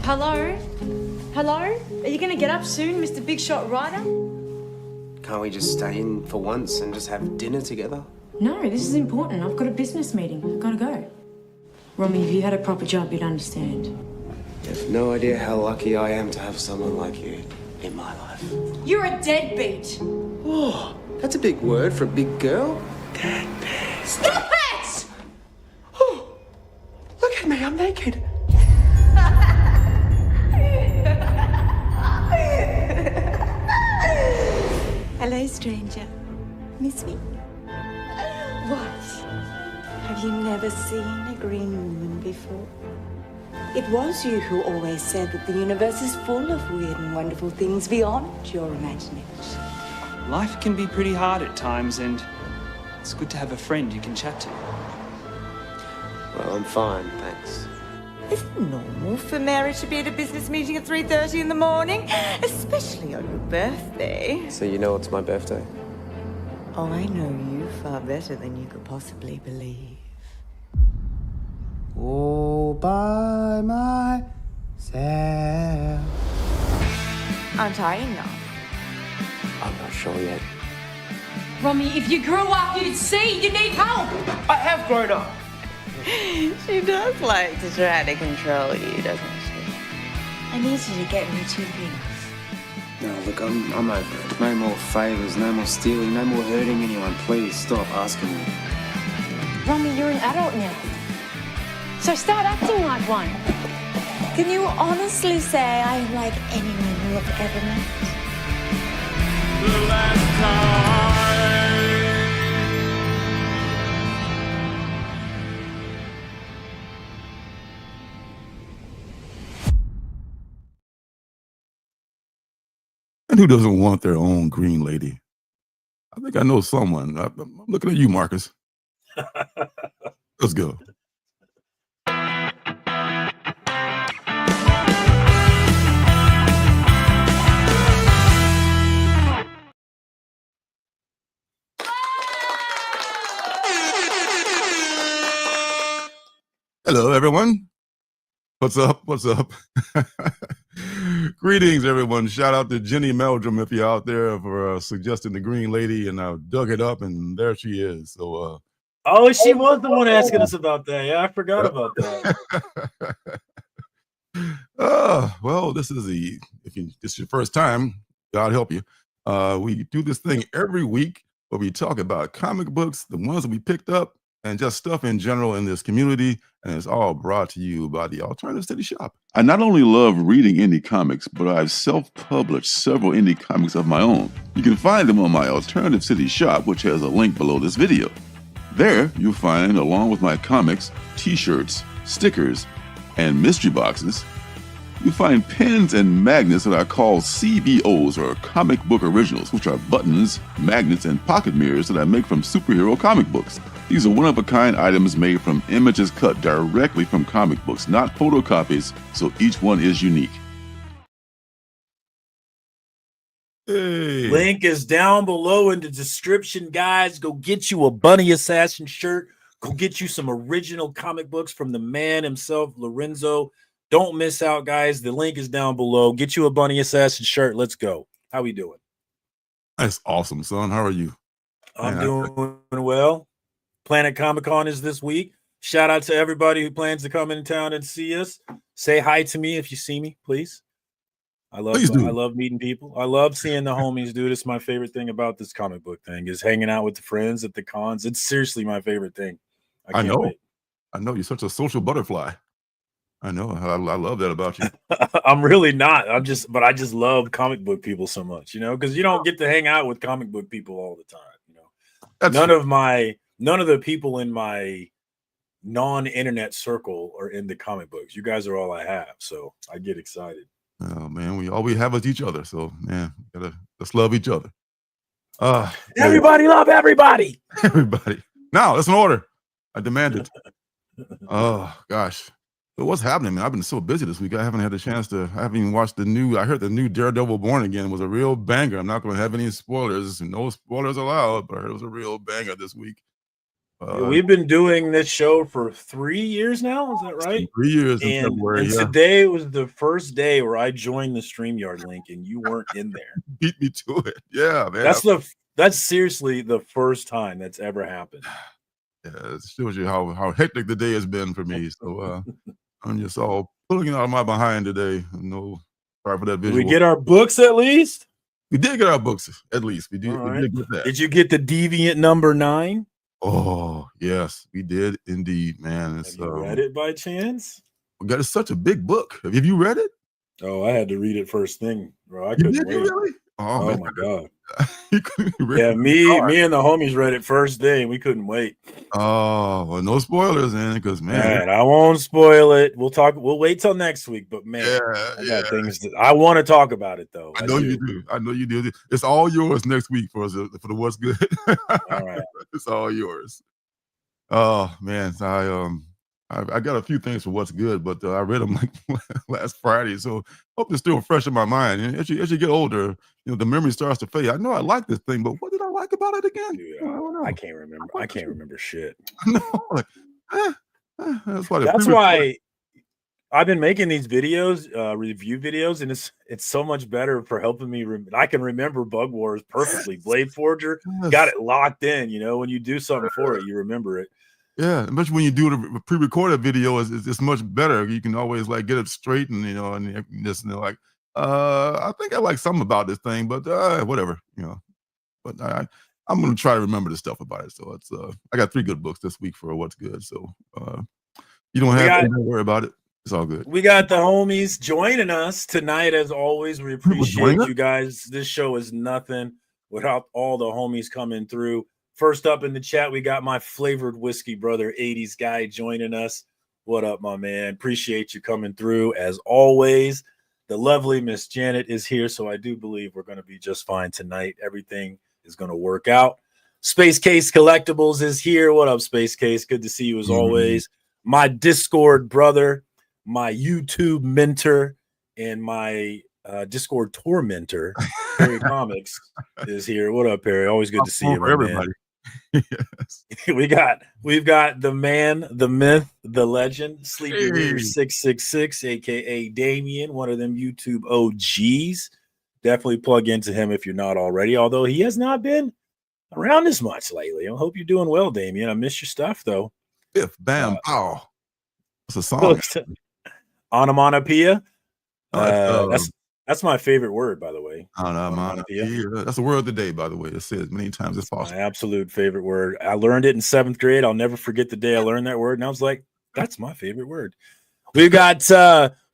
Hello? Hello? Are you going to get up soon, Mr. Big Shot Rider? Can't we just stay in for once and just have dinner together? No, this is important. I've got a business meeting. I've got to go. Romy, if you had a proper job, you'd understand. You have no idea how lucky I am to have someone like you in my life. You're a deadbeat. Oh, that's a big word for a big girl. Deadbeat. Stop it! Oh, look at me, I'm naked. Hello, stranger. Miss me? What? Have you never seen a green woman before? It was you who always said that the universe is full of weird and wonderful things beyond your imagination. Life can be pretty hard at times, and it's good to have a friend you can chat to. Well, I'm fine, thanks. Is it normal for Mary to be at a business meeting at 3:30 in the morning? Especially on your birthday. So you know it's my birthday? Oh, I know you far better than you could possibly believe. All by myself. Aren't I enough? I'm not sure yet. Romy, if you grew up, you'd see you need help. I have grown up. She does like to try to control you, doesn't she? I need you to get me 2 things. No, look, I'm over it. No more favors, no more stealing, no more hurting anyone. Please stop asking me. Romy, you're an adult now. So start acting like one. Can you honestly say I am like anyone you have ever met? The last time. And who doesn't want their own green lady? I think I know someone. I'm looking at you, Marcus. Let's go. Hello, everyone. What's up? What's up? Greetings, everyone. Shout out to Jenny Meldrum if you're out there for suggesting the green lady, and I dug it up, and there she is. So, oh, she was the one asking us about that. Yeah, I forgot about that. Well, this is if this is your first time, God help you. We do this thing every week where we talk about comic books, the ones that we picked up, and just stuff in general in this community, and it's all brought to you by the Alternative City Shop. I not only love reading indie comics, but I've self-published several indie comics of my own. You can find them on my Alternative City Shop, which has a link below this video. There, you'll find, along with my comics, t-shirts, stickers, and mystery boxes, you'll find pins and magnets that I call CBOs, or comic book originals, which are buttons, magnets, and pocket mirrors that I make from superhero comic books. These are one-of-a-kind items made from images cut directly from comic books, not photocopies, so each one is unique. Hey. Link is down below in the description, guys. Go get you a Bunny Assassin shirt. Go get you some original comic books from the man himself, Lorenzo. Don't miss out, guys. The link is down below. Get you a Bunny Assassin shirt. Let's go. How we doing? That's awesome, son. How are you? I'm doing well. Planet Comic Con is this week. Shout out to everybody who plans to come in town and see us. Say hi to me if you see me, please. I love meeting people. I love seeing the homies, dude. It's my favorite thing about this comic book thing is hanging out with the friends at the cons. It's seriously my favorite thing. I know. Wait. I know you're such a social butterfly. I know. I love that about you. I'm really not. I just love comic book people so much, you know, because you don't get to hang out with comic book people all the time. You know, none of the people in my non-internet circle are in the comic books. You guys are all I have, so I get excited. Oh man, all we have is each other. So man, let's love each other. Everybody love everybody. Everybody. Now that's an order. I demand it. Oh gosh. But what's happening, man? I've been so busy this week. I haven't had a chance to. I haven't even watched I heard the new Daredevil Born Again was a real banger. I'm not going to have any spoilers. No spoilers allowed. But I heard it was a real banger this week. We've been doing this show for 3 years now. Is that right? 3 years in And February. Yeah. today was the first day where I joined the StreamYard link and you weren't in there. Beat me to it. Yeah, man. That's seriously the first time that's ever happened. Yeah, it shows you how hectic the day has been for me. So I'm just all pulling it out of my behind today. No, sorry for that Did visual. we get our books at least? We did get our books at least. We did. All right. We did get that. Did you get the Deviant number 9? Oh yes, we did indeed, man. Have you read it by chance? God, it's such a big book. Have you read it? Oh, I had to read it first thing, bro. I You couldn't did, wait. you really? Oh, man. my god. You couldn't read Yeah, it. me and the homies read it first day and we couldn't wait. Oh, well, no spoilers, man, because man, I won't spoil it. We'll wait till next week, but man, I got things that I want to talk about it though. I know you do. I know you do. It's all yours next week for us for the what's good. All right. It's all yours. Oh man, I got a few things for what's good, but I read them like last Friday, so hope they're still fresh in my mind. And as you get older, the memory starts to fade. I know I like this thing, but what did I like about it again? Dude, I don't know. I can't remember. I can't remember shit. No, like, That's why I've been making these videos, review videos, and it's so much better for helping me. I can remember Bug Wars perfectly. Blade Forger got it locked in. When you do something for it, you remember it. Yeah, especially when you do the pre-recorded video, it's much better. You can always like get it straight and and just like I think I like something about this thing, but whatever, But I'm gonna try to remember the stuff about it. So it's I got 3 good books this week for what's good. So you don't have to worry about it. It's all good. We got the homies joining us tonight, as always. We appreciate you guys. This show is nothing without all the homies coming through. First up in the chat, we got my flavored whiskey brother, 80s guy, joining us. What up, my man? Appreciate you coming through, as always. The lovely Miss Janet is here, so I do believe we're going to be just fine tonight. Everything is going to work out. Space Case Collectibles is here. What up, Space Case? Good to see you, as always. My Discord brother, my YouTube mentor, and my Discord tormentor, Perry Comics, is here. What up, Perry? Always good to see you, my man. Yes. We've got the man, the myth, the legend, Sleepy Reader 666, aka Damien, one of them YouTube OGs. Definitely plug into him if you're not already, although he has not been around as much lately. I hope you're doing well, Damien. I miss your stuff though. If bam pow. It's a song. Onomatopoeia. That's my favorite word, by the way. Onomatopoeia. That's the word of the day, by the way. It says many times as possible. My absolute favorite word. I learned it in 7th grade. I'll never forget the day I learned that word. And I was like, that's my favorite word. We've got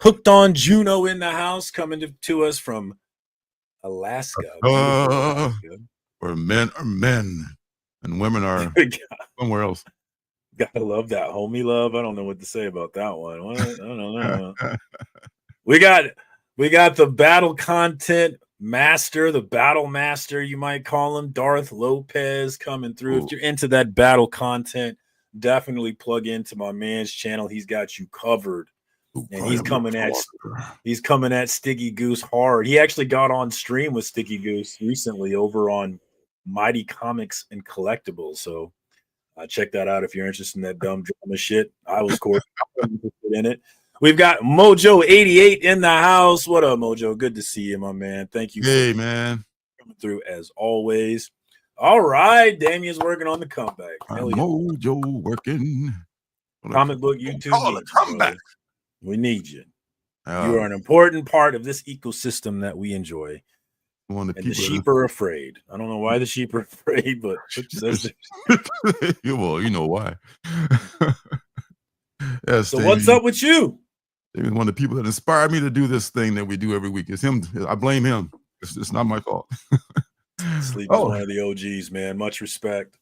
Hooked on Juno in the house, coming to us from Alaska. Where men are men and women are somewhere else. Gotta love that homie love. I don't know what to say about that one. What? I don't know. We got the battle content master, the battle master, you might call him, Darth Lopez, coming through. Ooh. If you're into that battle content, definitely plug into my man's channel. He's got you covered. Ooh, and he's coming at Sticky Goose hard. He actually got on stream with Sticky Goose recently over on Mighty Comics and Collectibles. So check that out if you're interested in that dumb drama shit. I was interested in it. We've got Mojo88 in the house. What up, Mojo? Good to see you, my man. Thank you. Hey, man. Coming through as always. All right. Damien's working on the comeback. Mojo working. Comic book YouTube. Comeback. We need you. You are an important part of this ecosystem that we enjoy. And the sheep are afraid. I don't know why the sheep are afraid, but it says well, you know why. Yes, so what's up with you? He's one of the people that inspired me to do this thing that we do every week. It's him. I blame him. It's not my fault. Sleep is one of the OGs, man. Much respect.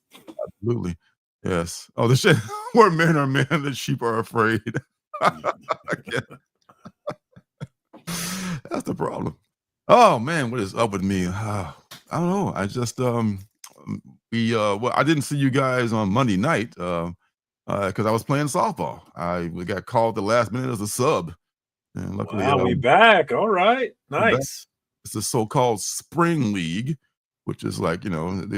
Absolutely. Yes. Oh, the shit. Where men are men, the sheep are afraid. That's the problem. Oh man, what is up with me? I don't know. I just well, I didn't see you guys on Monday night because I was playing softball. We got called the last minute as a sub. And luckily, we back. All right. Nice. It's a so-called spring league which is like, they've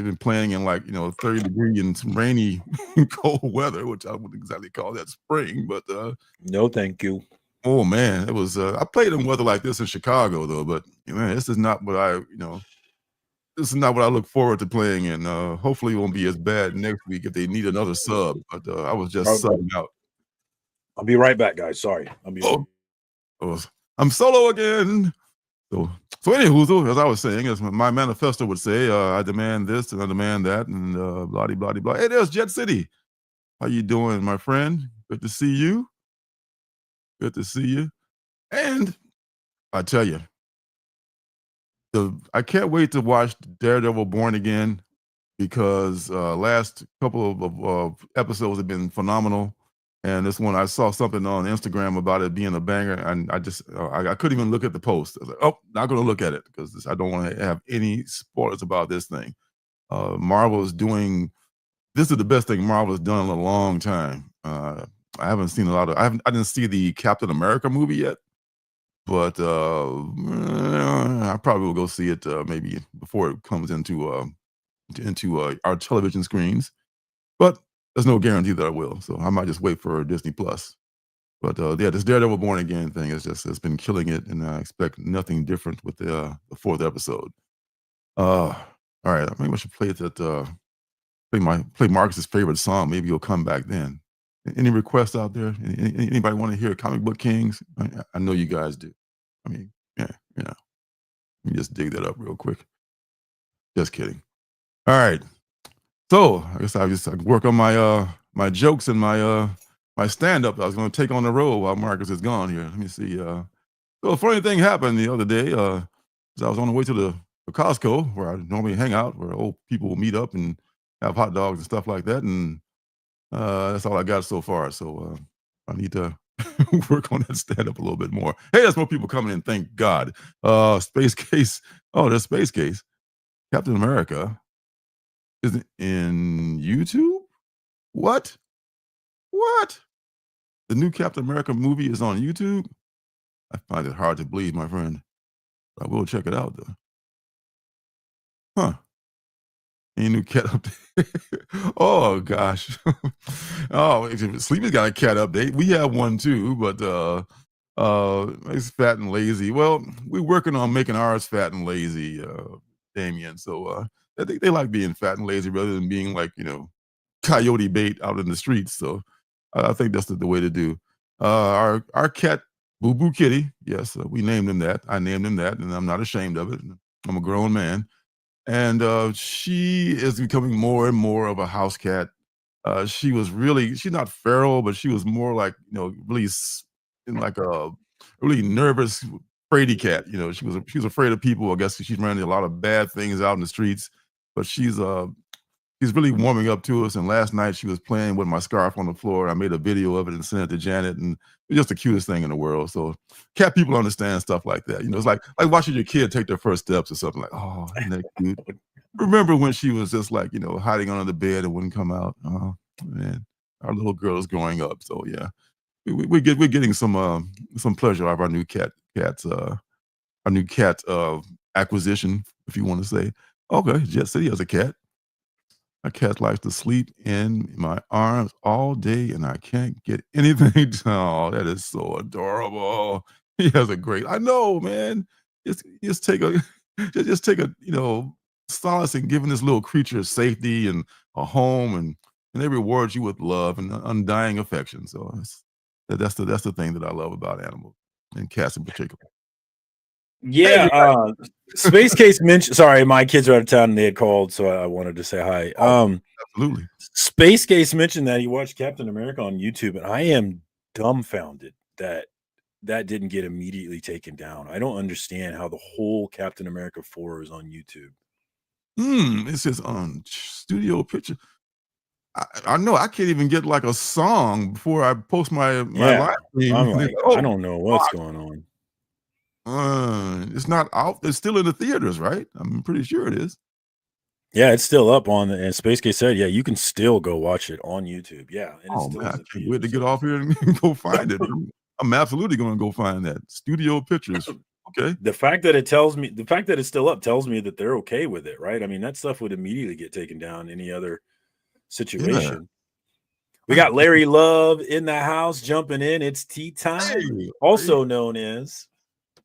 been playing in like, 30-degree and some rainy cold weather, which I wouldn't exactly call that spring, but no, thank you. Oh man, it was I played in weather like this in Chicago though, but man, this is not what this is not what I look forward to playing in. Hopefully it won't be as bad next week if they need another sub, but I was just subbing out. I'll be right back, guys. Sorry. I'm solo again. So anywho, as I was saying, as my manifesto would say, I demand this and I demand that, and blah blah blah. Hey, there's Jet City. How you doing, my friend? Good to see you. Good to see you. And I tell you, I can't wait to watch Daredevil Born Again because last couple of episodes have been phenomenal. And this one, I saw something on Instagram about it being a banger, and I couldn't even look at the post. I was like, oh, not going to look at it because I don't want to have any spoilers about this thing. Marvel is doing, this is the best thing Marvel has done in a long time. I haven't seen a lot of, I didn't see the Captain America movie yet, but I probably will go see it maybe before it comes into our television screens. But there's no guarantee that I will, so I might just wait for Disney Plus. But yeah, this Daredevil Born Again thing it's been killing it, and I expect nothing different with the 4th episode. All right, maybe I should play that. Play Marcus's favorite song. Maybe you'll come back then. Any requests out there? Anybody want to hear Comic Book Kings? I know you guys do. I mean, yeah, let me just dig that up real quick. Just kidding. All right. So I guess I work on my my jokes and my my stand-up I was going to take on the road while Marcus is gone here. Let me see. So a funny thing happened the other day. I was on the way to the Costco where I normally hang out, where old people will meet up and have hot dogs and stuff like that. And that's all I got so far. So I need to work on that stand-up a little bit more. Hey, there's more people coming in. Thank God. Space Case. Oh, there's Space Case. Captain America isn't in YouTube? What? The new Captain America movie is on YouTube? I find it hard to believe, my friend. I will check it out, though. Huh. Any new cat update? Oh, gosh. Oh, Sleepy's got a cat update. We have one, too, but it's fat and lazy. Well, we're working on making ours fat and lazy, Damien. So they like being fat and lazy rather than being like, coyote bait out in the streets. So I think that's the way to do. Our cat, Boo Boo Kitty, yes, we named him that. I named him that, and I'm not ashamed of it. I'm a grown man. And she is becoming more and more of a house cat. She's not feral, but she was more like, really like a really nervous, fraidy cat. She was afraid of people. I guess she's running a lot of bad things out in the streets, but she's really warming up to us. And last night she was playing with my scarf on the floor. I made a video of it and sent it to Janet, and it's just the cutest thing in the world. So cat people understand stuff like that. It's like watching your kid take their first steps or something like, oh, isn't that cute? Remember when she was just like, hiding under the bed and wouldn't come out? Oh man, our little girl is growing up. So yeah, we're getting some pleasure out of our new cat acquisition, if you want to say. Okay, Jet City has a cat. My cat likes to sleep in my arms all day, and I can't get anything done. Oh, that is so adorable. He has a great. I know, man. Just take a solace in giving this little creature safety and a home, and they reward you with love and undying affection. So that's the thing that I love about animals and cats in particular. Yeah, Space Case mentioned. Sorry, my kids are out of town and they had called, so I wanted to say hi. Absolutely. Space Case mentioned that he watched Captain America on YouTube, and I am dumbfounded that didn't get immediately taken down. I don't understand how the whole Captain America 4 is on YouTube. It says on Studio Picture. I know I can't even get like a song before I post my live stream. I'm like, I don't know what's going on. It's not out. It's still in the theaters, right? I'm pretty sure it is. Yeah, it's still up on and Space Case said, yeah, you can still go watch it on YouTube. Yeah. And oh man, I can't wait to get off here and go find it. I'm absolutely going to go find that. Studio Pictures. Okay. The fact that it's still up tells me that they're okay with it, right? I mean, that stuff would immediately get taken down in any other situation. We got Larry Love in the house jumping in. It's tea time, also known as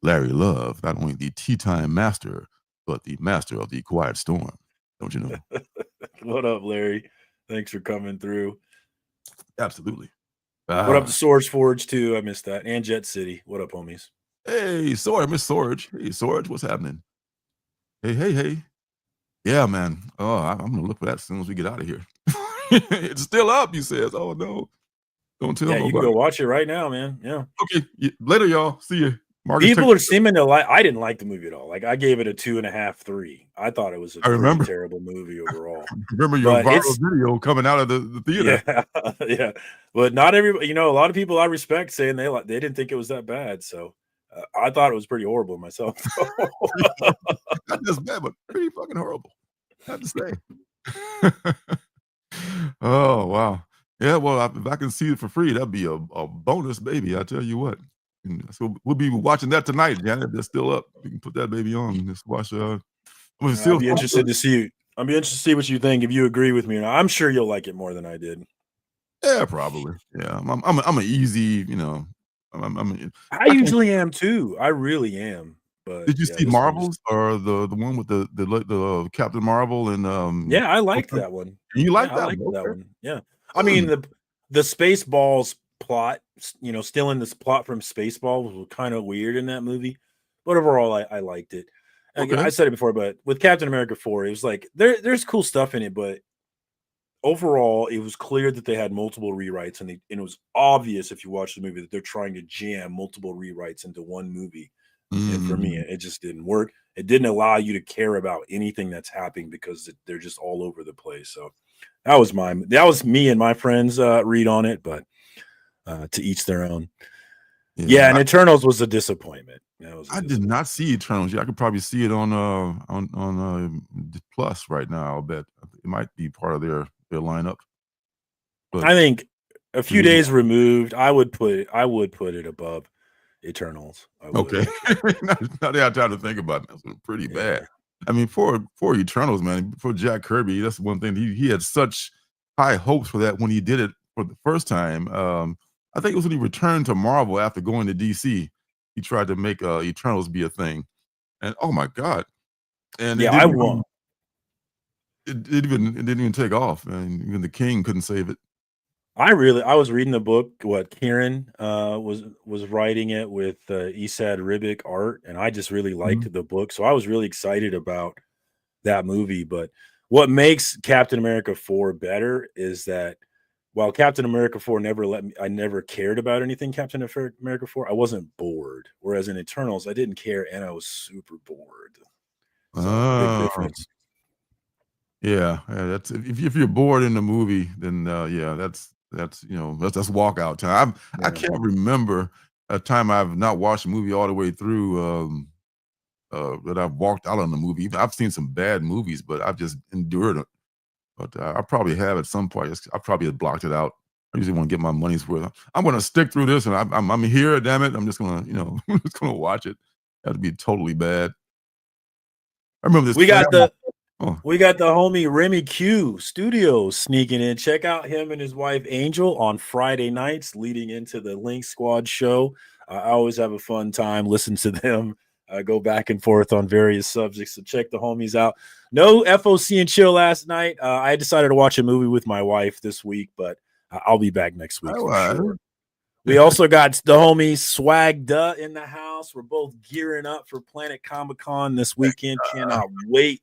Larry Love, not only the tea time master, but the master of the quiet storm. Don't you know? What up, Larry? Thanks for coming through. Absolutely. What up to Swords Forge too? I missed that. And Jet City. What up, homies? Hey, Sorge, Miss Sorge. Hey, Sorge, what's happening? Hey. Yeah, man. Oh, I'm gonna look for that as soon as we get out of here. It's still up, he says. Oh no. Don't tell nobody. You can go watch it right now, man. Yeah. Okay. Later, y'all. See you. Marcus, people are seeming to like. I didn't like the movie at all. Like I gave it a 2.5, 3. I thought it was a pretty terrible movie overall. Remember your viral video coming out of the theater? Yeah. But not everybody. A lot of people I respect saying they didn't think it was that bad. So I thought it was pretty horrible myself. Not just bad, but pretty fucking horrible. I have to say. Oh wow. Yeah. Well, if I can see it for free, that'd be a bonus, baby. I tell you what. So we'll be watching that tonight, Janet. They're still up. We can put that baby on. Just watch. I'll be interested to see. I'll be interested to see what you think. If you agree with me, I'm sure you'll like it more than I did. Yeah, probably. Yeah, I'm an easy. I usually am too. I really am. But did you see Marvels or the one with the Captain Marvel and Yeah, I liked that one. You like that? I liked that one. Yeah. I mean the Spaceballs plot, stealing this plot from Spaceballs was kind of weird in that movie, but overall I liked it. Okay. I said it before, but with Captain America 4, it was like there's cool stuff in it, but overall it was clear that they had multiple rewrites, and it was obvious if you watch the movie that they're trying to jam multiple rewrites into one movie. And for me, it just didn't work. It didn't allow you to care about anything that's happening because they're just all over the place. So that was me and my friends read on it, but to each their own. Yeah, and Eternals was a disappointment. I did not see Eternals yet. I could probably see it on Plus right now. I'll bet it might be part of their lineup. But I think a few days removed, I would put it above Eternals. Okay. Now they have time to think about it. That's pretty bad. I mean, for Eternals, man, for Jack Kirby, that's one thing. He had such high hopes for that when he did it for the first time. I think it was when he returned to Marvel after going to DC. He tried to make Eternals be a thing, and oh my god! And yeah, I won. It didn't even take off, and even the King couldn't save it. I was reading the book. What Kieran was writing it with Esad Ribic art, and I just really liked the book, so I was really excited about that movie. But what makes Captain America 4 better is that while Captain America 4 I never cared about anything Captain America 4, I wasn't bored. Whereas in Eternals, I didn't care and I was super bored. So, big difference. Yeah, that's if you're bored in the movie, then that's walkout time. I can't remember a time I've not watched a movie all the way through that I've walked out on the movie. I've seen some bad movies, but I've just endured it. But I probably have at some point. I probably have blocked it out. I usually want to get my money's worth. I'm going to stick through this, and I'm here. Damn it! I'm just gonna just gonna watch it. That'd be totally bad. I remember this. We got the homie Remy Q Studios sneaking in. Check out him and his wife Angel on Friday nights leading into the Link Squad show. I always have a fun time listening to them go back and forth on various subjects. So check the homies out. No FOC and chill last night. I decided to watch a movie with my wife this week, but I'll be back next week for sure. We also got the homie Swag Duh in the house. We're both gearing up for Planet Comic Con this weekend. Cannot wait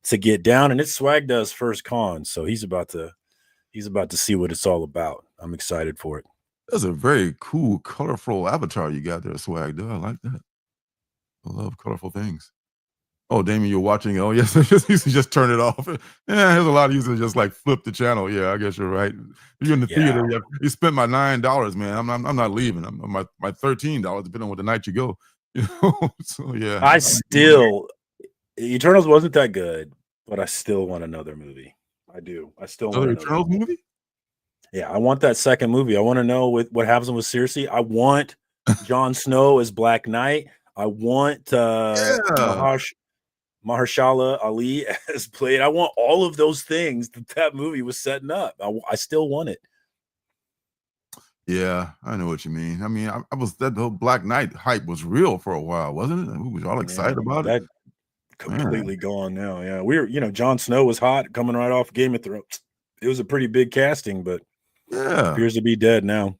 to get down, and it's Swag Duh's first con, so he's about to see what it's all about. I'm excited for it. That's a very cool, colorful avatar you got there, Swag Duh. I like that. I love colorful things. Oh, Damien, you're watching. Oh, yes, you just turn it off. Yeah, there's a lot of users just like flip the channel. Yeah, I guess you're right. If you're in the theater, you spent my $9, man. I'm not leaving. I'm my $13, depending on what the night you go. So yeah. Eternals wasn't that good, but I still want another movie. I do. I still want another Eternals movie. Yeah, I want that second movie. I want to know what happens with Cersei. I want Jon Snow as Black Knight. I want Yeah. Mahershala Ali as Blade. I want all of those things that movie was setting up. I still want it. Yeah, I know what you mean. I mean, I was that whole Black Knight hype was real for a while, wasn't it? We was all excited about it. That completely gone now. Yeah, Jon Snow was hot coming right off Game of Thrones. It was a pretty big casting, but Yeah. appears to be dead now.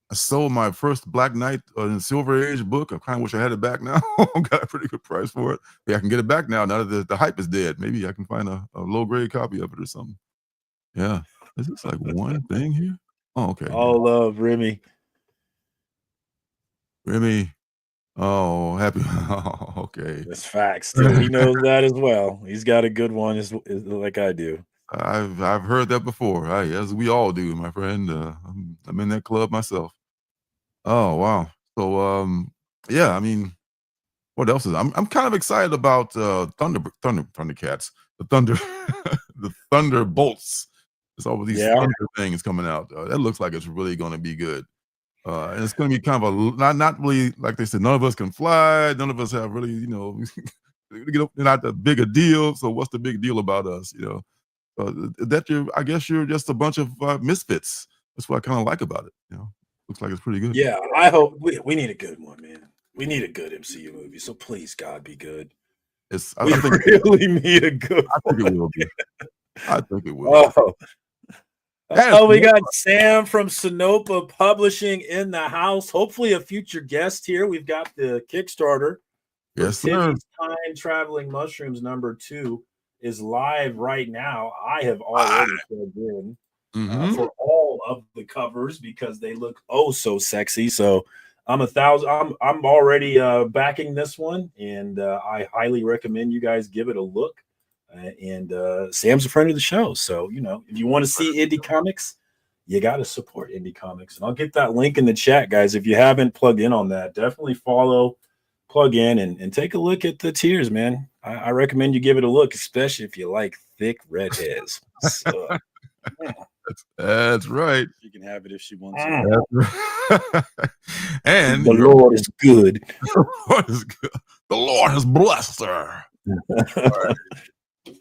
I sold my first Black Knight in Silver Age book. I kind of wish I had it back now. Got a pretty good price for it. Yeah, I can get it back now that the hype is dead. Maybe I can find a low-grade copy of it or something. Yeah. Is this like one thing here? Oh, okay. All love, Remy. Remy. Oh, happy. Oh, okay. That's facts. Too. He knows that as well. He's got a good one, is like I do. I've heard that before. As we all do, my friend. I'm in that club myself. Oh wow. So yeah, I mean, what else is I'm kind of excited about Thundercats, the Thunder the Thunderbolts. There's all these Thunder things coming out. That looks like it's really going to be good. And it's going to be kind of not really, like they said, none of us can fly. None of us have really, not that big a deal. So what's the big deal about us? I guess you're just a bunch of misfits. That's what I kind of like about it. Looks like it's pretty good. Yeah, I hope we need a good one, man. We need a good MCU movie. So please, God, be good. I think really need a good one. I think it will be. I think it will. We got Sam from Sonoma Publishing in the house. Hopefully a future guest here. We've got the Kickstarter. Yes, sir. Time Traveling Mushrooms #2 is live right now. I have already plugged in for all of the covers because they look so sexy. So I'm already backing this one, and I highly recommend you guys give it a look. And Sam's a friend of the show, so if you want to see indie comics, you got to support indie comics. And I'll get that link in the chat, guys. If you haven't plugged in on that, definitely plug in and take a look at the tiers, man. I recommend you give it a look, especially if you like thick redheads. So, that's right. She can have it if she wants it. And the Lord is good. The Lord is good. The Lord has blessed her. Right.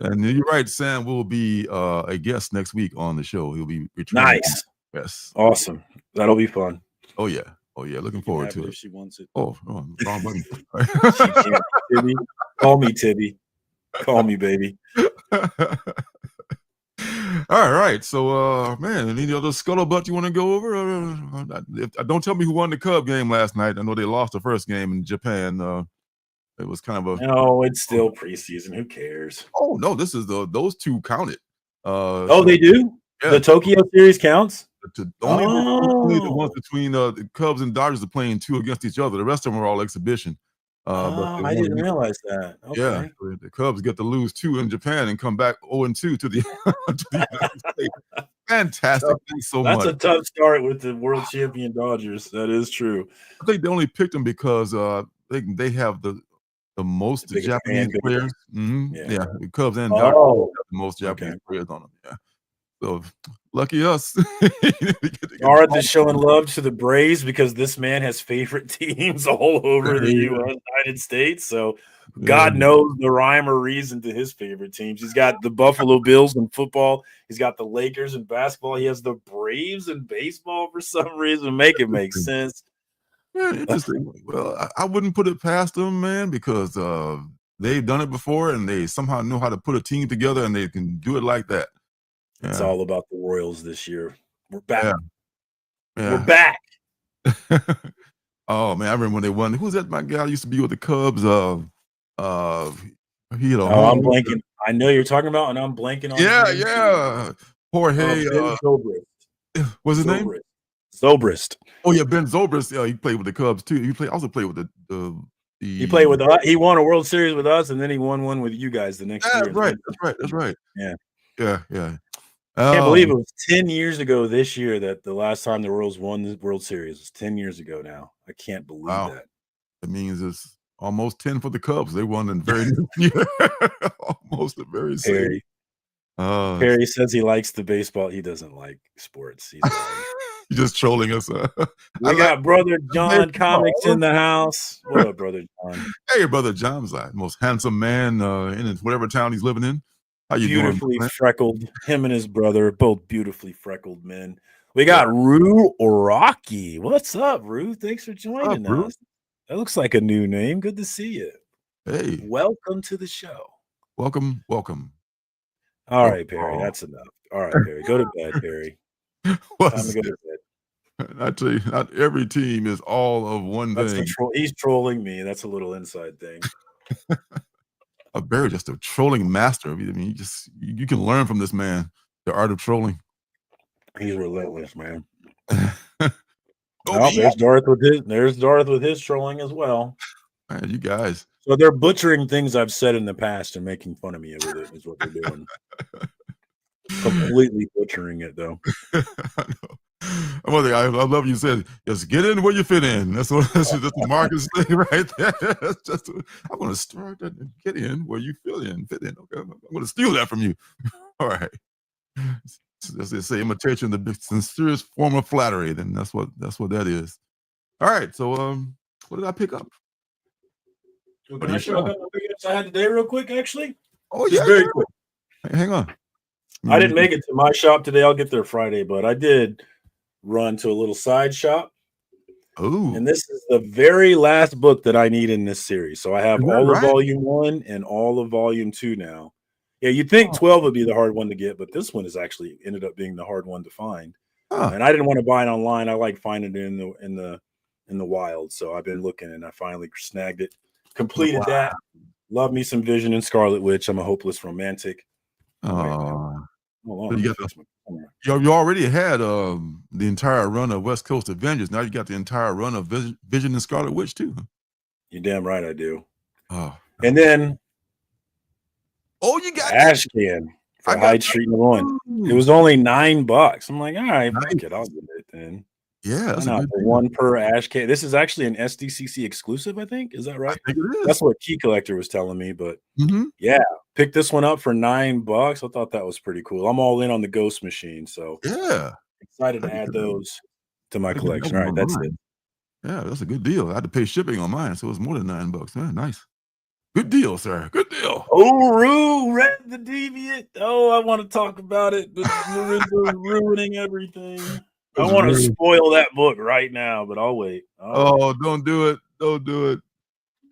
And you're right, Sam will be a guest next week on the show. He'll be returning. Nice. Yes. Awesome. That'll be fun. Oh yeah. Looking forward to it. If she wants it. Oh, wrong button. Tibby. Call me Tibby. Call me baby. All right. So man, any other scuttlebutt you want to go over? Don't tell me who won the Cub game last night. I know they lost the first game in Japan. It was kind of No, it's still preseason. Who cares? Oh no, this is those two counted. They do? Yeah. The Tokyo series counts? Only the ones between the Cubs and Dodgers are playing 2 against each other. The rest of them are all exhibition. I didn't realize that. Okay. Yeah, the Cubs get to lose 2 in Japan and come back 0-2 to the United States. Fantastic. Thanks so much. That's a tough start with the world champion Dodgers. That is true. I think they only picked them because they have the most Japanese players. Yeah, the Cubs and Dodgers have the most Japanese players on them. Yeah. So lucky us. Aren't they showing love to the Braves because this man has favorite teams all over the United States? So God knows the rhyme or reason to his favorite teams. He's got the Buffalo Bills in football. He's got the Lakers in basketball. He has the Braves in baseball for some reason. Make it make sense. Yeah, interesting. Well, I wouldn't put it past them, man, because they've done it before and they somehow know how to put a team together and they can do it like that. Yeah. It's all about the Royals this year. We're back. Yeah. We're back. Oh man, I remember when they won. Who's that? My guy used to be with the Cubs. I'm blanking. I know you're talking about, and I'm blanking on. Yeah. Jorge. What's his name? Zobrist. Oh yeah, Ben Zobrist. Yeah, he played with the Cubs too. He also played with the. He played with us. He won a World Series with us, and then he won one with you guys the next year. That's right. Yeah. I can't believe it was 10 years ago this year that the last time the Royals won the World Series. It's 10 years ago now. I can't believe that. That means it's almost 10 for the Cubs. They won in the very new year. Almost the very same. Perry says he likes the baseball. He doesn't like sports. He's You're just trolling us. We got Brother John Comics in the house. What up, Brother John? Hey, Brother John's the most handsome man in whatever town he's living in. How you Beautifully doing, freckled. Him and his brother, both beautifully freckled men. We got Rue Oraki. What's up, Rue? Thanks for joining us. That looks like a new name. Good to see you. Hey. Welcome to the show. Welcome, welcome. All right, Perry. That's enough. All right, Perry. Go to bed, Perry. Time to go to bed. I tell you, not every team is all of one thing. He's trolling me. That's a little inside thing. Barry just a trolling master. I mean, you can learn from this man the art of trolling. He's relentless, man. There's Darth with his trolling as well. Man, you guys. So they're butchering things I've said in the past and making fun of me with it is what they're doing. Completely butchering it, though. One thing I love you said, just get in where you fit in. That's the Marcus thing right there. That's just I'm going to start that and get in where you fit in. Okay, I'm going to steal that from you. All right. As they say, imitation, the sincerest form of flattery. Then that's what that is. All right. So what did I pick up? Can I show a couple of pickups I had today real quick, actually? Oh, just very quick. Hang on. I didn't make it to my shop today. I'll get there Friday, but I did run to a little side shop. Oh. And this is the very last book that I need in this series. So I have all of volume 1 and all of volume 2 now. Yeah, you'd think 12 would be the hard one to get, but this one is actually ended up being the hard one to find. And I didn't want to buy it online. I like finding it in the wild. So I've been looking and I finally snagged it. Completed that. Love me some Vision and Scarlet Witch. I'm a hopeless romantic. You already had the entire run of West Coast Avengers. Now you got the entire run of Vision and Scarlet Witch too. You're damn right I do. Oh, and then you got Ash Can for Hyde Street in one. It was only $9. I'm like, all right, fuck it, I'll get it then. Yeah, that's for one per Ash Can. This is actually an SDCC exclusive, I think. Is that right? I think it is. That's what Key Collector was telling me. But yeah, picked this one up for $9. I thought that was pretty cool. I'm all in on the Ghost Machine, so yeah, excited to add those to my collection. All right, that's it. Yeah, that's a good deal. I had to pay shipping on mine, so it was more than $9. Yeah, nice. Good deal, sir. Good deal. Oh, Rue, Red the Deviant. Oh, I want to talk about it, but Marissa's ruining everything. I want to spoil that book right now, but I'll wait. Don't do it. Don't do it.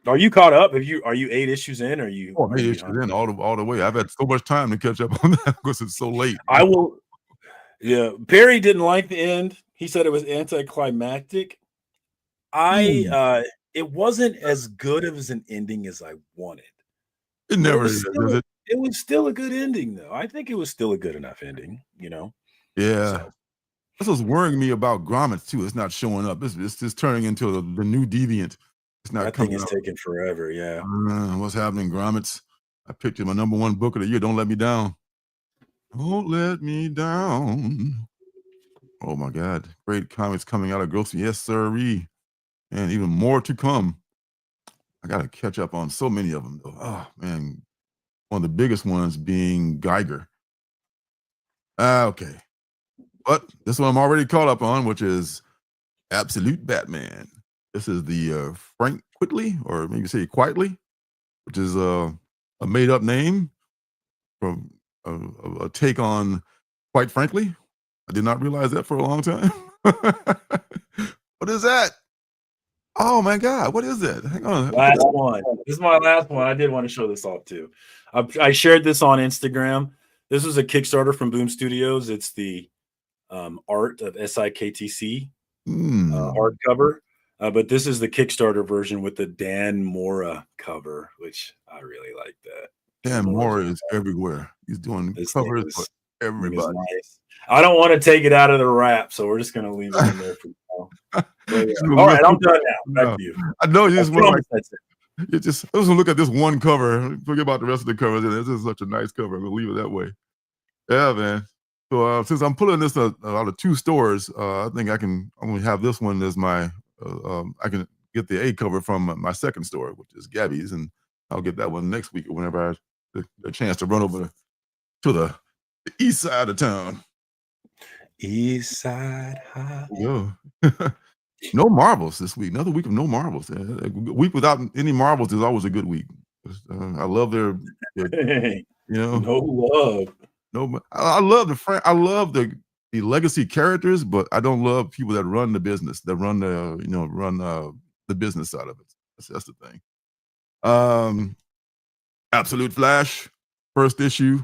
Are you caught up? Are you 8 issues in? Or are you? Oh, 8 issues in all the way. I've had so much time to catch up on that because it's so late. I will. Yeah, Perry didn't like the end. He said it was anticlimactic. It wasn't as good of an ending as I wanted. It never is. It was still a good ending, though. I think it was still a good enough ending. Yeah. So. That's what's worrying me about Grommets too. It's not showing up. It's just turning into the new Deviant. It's not that coming. Thing is taking forever. Yeah. What's happening, Grommets? I picked you my #1 book of the year. Don't let me down. Don't let me down. Oh my God! Great comics coming out of Grocery. Yes, sirree. And even more to come. I got to catch up on so many of them, though. Oh, man. One of the biggest ones being Geiger. Okay. But this one I'm already caught up on, which is Absolute Batman. This is the Frank Quitely, or maybe say Quietly, which is a made-up name from a take on Quite Frankly. I did not realize that for a long time. What is that? Oh my God, what is that? Hang on. Last one. This is my last one. I did want to show this off too. I shared this on Instagram. This is a Kickstarter from Boom Studios. It's the art of SIKTC hardcover. But this is the Kickstarter version with the Dan Mora cover, which I really like that. Dan Mora is everywhere. He's doing covers for everybody. Nice. I don't want to take it out of the wrap, so we're just going to leave it in there for now. All right, I'm done now. Back to you. I know you just want to just look at this one cover. Forget about the rest of the covers. This is such a nice cover. We'll leave it that way. Yeah, man. So since I'm pulling this out of 2 stores, I think I'm going to have this one as my. I can get the A cover from my second store, which is Gabby's, and I'll get that one next week or whenever I get a chance to run over to the east side of town. East Side High. Yeah. No Marvels this week. Another week of no Marvels. A week without any Marvels is always a good week. I love their Hey, you know, no love. no. I love I love the legacy characters, but I don't love people that run the business, that run the business side of it. That's the thing. Absolute Flash, first issue.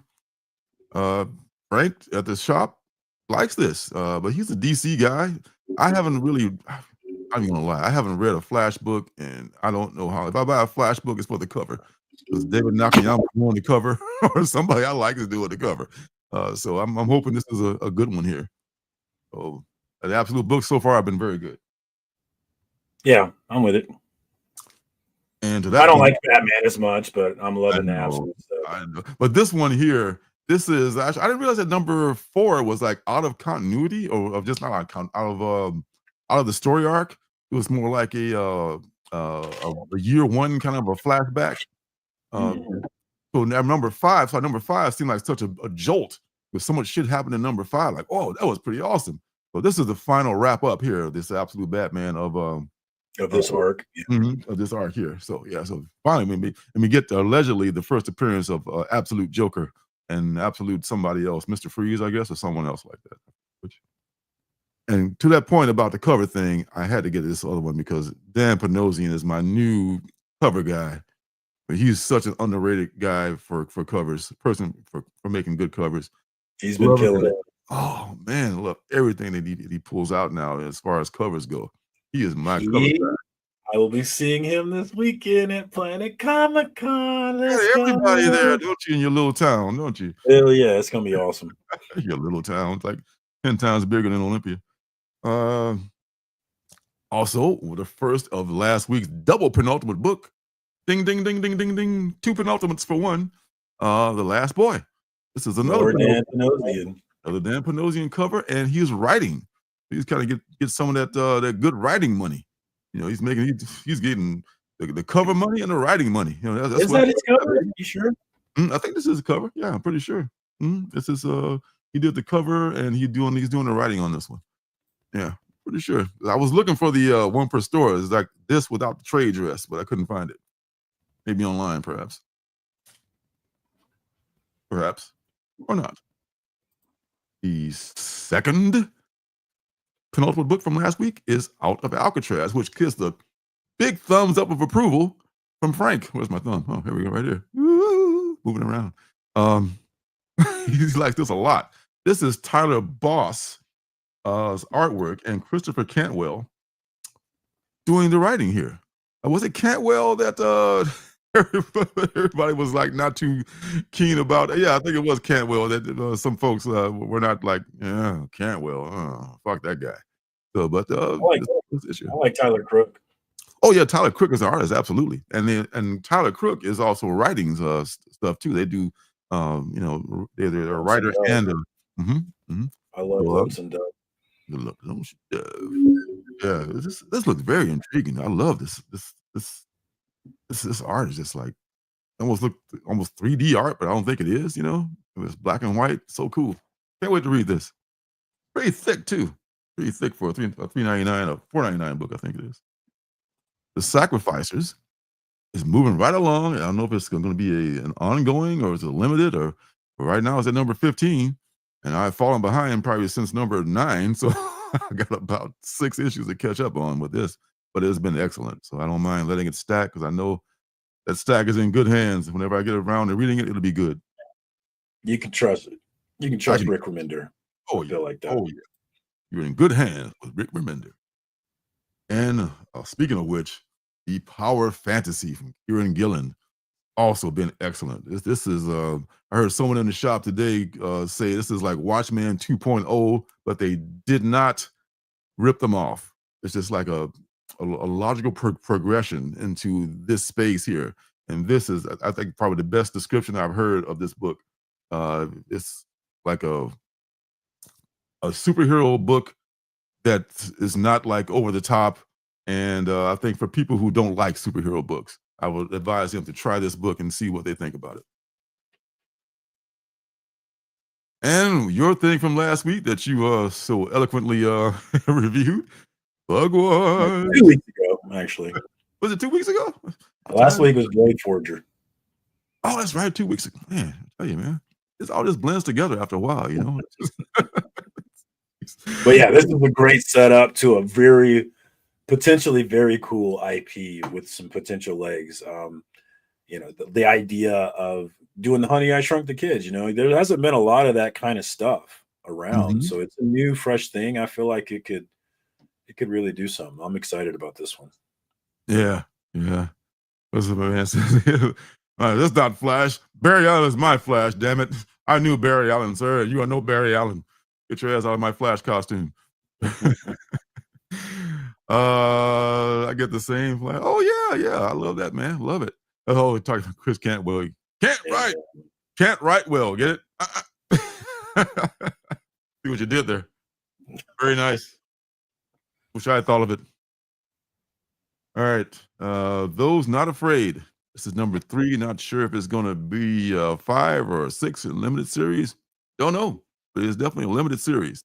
Frank at the shop likes this, but he's a DC guy. I haven't really. I'm gonna lie. I haven't read a Flash book, and I don't know how. If I buy a Flash book, it's for the cover because David Nakayama is doing the cover, or somebody I like is doing the cover. So I'm hoping this is a good one here. So the Absolute books so far have been very good. Yeah, I'm with it. And to that I don't point, like Batman as much, but I'm loving the I know, Absolute stuff. I know. But this one here, this is actually I didn't realize that number 4 was like out of continuity or of just not out of the story arc. It was more like a year one kind of a flashback. So now number 5, so number 5 seemed like such a jolt with so much shit happened in number 5. Like, oh, that was pretty awesome. So this is the final wrap up here of this Absolute Batman of this arc. Yeah. of this arc here. So yeah, so finally we get allegedly the first appearance of Absolute Joker and Absolute somebody else, Mr. Freeze, I guess, or someone else like that. And to that point about the cover thing, I had to get this other one because Dan Panosian is my new cover guy. But he's such an underrated guy for covers, person for making good covers. He's been killing it. Oh man, look, everything that he pulls out now as far as covers go. He is my cover guy. I will be seeing him this weekend at Planet Comic-Con. Everybody there, don't you, in your little town, don't you? Hell yeah, it's gonna be awesome. Your little town, it's like 10 times bigger than Olympia. Also, the first of last week's double penultimate book. Ding, ding, ding, ding, ding, ding. 2 penultimates for one. The Last Boy. This is another Dan Panosian. Another Dan Panosian cover, and he's writing. He's kind of get some of that good writing money. You know, he's getting the cover money and the writing money. You know, that's is that his cover? You sure? I think this is a cover. Yeah, I'm pretty sure. This is he did the cover and he's doing the writing on this one. Yeah, pretty sure. I was looking for the one per store. It's like this without the trade dress, but I couldn't find it. Maybe online, perhaps. Perhaps. Or not. The second penultimate book from last week is Out of Alcatraz, which gets the big thumbs up of approval from Frank. Where's my thumb? Oh, here we go, right here. Woo, moving around. He likes this a lot. This is Tyler Boss' artwork and Christopher Cantwell doing the writing here. Was it Cantwell that everybody was like not too keen about? Yeah, I think it was Cantwell that some folks were not like, yeah, Cantwell, fuck that guy. So, but I like Tyler Crook. Oh yeah, Tyler Crook is an artist, absolutely, and Tyler Crook is also writing stuff too. They do, they're a writer and I love Lumps and Dove. Yeah, this looks very intriguing. I love this art is just like almost 3D art, but I don't think it is. You know, it's black and white, so cool. Can't wait to read this. Pretty thick too. Pretty thick for a $3.99 or $4.99 book, I think it is. The Sacrificers is moving right along. I don't know if it's going to be an ongoing or is it limited or right now it's at number 15, and I've fallen behind probably since number 9, so I got about 6 issues to catch up on with this. But it's been excellent, so I don't mind letting it stack because I know that stack is in good hands. Whenever I get around to reading it, it'll be good. You can trust it. You can trust Rick Remender. Oh yeah, like that. Oh yeah, you're in good hands with Rick Remender. And speaking of which, the Power Fantasy from Kieran Gillen also been excellent. This is I heard someone in the shop today say this is like Watchmen 2.0, but they did not rip them off. It's just like a logical progression into this space here. And this is, I think, probably the best description I've heard of this book. It's like a superhero book that is not like over the top. And I think for people who don't like superhero books, I would advise them to try this book and see what they think about it. And your thing from last week that you so eloquently reviewed, Bug 2 Wars. weeks ago, actually. Was it 2 weeks ago? Last week was Blade Forger. Oh, that's right, 2 weeks ago. Man, I tell you, man, this all just blends together after a while, you know. But yeah, this is a great setup to a very potentially very cool IP with some potential legs. You know, the idea of doing the Honey I Shrunk the Kids, you know, there hasn't been a lot of that kind of stuff around. Mhm. So it's a new, fresh thing. I feel like it could really do something. I'm excited about this one. Yeah, yeah. What's up, man? That's not Flash. Barry Allen is my Flash, damn it. I knew Barry Allen, sir. You are no Barry Allen. Get your ass out of my Flash costume. I get the same Flash. Oh, yeah. I love that, man. Love it. Oh, we're talking Chris Cantwell. Can't write well. Get it? See what you did there. Very nice. Wish I had thought of it. All right. Those Not Afraid. This is number 3. Not sure if it's going to be 5 or 6 in limited series. Don't know. But it's definitely a limited series.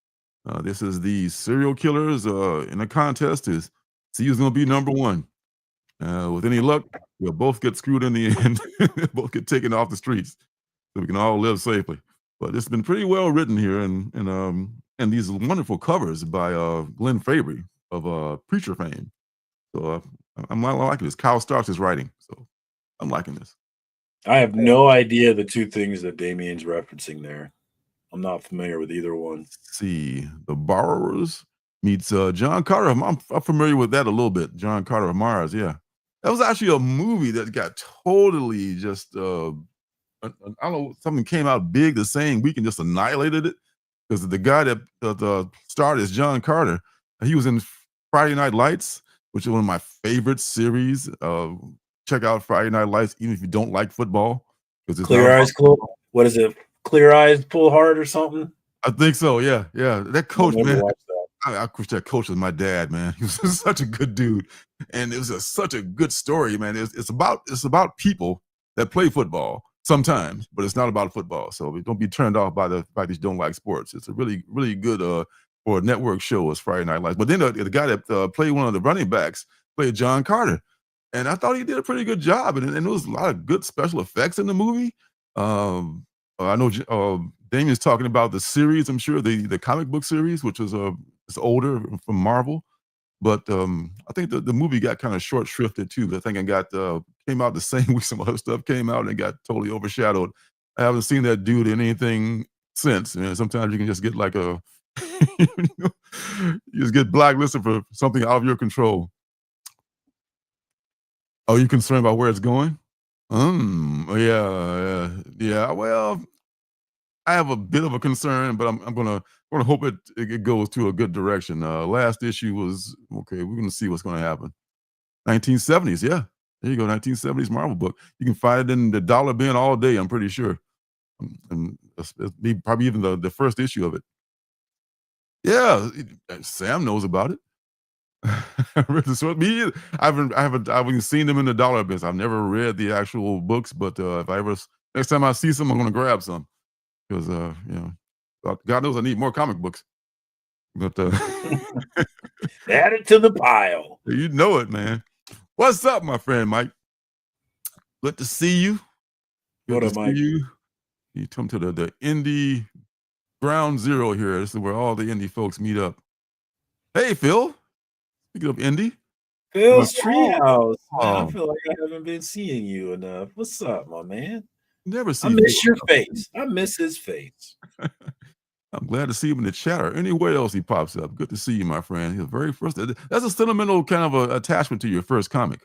This is the serial killers in a contest to see who's going to be number 1. With any luck, we'll both get screwed in the end. Both get taken off the streets so we can all live safely. But it's been pretty well written here, and these wonderful covers by Glenn Fabry of Preacher fame. So I'm liking this. Kyle Starks is writing, so I'm liking this. I have no idea the two things that Damien's referencing there. I'm not familiar with either one. Let's see, The Borrowers meets John Carter. I'm familiar with that a little bit. John Carter of Mars, yeah. That was actually a movie that got totally just I don't know, something came out big the same week and just annihilated it, because the guy that starred as John Carter, he was in Friday Night Lights, which is one of my favorite series. Check out Friday Night Lights, even if you don't like football. Because it's Clear Eyes, what is it? Clear Eyes, Full Heart, or something? I think so. Yeah. That coach, man. Watched that. I wish that coach was my dad, man. He was such a good dude, and it was such a good story, man. It's about people that play football sometimes, but it's not about football. So don't be turned off by the fact that you don't like sports. It's a really, really good for a network show as Friday Night Lights. But then the guy that played one of the running backs played John Carter, and I thought he did a pretty good job. And there was a lot of good special effects in the movie. I know Damien's talking about the series. I'm sure the comic book series, which is it's older from Marvel, but I think the movie got kind of short shrifted too. I think it came out the same week some other stuff came out and it got totally overshadowed. I haven't seen that dude in anything since. Sometimes you can just get like you just get blacklisted for something out of your control. Are you concerned about where it's going? Yeah. Well, I have a bit of a concern, but I'm gonna hope it goes to a good direction. Last issue was okay. We're gonna see what's gonna happen. 1970s, yeah. There you go, 1970s Marvel book. You can find it in the dollar bin all day. I'm pretty sure, and it's probably even the first issue of it. Yeah, Sam knows about it. Me, I haven't seen them in the dollar bins. I've never read the actual books, but if next time I see some, I'm gonna grab some. Because God knows I need more comic books. But add it to the pile. You know it, man. What's up, my friend Mike? Good to see you. Good to see you. You come to the indie ground zero here. This is where all the indie folks meet up. Hey, Phil. Speaking of indie. Phil's Treehouse. I feel like I haven't been seeing you enough. What's up, my man? Never see. I miss your face. I miss his face. I'm glad to see him in the chat or anywhere else he pops up. Good to see you, my friend. He's the very first. That's a sentimental kind of a attachment to your first comic.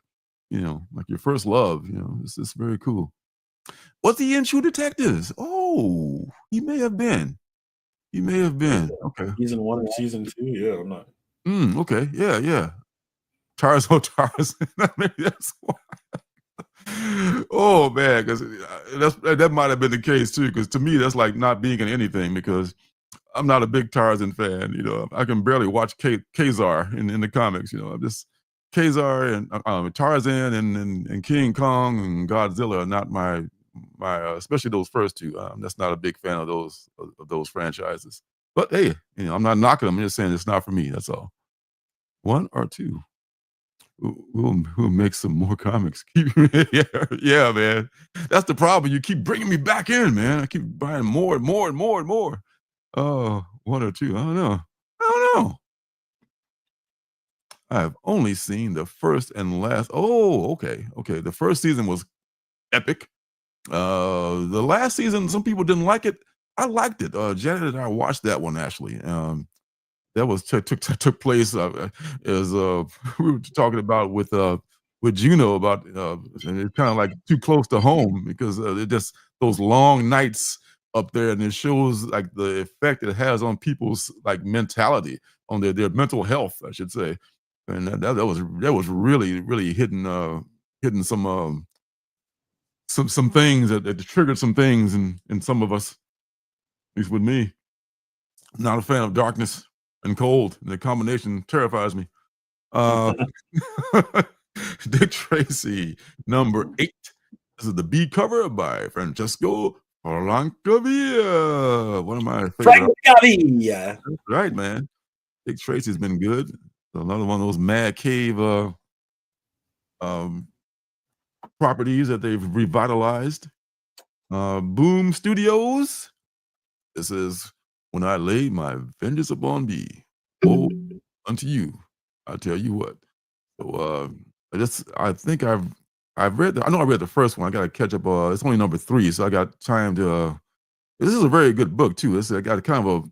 Like your first love. It's very cool. Was he in True Detectives? Oh, he may have been. Okay. Season 1 and season 2. Yeah, I'm not. Okay. Yeah. Tarzan. Maybe that's why. Oh man, because that might have been the case too. Because to me, that's like not being in anything. Because I'm not a big Tarzan fan. I can barely watch Kazar in the comics. I'm just Kazar and Tarzan and King Kong and Godzilla are not my especially those first two. That's not a big fan of those franchises. But hey, I'm not knocking them. I'm just saying it's not for me. That's all. One or two. We'll make some more comics. Yeah, man. That's the problem. You keep bringing me back in, man. I keep buying more and more and more and more. Oh, one or two. I don't know. I've only seen the first and last. Oh, okay. The first season was epic. The last season, some people didn't like it. I liked it. Janet and I watched that one actually. That was took place as we were talking about with Juno about and it's kind of like too close to home because it just those long nights up there, and it shows like the effect it has on people's like mentality, on their mental health, I should say. And that was really hitting some things that triggered some things in some of us, at least with me. Not a fan of darkness and cold. And the combination terrifies me. Dick Tracy, number 8. This is the B cover by Francesco Francavilla. One of my favorite. Francavilla. That's right, man. Dick Tracy's been good. Another one of those Mad Cave properties that they've revitalized. Boom Studios. This is When I Lay My Vengeance Upon Thee. Oh, unto you. I tell you what. So I think I read I read the first one. I gotta catch up. It's only number 3, so I got time to this is a very good book too. I got kind of a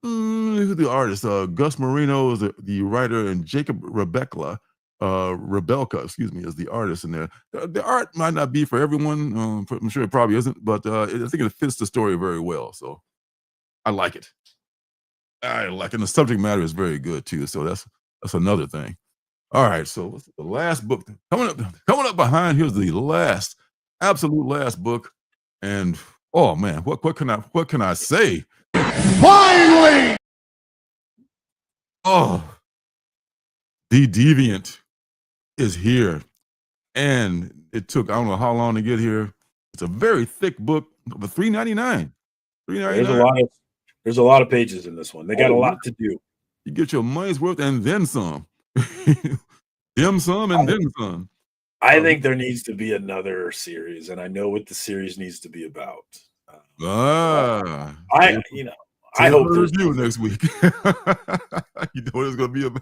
who's the artist? Gus Marino is the writer, and Jacob Rebelka, excuse me, is the artist in there. The art might not be for everyone. I'm sure it probably isn't, but I think it fits the story very well. So I like it. And the subject matter is very good too. So that's another thing. All right, so what's the last book coming up behind? Here's the absolute last book, and oh man, what can I say? Finally! Oh, The Deviant is here, and it took I don't know how long to get here. It's a very thick book, but $3.99. There's a lot of pages in this one. They got a lot to do. You get your money's worth and then some. Them some and then some. I think there needs to be another series, and I know what the series needs to be about. I hope there's review next week. You know what it's going to be about.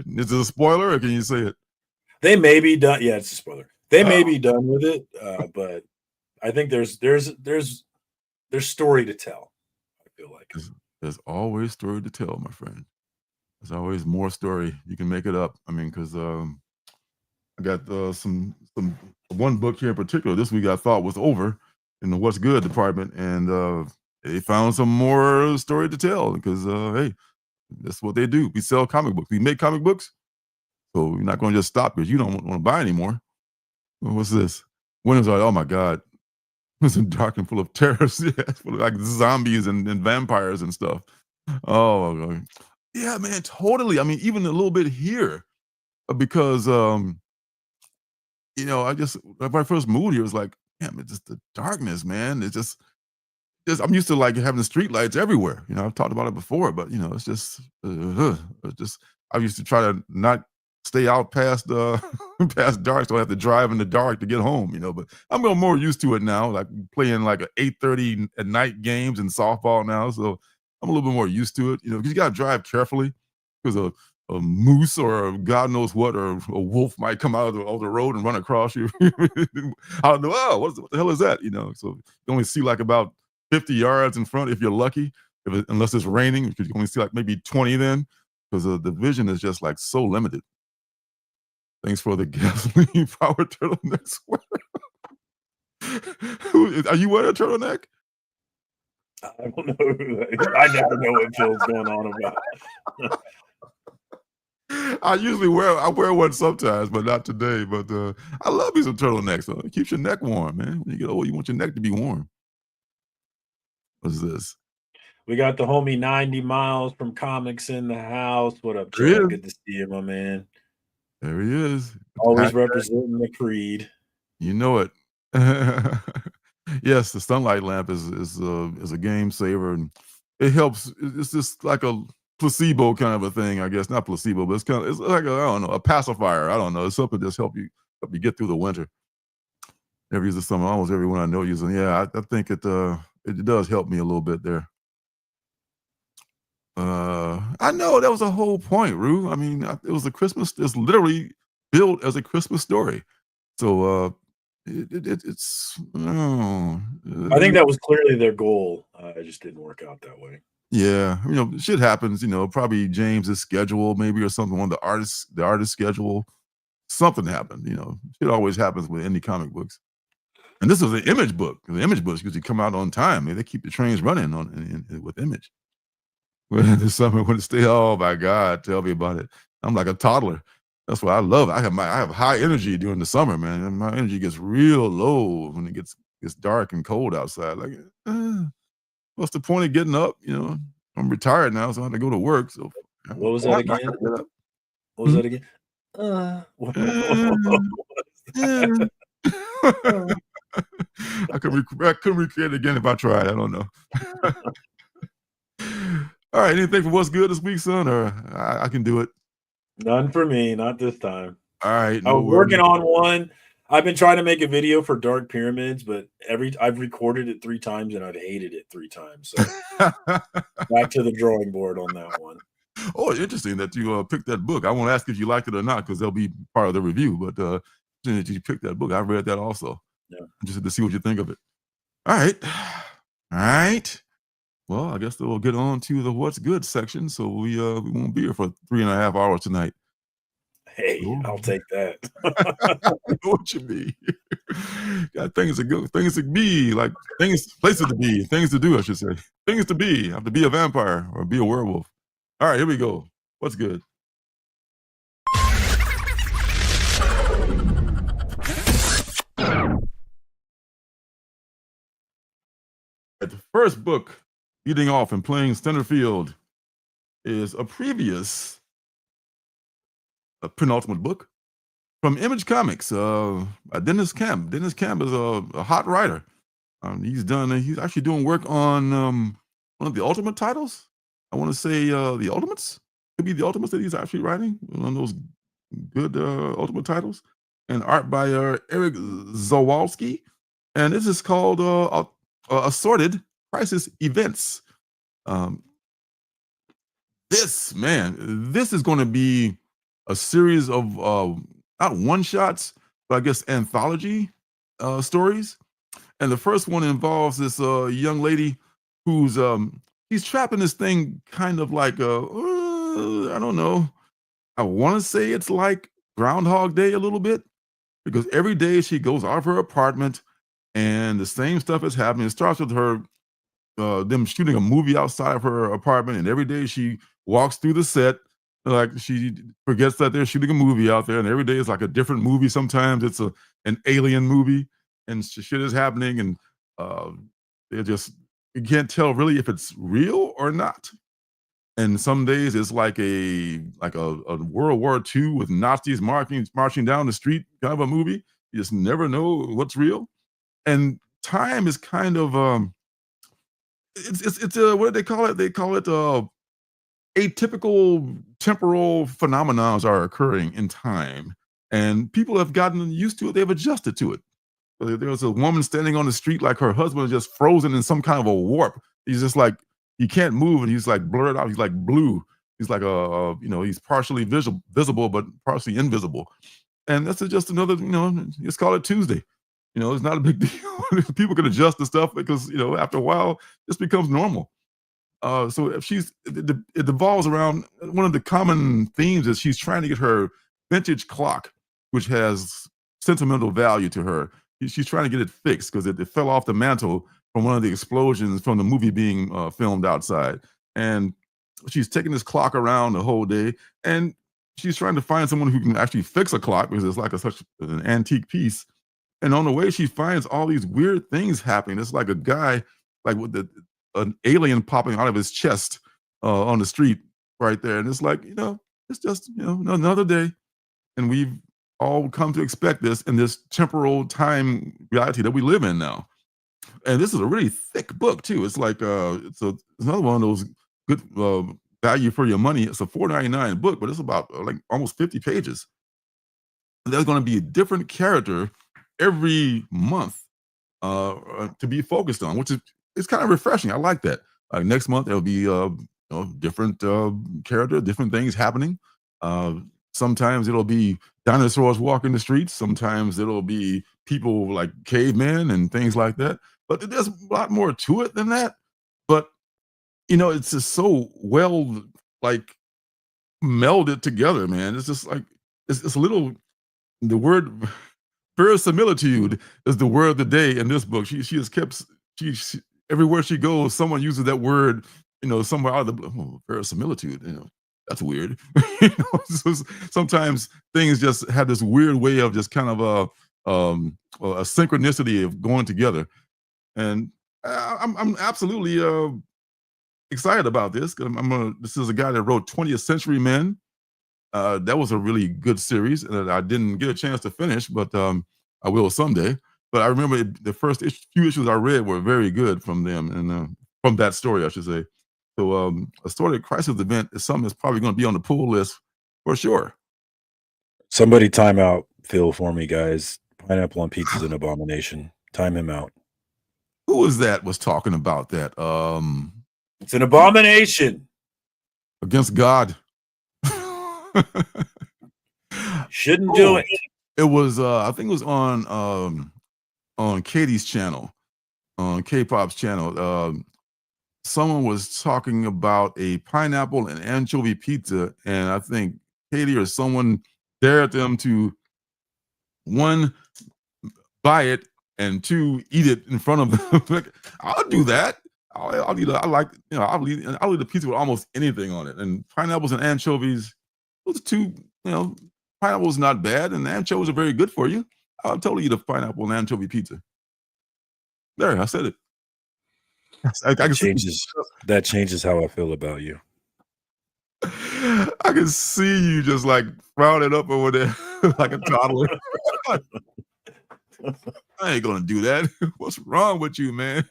Is it a spoiler, or can you say it? They may be done. Yeah, it's a spoiler. They may be done with it, but I think there's story to tell. I feel like there's always story to tell, my friend. There's always more story. You can make it up. I mean, because I got some one book here in particular this week I thought was over in the What's Good department, and they found some more story to tell because hey, that's what they do. We sell comic books. We make comic books, so we're not going to just stop because you don't want to buy anymore. What's this? Winter's like, oh my God, it's dark and full of terrors, full of like zombies and vampires and stuff. Oh, yeah, man, totally. I mean, even a little bit here, because I just when I first moved here, it was like, damn, it's just the darkness, man. It's just I'm used to like having street lights everywhere. I've talked about it before, but it's just I used to try to not stay out past past dark, so I have to drive in the dark to get home. But I'm more used to it now, like playing like 8:30 at night games and softball now, so I'm a little bit more used to it. Because you got to drive carefully because a moose or God knows what, or a wolf might come out of the road and run across you. I don't know. Oh, what the hell is that? So you only see like about 50 yards in front if you're lucky, unless it's raining, because you only see like maybe 20 then, because the vision is just like so limited. Thanks for the gasoline powered turtleneck sweater. Are you wearing a turtleneck? I don't know. I never know what Phil's going on about. I wear one sometimes, but not today. But I love me some turtlenecks. So it keeps your neck warm, man. When you get old, you want your neck to be warm. What's this? We got the homie 90 miles from comics in the house. What up, Chad? Good to see you, my man. There he is. Always representing the creed. You know it. Yes, the sunlight lamp is a game saver, and it helps. It's just like a placebo kind of a thing, I guess. Not placebo, but it's like a, I don't know, a pacifier. I don't know. It's something that's help you get through the winter. Never use the summer. Almost everyone I know using. Yeah, I think it does help me a little bit there. I know that was the whole point, Rue. I mean, it was a Christmas. It's literally built as a Christmas story. So it's I think that was clearly their goal. It just didn't work out that way. yeah, shit happens. Probably James's schedule, maybe, or something on the artist schedule. Something happened. Shit always happens with indie comic books. And this was an Image book. The Image books usually come out on time. They keep the trains running with Image. When the summer, when it stay, oh my God, tell me about it. I'm like a toddler. That's what I love. I have high energy during the summer, man. And my energy gets real low when it gets dark and cold outside. Like, what's the point of getting up? I'm retired now, so I have to go to work. So what was that again? What was that again? I couldn't recreate it again if I tried. I don't know. All right, anything for what's good this week, son? Or I can do it. None for me, not this time. All right, I was working on one. I've been trying to make a video for Dark Pyramids, but I've recorded it 3 times and I've hated it 3 times. So back to the drawing board on that one. Oh, interesting that you picked that book. I won't ask if you liked it or not because they'll be part of the review. But you picked that book. I read that also. Yeah, just to see what you think of it. All right. Well, I guess we'll get on to the what's good section. So we won't be here for 3.5 hours tonight. Hey, I'll take that. What you mean? Got things to go, things to be, like places to be, things to do, I should say. Things to be. I have to be a vampire or be a werewolf. All right, here we go. What's good? The first book leading off and playing center field is a previous penultimate book from Image Comics. Dennis Camp. Dennis Camp is a hot writer. He's actually doing work on one of the Ultimate titles. I want to say the Ultimates. Could be the Ultimates that he's actually writing. One of those good Ultimate titles. And art by Eric Zawalski. And this is called Assorted Crisis Events. This is going to be a series of not one shots, but I guess anthology stories. And the first one involves this young lady who's she's trapped in this thing, kind of like I don't know. I want to say it's like Groundhog Day a little bit, because every day she goes out of her apartment and the same stuff is happening. It starts with her them shooting a movie outside of her apartment, and every day she walks through the set like she forgets that they're shooting a movie out there, and every day it's like a different movie. Sometimes it's an alien movie, and shit is happening, and you can't tell really if it's real or not. And some days it's like a World War II with Nazis marching down the street kind of a movie. You just never know what's real. And time is kind of it's what do they call it? They call it atypical temporal phenomenons are occurring in time, and people have gotten used to it. They've adjusted to it. There was a woman standing on the street, like her husband is just frozen in some kind of a warp. He's just like, he can't move, and he's like blurred out. He's like blue. He's like he's partially visible, but partially invisible. And that's just another, just call it Tuesday. It's not a big deal. People can adjust to stuff because, after a while, this becomes normal. So if it devolves around one of the common themes is she's trying to get her vintage clock, which has sentimental value to her. She's trying to get it fixed because it fell off the mantle from one of the explosions from the movie being filmed outside. And she's taking this clock around the whole day, and she's trying to find someone who can actually fix a clock because it's like such an antique piece. And on the way, she finds all these weird things happening. It's like a guy, like with an alien popping out of his chest on the street right there. And it's like, it's just, another day. And we've all come to expect this in this temporal time reality that we live in now. And this is a really thick book too. It's like it's another one of those good value for your money. It's a $4.99 book, but it's about like almost 50 pages. There's going to be a different character every month to be focused on, which is it's kind of refreshing. I like that. Next month there'll be different character, different things happening. Sometimes it'll be dinosaurs walking the streets. Sometimes it'll be people like cavemen and things like that. But there's a lot more to it than that. But it's just so well like melded together, man. It's just like it's a little. The word verisimilitude is the word of the day in this book. She has kept she everywhere she goes, someone uses that word, somewhere out of the blue. Oh, verisimilitude, that's weird. So sometimes things just have this weird way of just kind of a synchronicity of going together. And I'm absolutely excited about this. This is a guy that wrote 20th Century Men. That was a really good series that I didn't get a chance to finish, but I will someday. But I remember the first few issues I read were very good from them, and from that story, I should say. So a story crisis event is something that's probably going to be on the pull list for sure. Somebody time out Phil for me, guys. Pineapple on pizza is an abomination. Time him out. Who was that was talking about that? It's an abomination against God. Shouldn't do it. It was I think it was on Katie's channel, on K-pop's channel. Someone was talking about a pineapple and anchovy pizza, and I think Katie or someone dared them to, one, buy it, and two, eat it in front of them. Like, I'll do that. I'll eat. I'll eat a pizza with almost anything on it. And pineapples and anchovies, those two, pineapple's not bad, and anchovies are very good for you. I'll totally eat a pineapple and anchovy pizza. There, I said it. That changes how I feel about you. I can see you just like frowning up over there like a toddler. I ain't gonna do that. What's wrong with you, man?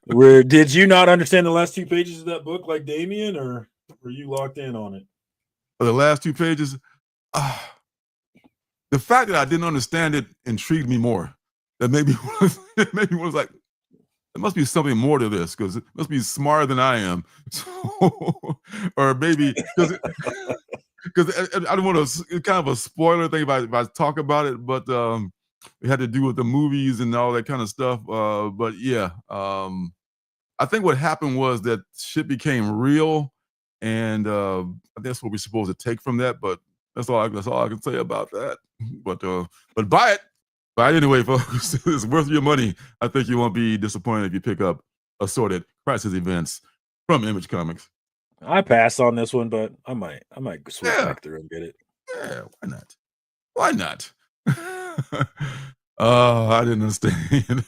Did you not understand the last 2 pages of that book like Damien, or were you locked in on it? For the last 2 pages, the fact that I didn't understand it intrigued me more. That maybe was like, there must be something more to this because it must be smarter than I am. So, or maybe because I don't want to, kind of a spoiler thing if I talk about it, but it had to do with the movies and all that kind of stuff. But yeah, I think what happened was that shit became real, and that's what we're supposed to take from that. But that's all I can say about that. But buy it. But anyway, folks, it's worth your money. I think you won't be disappointed if you pick up assorted crisis events from Image Comics. I passed on this one, but I might switch back through and get it. Yeah, why not? Why not? I didn't understand.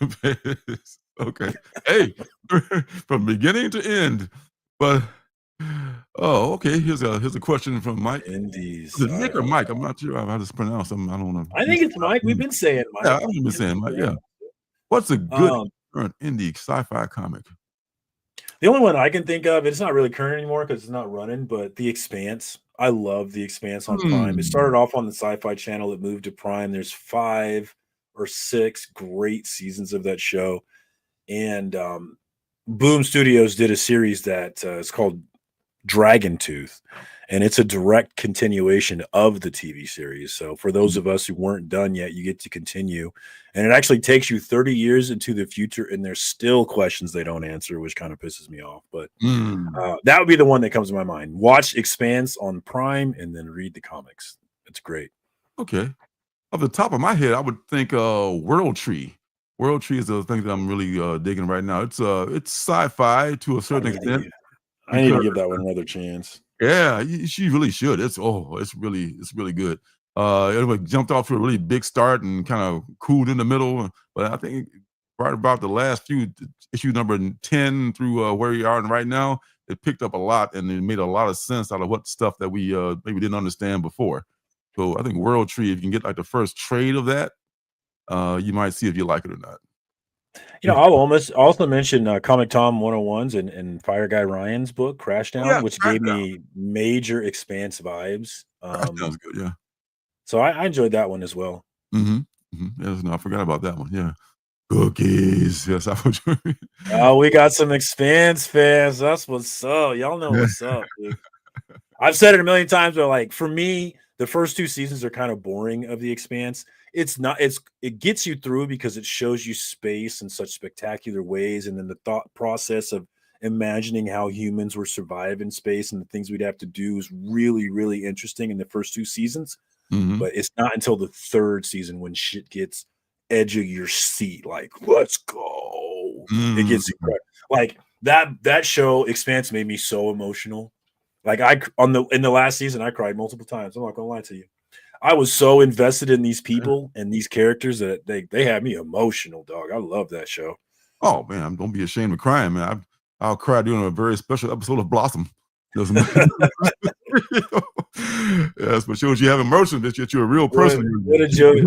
Okay. Hey, from beginning to end. But okay. Here's a question from Mike. Indies. Is it Nick or Mike? I'm not sure how to pronounce them. I don't know. I think it's Mike. We've been saying Mike. Yeah, I've been saying Mike. Yeah. What's a good current indie sci-fi comic? The only one I can think of, it's not really current anymore because it's not running, but The Expanse. I love The Expanse on Prime. It started off on the Sci-Fi Channel. It moved to Prime. There's 5 or 6 great seasons of that show. And Boom Studios did a series that is called Dragon Tooth, and it's a direct continuation of the TV series. So for those of us who weren't done yet, you get to continue, and it actually takes you 30 years into the future, and there's still questions they don't answer, which kind of pisses me off. But that would be the one that comes to my mind. Watch Expanse on Prime and then read the comics. It's great. Okay. Off the top of my head, I would think World Tree. World Tree is the thing that I'm really digging right now. It's sci-fi to a certain extent. I need to give that one another chance. Yeah, she really should. It's really good. It jumped off to a really big start and kind of cooled in the middle. But I think right about the last few issue number 10 through where we are right now, it picked up a lot and it made a lot of sense out of what stuff that we maybe didn't understand before. So I think World Tree, if you can get like the first trade of that, you might see if you like it or not. I'll almost also mention Comic Tom 101s and Fire Guy Ryan's book Crashdown, which gave me major Expanse vibes. Crashdown's good, yeah. So I enjoyed that one as well. Yes, no, I forgot about that one. Yeah, cookies. Yes, I would. Oh, we got some Expanse fans. That's what's up. Y'all know what's up, dude. I've said it a million times, but like for me, the first 2 seasons are kind of boring of The Expanse. It gets you through because it shows you space in such spectacular ways, and then the thought process of imagining how humans were survive in space and the things we'd have to do is really, really interesting in the first 2 seasons. But it's not until the 3rd season when shit gets edge of your seat. Like, let's go. It gets like that show Expanse made me so emotional. Like in the last season, I cried multiple times. I'm not gonna lie to you. I was so invested in these people and these characters that they had me emotional, dog. I love that show. Oh man, don't be ashamed of crying, man. I'll cry during a very special episode of Blossom. Yes, but shows you have emotion that you're a real person. What did Joey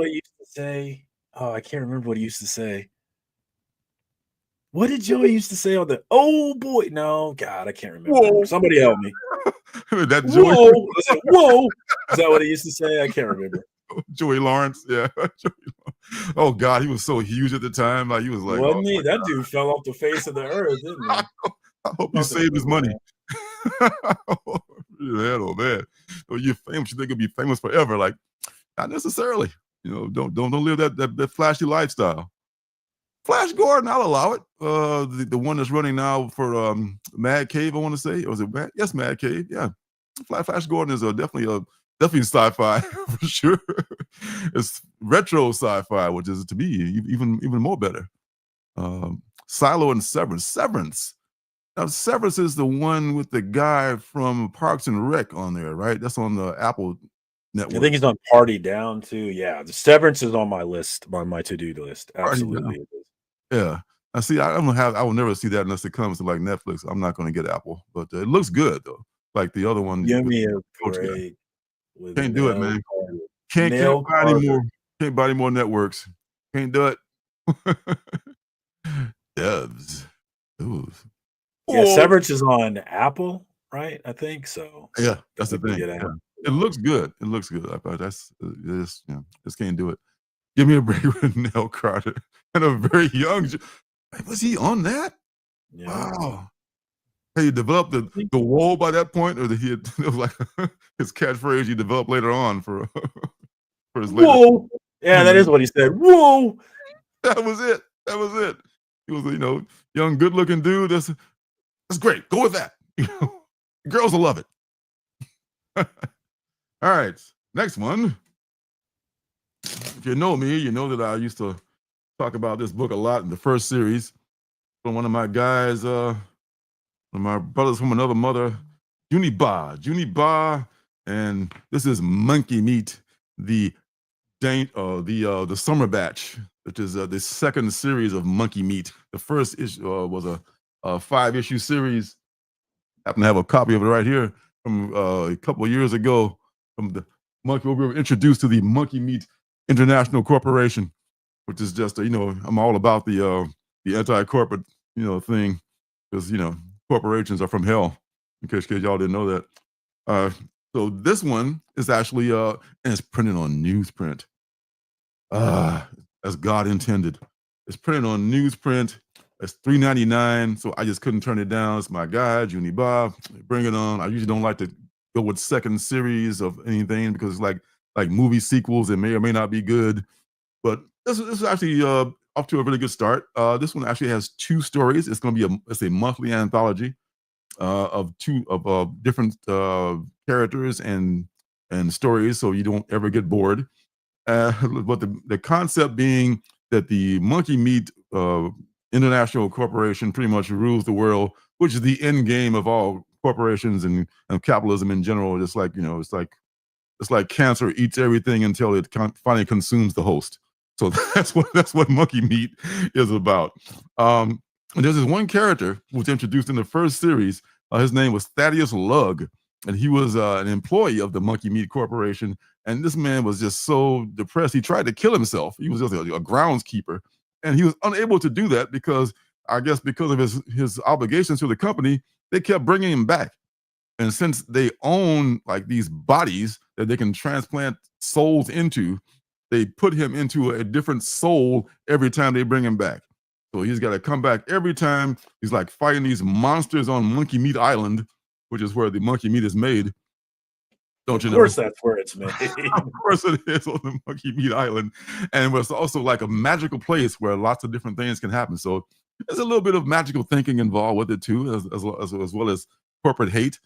used to say? Oh, I can't remember what he used to say. What did Joey used to say on the? Oh boy, no, God, I can't remember. Whoa. Somebody help me. That Joey. Whoa, whoa! Is that what he used to say? I can't remember. Joey Lawrence, yeah. Oh God, he was so huge at the time. Like he was like, wasn't he? That dude fell off the face of the earth, didn't he? I hope he saved his money. Oh man, you're famous. You think you'll be famous forever? Like, not necessarily. Don't live that flashy lifestyle. Flash Gordon, I'll allow it. The one that's running now for Mad Cave, I want to say, or was it Mad? Yes, Mad Cave. Yeah, Flash Gordon is definitely sci-fi for sure. It's retro sci-fi, which is to me even more better. Silo and Severance. Severance. Now, Severance is the one with the guy from Parks and Rec on there, right? That's on the Apple network. I think he's on Party Down too. Yeah, the Severance is on my list, on my to-do list. Absolutely. Yeah. I see. I will never see that unless it comes to like Netflix. I'm not going to get Apple, but it looks good though. Like the other one. Give me a break. Can't do it, man. Can't buy any more. Can't buy any more networks. Can't do it. Devs. Ooh. Yeah, Severance is on Apple, right? I think so. Yeah, that's the thing. Yeah. It looks good. It looks good. Just can't do it. Give me a break with Nell Carter and a very young. Was he on that? Yeah. Wow. Hey, he developed the whoa by that point, or it was like his catchphrase he developed later on for his later. Whoa. Yeah, that is what he said. Whoa. That was it. He was young, good-looking dude. That's great. Go with that. Girls will love it. All right. Next one. If you know me, you know that I used to talk about this book a lot in the first series from one of my guys, one of my brothers from another mother, Junie Ba, and this is Monkey Meat, the summer batch, which is the second series of Monkey Meat. The first issue was a 5-issue series. I happen to have a copy of it right here from a couple of years ago. From the Monkey, we were introduced to the Monkey Meat International Corporation, which is just I'm all about the anti-corporate thing, because corporations are from hell. In case y'all didn't know that. So this one is actually and it's printed on newsprint. As God intended. It's printed on newsprint. It's $3.99, so I just couldn't turn it down. It's my guy, Junie Ba. Bring it on. I usually don't like to go with second series of anything because it's like movie sequels that may or may not be good. But this is actually off to a really good start. This one actually has 2 stories. It's going to be a monthly anthology of different characters and stories, so you don't ever get bored. But the concept being that the Monkey Meat International Corporation pretty much rules the world, which is the end game of all corporations and capitalism in general. It's like it's like cancer eats everything until it finally consumes the host. So that's what Monkey Meat is about. And there's this one character who was introduced in the first series. His name was Thaddeus Lugg, and he was an employee of the Monkey Meat Corporation. And this man was just so depressed, he tried to kill himself. He was just a groundskeeper, and he was unable to do that because, I guess, because of his obligations to the company, they kept bringing him back. And since they own like these bodies that they can transplant souls into, they put him into a different soul every time they bring him back. So he's got to come back every time. He's like fighting these monsters on Monkey Meat Island, which is where the monkey meat is made. Don't you know? Of course, that's where it's made. Of course it is, on the Monkey Meat Island. And it's also like a magical place where lots of different things can happen. So there's a little bit of magical thinking involved with it too, as well as corporate hate.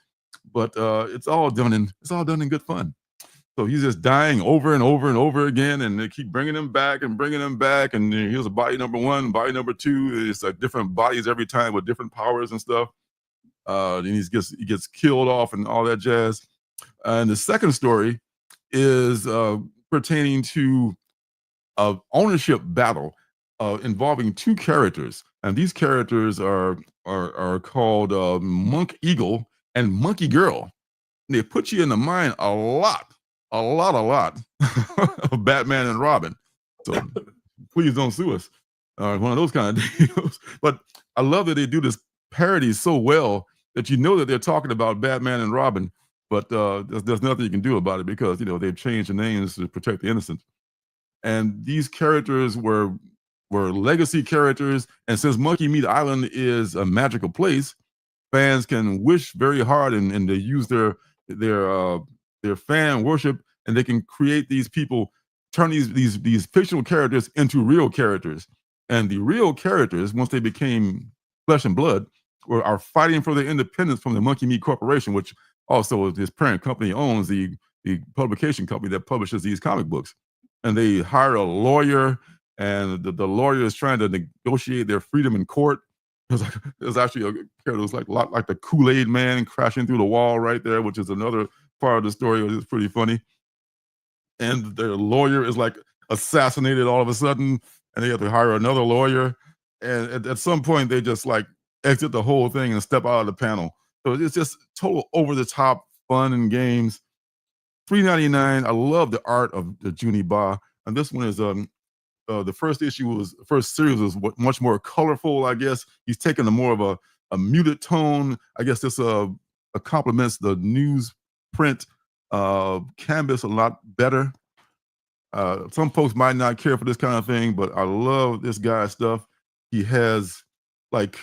But it's all done in good fun. So he's just dying over and over and over again, and they keep bringing him back and bringing him back. And here's a body number one, body number two. It's like different bodies every time with different powers and stuff. Then he gets killed off and all that jazz. And the second story is pertaining to an ownership battle involving two characters, and these characters are called Monk Eagle and Monkey Girl. And they put you in the mind a lot of Batman and Robin. So please don't sue us. One of those kind of deals. But I love that they do this parody so well that you know that they're talking about Batman and Robin, but there's nothing you can do about it because, you know, they've changed the names to protect the innocent. And these characters were legacy characters. And since Monkey Meat Island is a magical place, fans can wish very hard and they use their fan worship, and they can create these people, turn these fictional characters into real characters. And the real characters, once they became flesh and blood, are fighting for their independence from the Monkey Meat Corporation, which also his parent company owns the publication company that publishes these comic books. And they hire a lawyer, and the lawyer is trying to negotiate their freedom in court. There's actually a character that was like the Kool-Aid man crashing through the wall right there, which is another part of the story, which is pretty funny. And their lawyer is like assassinated all of a sudden, and they have to hire another lawyer. And at some point, they just like exit the whole thing and step out of the panel. So it's just total over the top fun and games. $3.99. I love the art of the Juni Ba, and this one is the first series was much more colorful. I guess he's taken a more of a muted tone. I guess this complements the newsprint canvas a lot better. Some folks might not care for this kind of thing, but I love this guy's stuff. He has like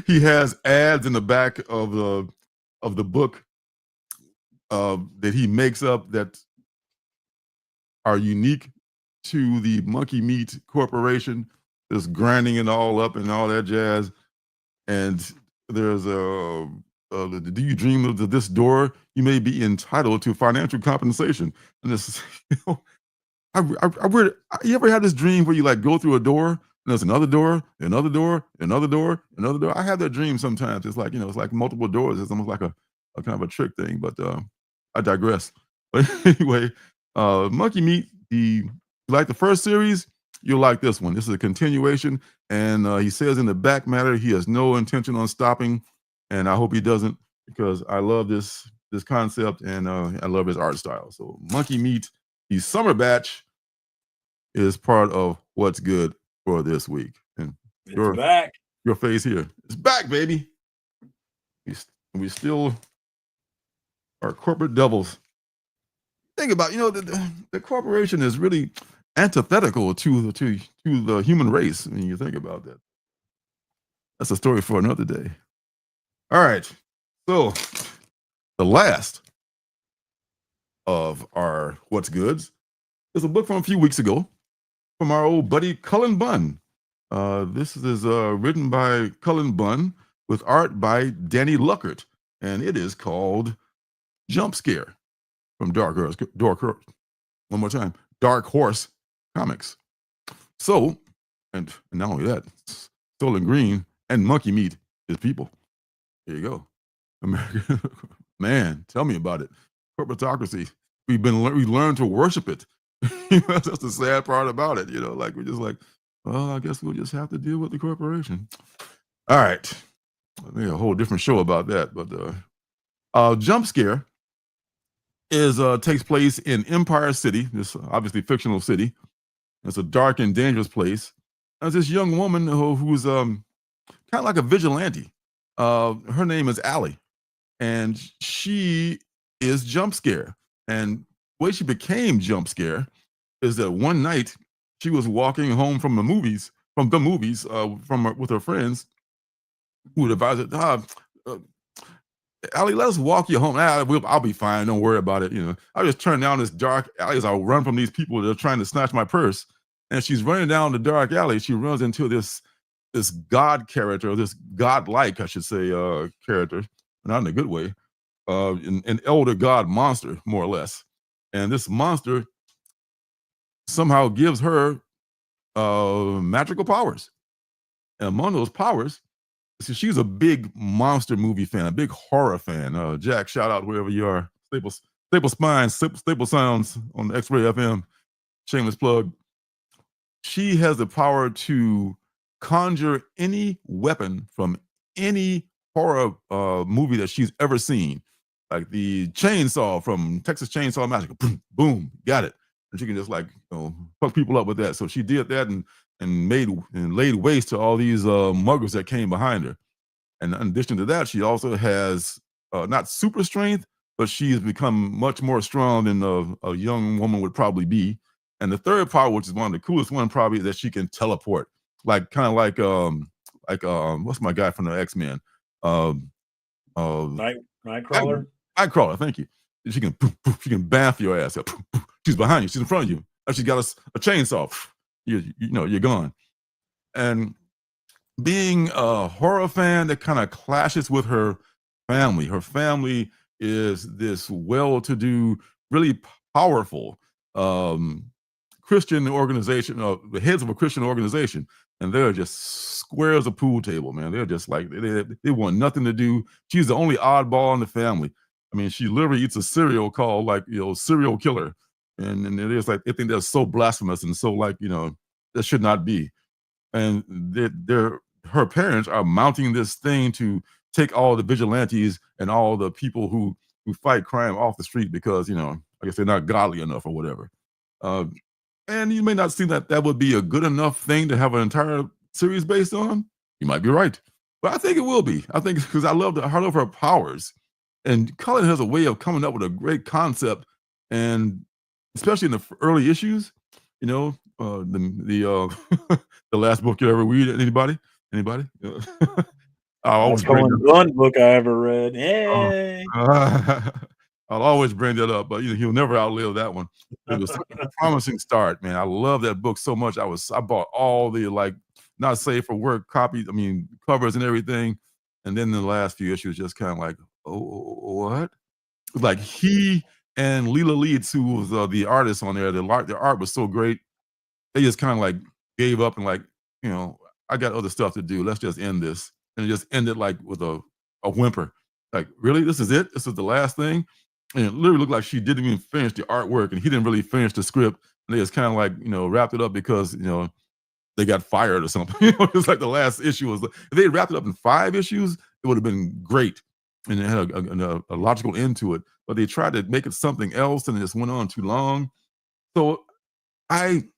he has ads in the back of the book that he makes up that are unique to the Monkey Meat Corporation, just grinding it all up and all that jazz. And there's do you dream of this door? You may be entitled to financial compensation. And this, you know, you ever had this dream where you like go through a door and there's another door, another door, another door, another door? I have that dream sometimes. It's like, you know, it's like multiple doors. It's almost like a kind of a trick thing, but I digress. But anyway, Monkey Meat, you like the first series, you'll like this one. This is a continuation, and he says in the back matter he has no intention on stopping, and I hope he doesn't, because I love this concept, and I love his art style. So Monkey Meat, the summer batch, is part of what's good for this week. And it's back. Your face here. It's back, baby. We still are corporate devils. Think about, you know, the corporation is really antithetical to the human race when you think about that. That's a story for another day. All right. So the last of our what's goods is a book from a few weeks ago from our old buddy Cullen Bunn. This is written by Cullen Bunn with art by Danny Luckert, and it is called Jump Scare from Dark Horse Comics. So, and not only that, Stolen Green and Monkey Meat is people. There you go. America, man, tell me about it. Corporatocracy. We learned to worship it. That's the sad part about it. You know, like we're just like, well, I guess we'll just have to deal with the corporation. All right. Maybe a whole different show about that. But Jump Scare is takes place in Empire City, this obviously fictional city. It's a dark and dangerous place. There's this young woman who's kind of like a vigilante. Her name is Allie, and she is Jump Scare. And the way she became Jump Scare is that one night she was walking home from the movies, with her friends, who would advise her, Allie, let us walk you home. I'll be fine. Don't worry about it. I'll just turn down this dark alley as I'll run from these people that are trying to snatch my purse. And she's running down the dark alley. She runs into this god character, this godlike, I should say, character, not in a good way, an elder god monster, more or less. And this monster somehow gives her magical powers. And among those powers, so she's a big monster movie fan, a big horror fan. Jack, shout out wherever you are. Staple Sounds on the X-Ray FM. Shameless plug. She has the power to conjure any weapon from any horror movie that she's ever seen, like the chainsaw from Texas Chainsaw Massacre. Boom, boom, got it. And she can just fuck people up with that. So she did that and laid waste to all these muggers that came behind her. And in addition to that, she also has not super strength, but she's become much more strong than a young woman would probably be. And the third power, which is one of the coolest one, probably, is that she can teleport, like what's my guy from the X-Men? Nightcrawler. Nightcrawler, thank you. She can bath your ass up. She's behind you. She's in front of you. She's got a chainsaw. You're gone. And being a horror fan that kind of clashes with her family. Her family is this well-to-do, really powerful Christian organization, the heads of a Christian organization, and they're just square as a pool table, man. They're just like, they want nothing to do. She's the only oddball in the family. I mean, she literally eats a cereal called serial killer. And it is like, I think that's so blasphemous and so that should not be. And her parents are mounting this thing to take all the vigilantes and all the people who fight crime off the street because, I guess they're not godly enough or whatever. And you may not see that would be a good enough thing to have an entire series based on. You might be right. But I think it will be. I think because I love her powers. And Cullen has a way of coming up with a great concept, and especially in the early issues, the the last book you ever read. Anybody? I always bring one book I ever read. Hey. I'll always bring that up, but he'll never outlive that one. It was such a promising start, man. I love that book so much. I bought all the not safe for work copies, covers and everything. And then the last few issues just kind of like, oh, what? Like he and Leela Leeds, who was the artist on there, the art was so great. They just kind of gave up and I got other stuff to do. Let's just end this. And it just ended with a whimper. Like, really? This is it? This is the last thing? And it literally looked like she didn't even finish the artwork, and he didn't really finish the script. And they just kind of wrapped it up because, they got fired or something. It's like the last issue was, if they had wrapped it up in 5 issues, it would have been great. And it had a logical end to it. But they tried to make it something else, and it just went on too long. So I'm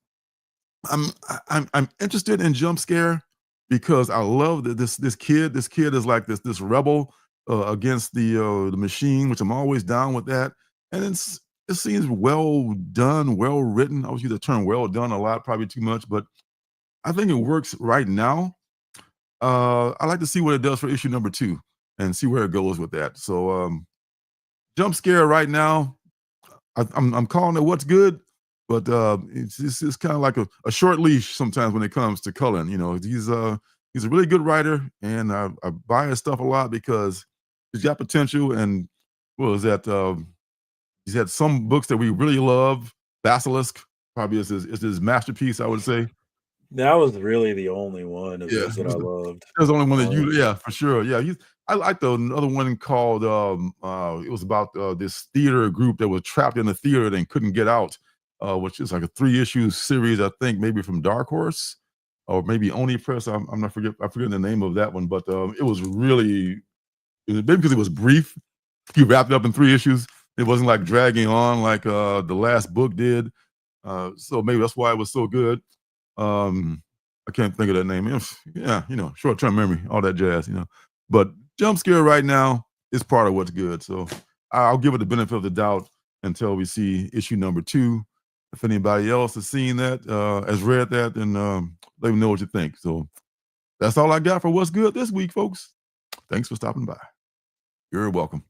interested in Jump Scare because I love that this kid is like this rebel against the machine, which I'm always down with that. And it seems well done, well written. I always use the term well done a lot, probably too much, but I think it works right now. I like to see what it does for issue number 2 and see where it goes with that. So Jump Scare right now, I'm calling it what's good, but it's kind of like a short leash sometimes when it comes to Cullen. He's a really good writer, and I buy his stuff a lot because he's got potential. And what was that? He's had some books that we really love. Basilisk probably is his masterpiece, I would say. That was really the only one of those that I loved. That was the only one that for sure. Yeah, I like another one called it was about this theater group that was trapped in the theater and couldn't get out, which is like a 3-issue series, I think, maybe from Dark Horse. or maybe Oni Press. I'm not forgetting the name of that one, but it was maybe because it was brief. He wrapped it up in 3 issues. It wasn't like dragging on like the last book did. So maybe that's why it was so good. I can't think of that name. Yeah, short-term memory, all that jazz, But Jump Scare right now is part of what's good. So I'll give it the benefit of the doubt until we see issue number 2. If anybody else has seen that, has read that, then let me know what you think. So that's all I got for what's good this week, folks. Thanks for stopping by. You're welcome.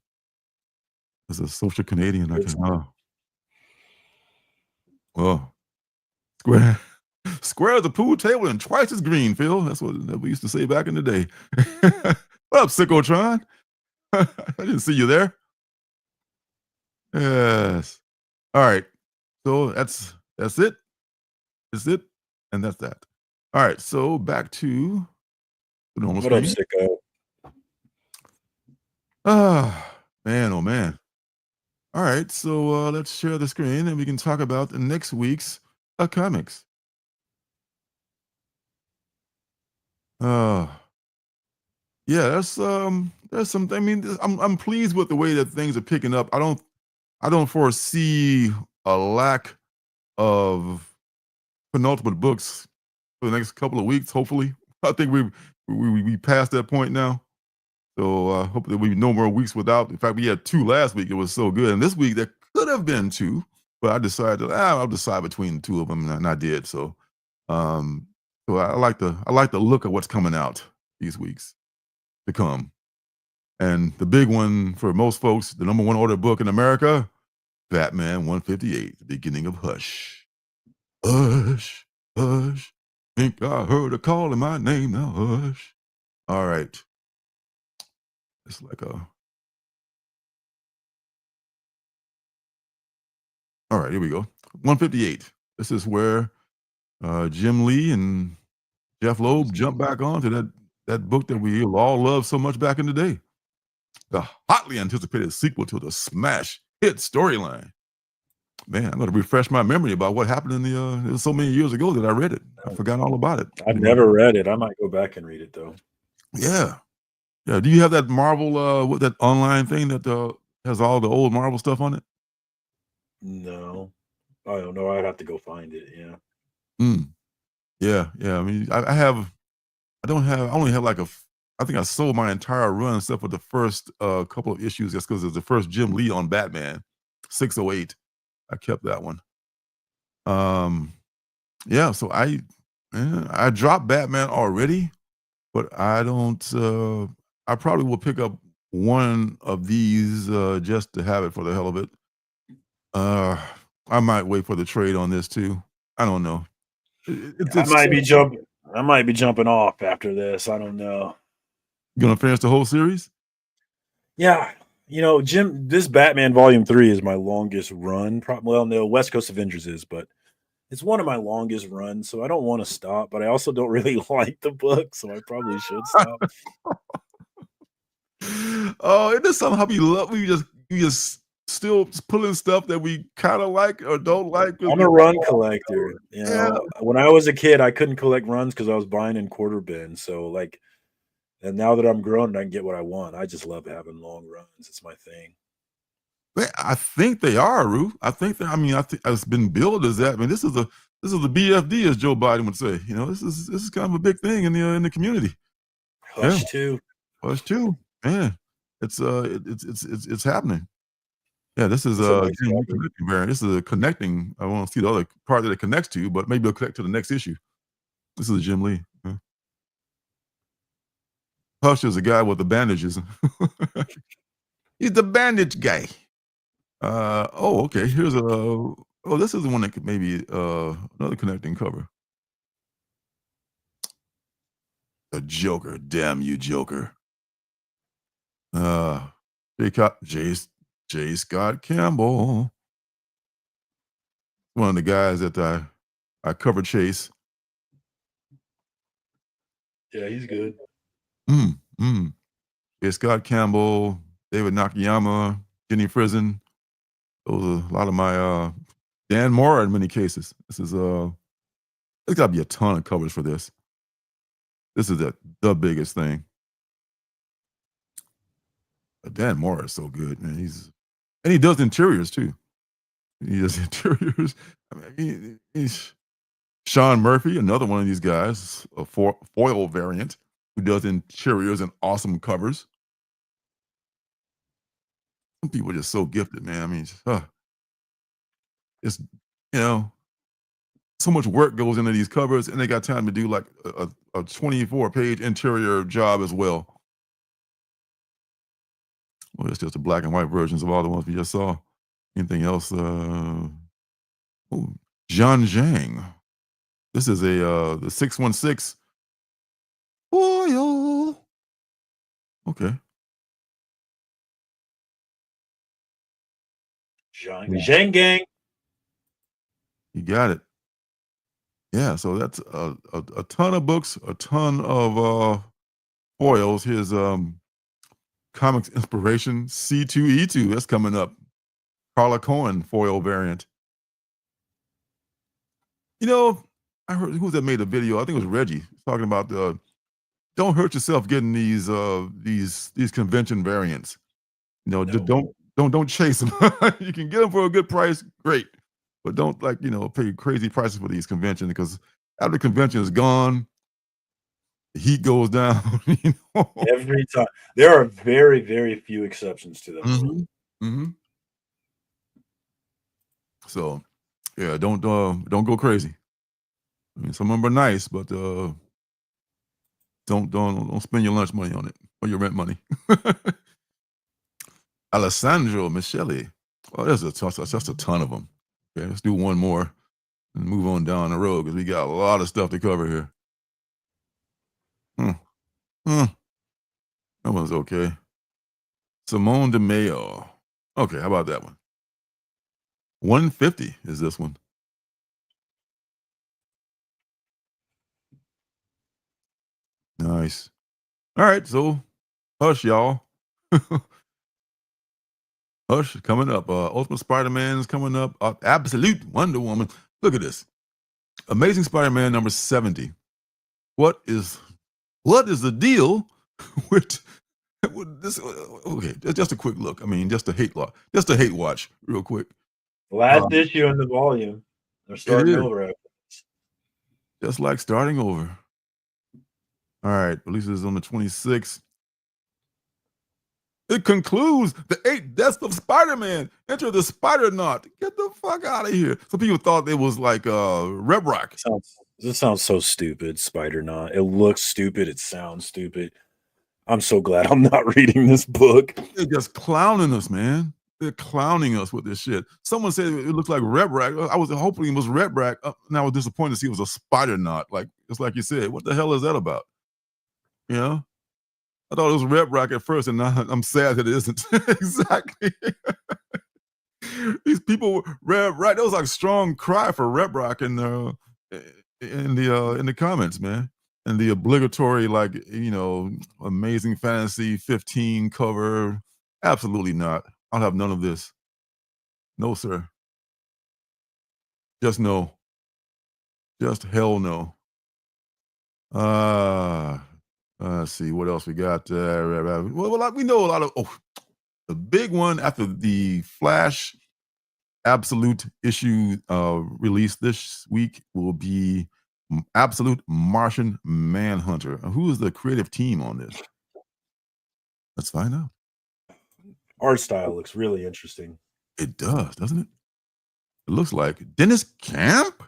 As a social Canadian, I can. Well, square as a pool table and twice as green, Phil. That's what we used to say back in the day. What up, Synchrotron? I didn't see you there. Yes. All right. So that's it. That's it. And that's that. All right. So back to the normal What screen. up, sicko? Man, oh man. All right. So let's share the screen and we can talk about the next week's comics. Yeah, there's some. I mean, I'm pleased with the way that things are picking up. I don't foresee a lack of penultimate books for the next couple of weeks. Hopefully, I think we passed that point now. So hopefully we no more weeks without. In fact, we had 2 last week. It was so good, and this week there could have been 2, but I decided I'll decide between the 2 of them, and I did. So, so I like the look of what's coming out these weeks to come. And the big one for most folks, the number 1 order book in America, Batman 158, the beginning of Hush. Hush, hush, think I heard her calling my name now, hush. All right. It's like all right, here we go. 158. This is where Jim Lee and Jeff Loeb jump back onto that book that we all loved so much back in the day. The hotly anticipated sequel to the smash hit storyline. Man, I'm going to refresh my memory about what happened in it was so many years ago that I read it. I forgot all about it. I've never read it. I might go back and read it though. Yeah. Yeah. Do you have that Marvel, with that online thing that has all the old Marvel stuff on it? No, I don't know. I'd have to go find it. Yeah. Yeah. Yeah. I mean, I only have like I think I sold my entire run except for the first couple of issues. That's because it's the first Jim Lee on Batman, 608. I kept that one. Yeah, so I dropped Batman already, but I don't. I probably will pick up one of these just to have it for the hell of it. I might wait for the trade on this too. I don't know. I might be jumping off after this. I don't know. You gonna finish the whole series? Yeah, Jim, this Batman Volume 3 is my longest run. Well, no, West Coast Avengers is, but it's one of my longest runs, so I don't want to stop, but I also don't really like the book, so I probably should stop. Oh, it is somehow we just still pulling stuff that we kind of like or don't like. I'm a run collector. When I was a kid, I couldn't collect runs because I was buying in quarter bins. So and now that I'm grown and I can get what I want, I just love having long runs. It's my thing. I think they are, Rue. I think it's been billed as that. I mean, this is the BFD, as Joe Biden would say. This is kind of a big thing in the community. Hush too. Hush too. Man, it's happening. Yeah, this is connecting variant. This is a connecting. I want to see the other part that it connects to, but maybe it'll connect to the next issue. This is Jim Lee. Yeah. Hush is a guy with the bandages. He's the bandage guy. Okay. Here's this is the one that could maybe another connecting cover. The Joker, damn you, Joker. J. Scott Campbell, one of the guys that I covered Chase. Yeah, he's good. J. Scott Campbell, David Nakayama, Jenny Frizen. Those are a lot of my Dan Mora in many cases. This is there's got to be a ton of covers for this. This is the biggest thing. But Dan Moore is so good, man. He does interiors too. He does interiors. I mean, he's Sean Murphy, another one of these guys, a foil variant who does interiors and awesome covers. Some people are just so gifted, man. I mean, it's so much work goes into these covers, and they got time to do like a 24-page interior job as well. Well, it's just the black and white versions of all the ones we just saw. Anything else? Zhan Zhang. This is the 616 foil. Okay. Zhang gang. You got it. Yeah, so that's a ton of books, a ton of foils. His comics inspiration, C2E2, that's coming up. Carla Cohen foil variant. I heard who that made a video. I think it was Reggie talking about don't hurt yourself getting these convention variants. No. Don't chase them. You can get them for a good price, great, but don't pay crazy prices for these conventions, because after the convention is gone, the heat goes down. Every time. There are very, very few exceptions to that. Mm-hmm. So, yeah, don't go crazy. I mean, some of them are nice, but don't spend your lunch money on it or your rent money. Alessandro Michele. Oh, there's just a ton of them. Okay, let's do one more and move on down the road, because we got a lot of stuff to cover here. That one's okay. Simone de Mayo. Okay, how about that one? 150 is this one. Nice. All right, so Hush, y'all. Hush coming up. Ultimate Spider-Man's coming up. Absolute Wonder Woman. Look at this. Amazing Spider-Man number 70. What is the deal with this? Okay, just a quick look. I mean, just a hate watch, real quick. Last issue in the volume. They're starting over. Just like starting over. All right, releases on the 26th. It concludes the 8 deaths of Spider-Man. Enter the Spider-Naut. Get the fuck out of here. Some people thought it was like Rebrock. This sounds so stupid, Spider-Naut. It looks stupid. It sounds stupid. I'm so glad I'm not reading this book. They're just clowning us, man. They're clowning us with this shit. Someone said it looked like Rebrock. I was hoping it was Rebrock. And I was disappointed to see it was a Spider-Naut. Like, just like you said, what the hell is that about? You know? I thought it was Rebrock at first, and now I'm sad that it isn't. Exactly. These people, right? That was like a strong cry for Rebrock in the comments, man. And the obligatory, Amazing Fantasy 15 cover. Absolutely not. I'll have none of this. No, sir. Just no. Just hell no. Let's see what else we got. Well, we know a lot of. The big one after the Flash Absolute issue release this week will be Absolute Martian Manhunter. Who is the creative team on this? Let's find out. Art style looks really interesting. It does, doesn't it? It looks like Dennis Camp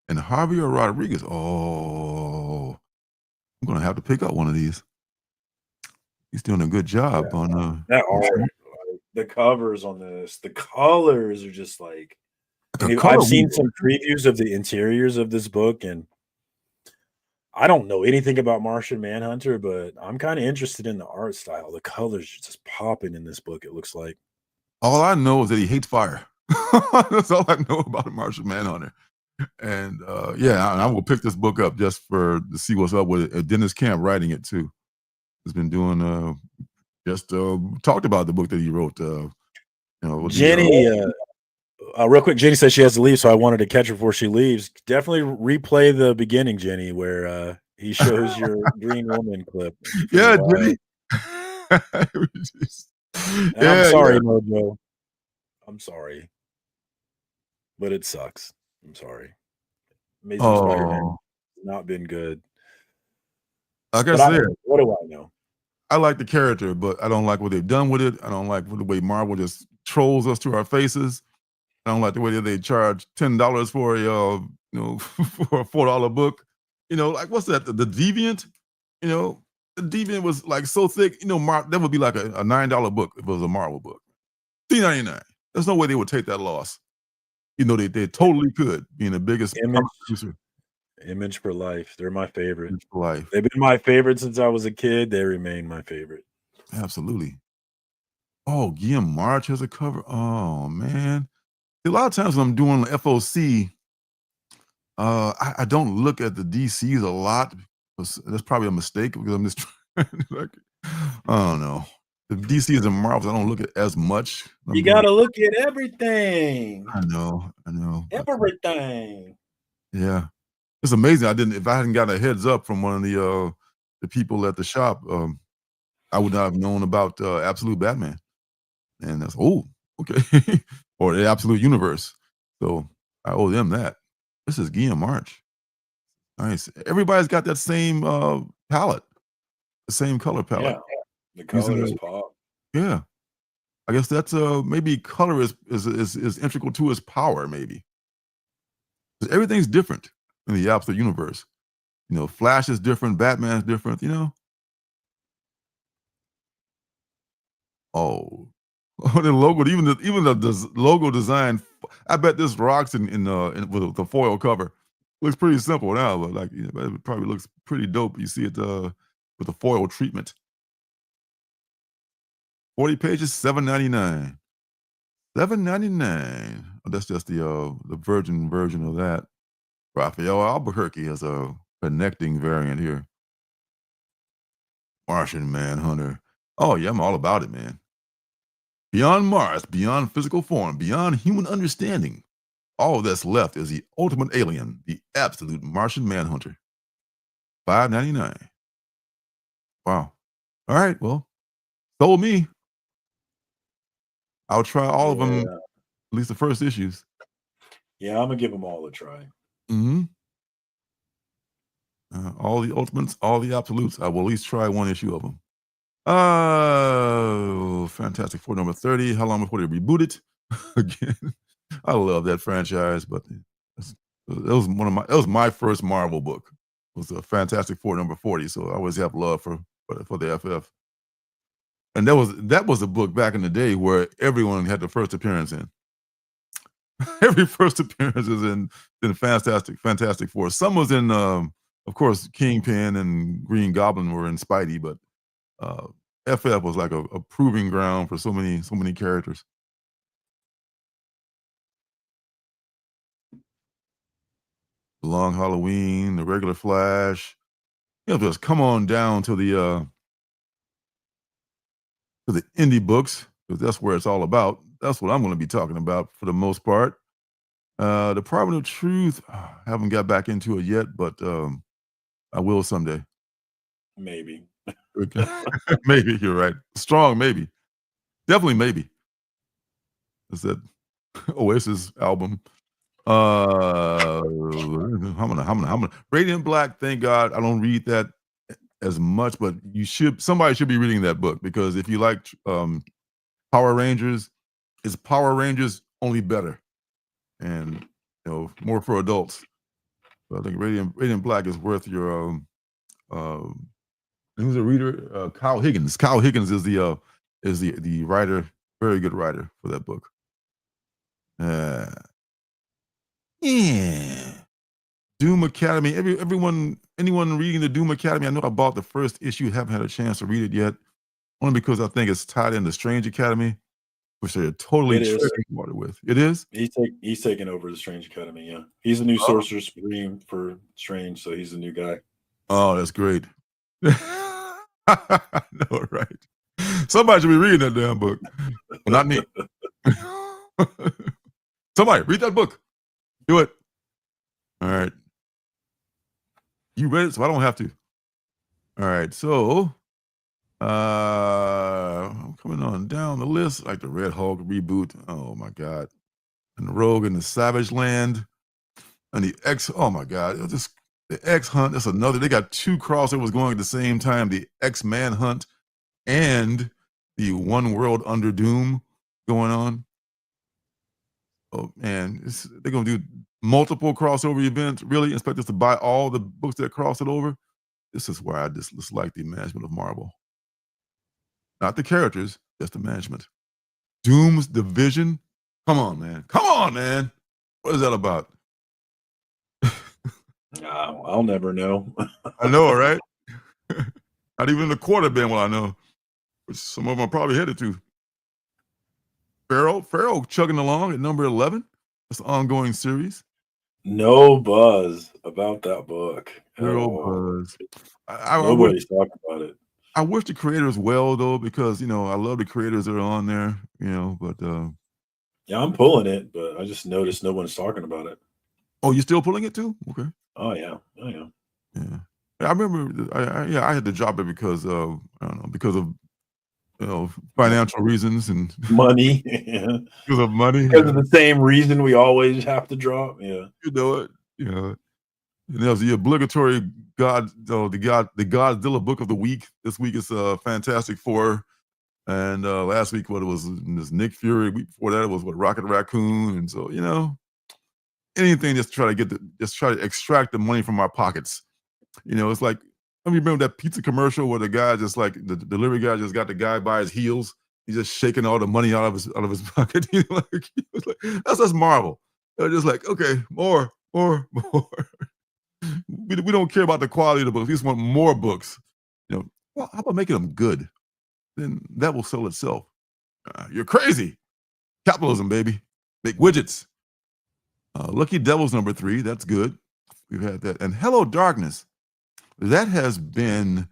and Javier Rodriguez. Oh, I'm gonna have to pick up one of these. He's doing a good job on that art. The covers on this, the colors are just like. I've seen some previews of the interiors of this book, and I don't know anything about Martian Manhunter, but I'm kind of interested in the art style. The colors are just popping in this book, it looks like. All I know is that he hates fire. That's all I know about Martian Manhunter. And I will pick this book up just to see what's up with it. Dennis Camp writing it too. Has been doing talked about the book that he wrote. Jenny, real quick, Jenny says she has to leave, so I wanted to catch her before she leaves. Definitely replay the beginning, Jenny, where He shows your Green Woman clip. Yeah, Wow. did he? And I'm sorry, Mojo. I'm sorry. But it sucks. I'm sorry. Amazing Spider-Man has not been good. Like But I said, what do I know? I like the character, but I don't like what they've done with it. I don't like the way Marvel just trolls us to our faces. I don't like the way that they charge $10 for a for a $4 book. Like what's that? The Deviant? The Deviant was like so thick. That would be like a $9 book if it was a Marvel book. $3.99. There's no way they would take that loss. They totally could, being the biggest comic producer. Image for life. They're my favorite. Image for life. They've been my favorite since I was a kid. They remain my favorite. Absolutely. Oh, Guillaume March has a cover. Oh man. A lot of times when I'm doing FOC, I don't look at the DCs a lot. That's probably a mistake because I'm just trying to I don't know. The DCs and Marvels, I don't look at as much. You gotta look at everything. I know. Everything. Yeah. It's amazing. If I hadn't gotten a heads up from one of the people at the shop, I would not have known about Absolute Batman. And that's okay. Or the Absolute Universe. So I owe them that. This is Guillaume March. Nice. Everybody's got that same palette, the same color palette. Yeah, the color is pop. Yeah, I guess that's maybe color is integral to his power. Maybe everything's different in the Absolute Universe. Flash is different. Batman's different. Oh, the logo, even the logo design. I bet this rocks in with the foil cover. Looks pretty simple now, but it probably looks pretty dope. You see it with the foil treatment. 40 pages, $7.99. $7.99. Oh, that's just the virgin version of that. Raphael Albuquerque has a connecting variant here. Martian Manhunter. Oh yeah, I'm all about it, man. Beyond Mars, beyond physical form, beyond human understanding. All that's left is the ultimate alien, the absolute Martian Manhunter. $5.99. Wow. All right, well, sold me. I'll try all of them, at least the first issues. Yeah, I'm gonna give them all a try. Mm-hmm. All the ultimates, all the absolutes. I will at least try one issue of them. Fantastic Four number 30. How long before they reboot it? Again, I love that franchise, but it was my first Marvel book. It was a Fantastic Four number 40, so I always have love for the FF. And that was a book back in the day where everyone had the first appearance in. Every first appearance is in Fantastic Four. Some was in, of course, Kingpin and Green Goblin were in Spidey, but FF was like a proving ground for so many characters. The Long Halloween, the regular Flash. Just come on down to the indie books, because that's where it's all about. That's what I'm going to be talking about for the most part. The Department of Truth, I haven't got back into it yet, but I will someday. Maybe. Maybe, you're right. Strong, maybe. Definitely maybe. It's that Oasis album. Radiant Black, thank God I don't read that as much, but somebody should be reading that book, because if you like Power Rangers, it's Power Rangers only better, and more for adults. So I think Radiant Black is worth your who's a reader? Kyle Higgins. Kyle Higgins is the writer, very good writer for that book. Yeah. Doom Academy. Anyone reading the Doom Academy? I know I bought the first issue, haven't had a chance to read it yet, only because I think it's tied into Strange Academy, which they're totally treading water with. It is? He's taking over the Strange Academy, yeah. He's the new Sorcerer Supreme for Strange, so he's the new guy. Oh, that's great. I know, right? Somebody should be reading that damn book. Well, not me. Somebody read that book. Do it. All right. You read it, so I don't have to. All right, so I'm coming on down the list, like the Red Hulk reboot. Oh my God. And the Rogue in the Savage Land. And the X, oh my God. The X Hunt, that's another. They got 2 crossovers going at the same time. The X-Man Hunt and the One World Under Doom going on. Oh man, they're gonna do multiple crossover events. Really expect us to buy all the books that cross it over. This is why I dislike the management of Marvel. Not the characters, just the management. Doom's Division. Come on, man. Come on, man. What is that about? I'll never know. I know, right? Not even the quarter bin will I know, which some of them are probably headed to. Pharaoh chugging along at number 11. That's an ongoing series. No buzz about that book. Zero buzz. Nobody's talking about it. I wish the creators well though, because I love the creators that are on there, but yeah, I'm pulling it, but I just noticed no one's talking about it. Oh, you're still pulling it too? Okay. Oh yeah. Yeah. I remember I had to drop it because I don't know, because of financial reasons and money. Yeah. Because of money. Because of the same reason we always have to drop. Yeah. You know it. And there's the obligatory the Godzilla book of the week. This week is Fantastic Four. And last week what it was Nick Fury. Week before that it was Rocket Raccoon. And so, anything just try to extract the money from our pockets. It's like, I remember that pizza commercial where the guy just like the delivery guy just got the guy by his heels. He's just shaking all the money out of his pocket. That's Marvel. They're just like, okay, more. We don't care about the quality of the books. We just want more books. Well, how about making them good? Then that will sell itself. You're crazy. Capitalism, baby. Make widgets. Lucky Devils number 3. That's good. We've had that. And Hello Darkness. That has been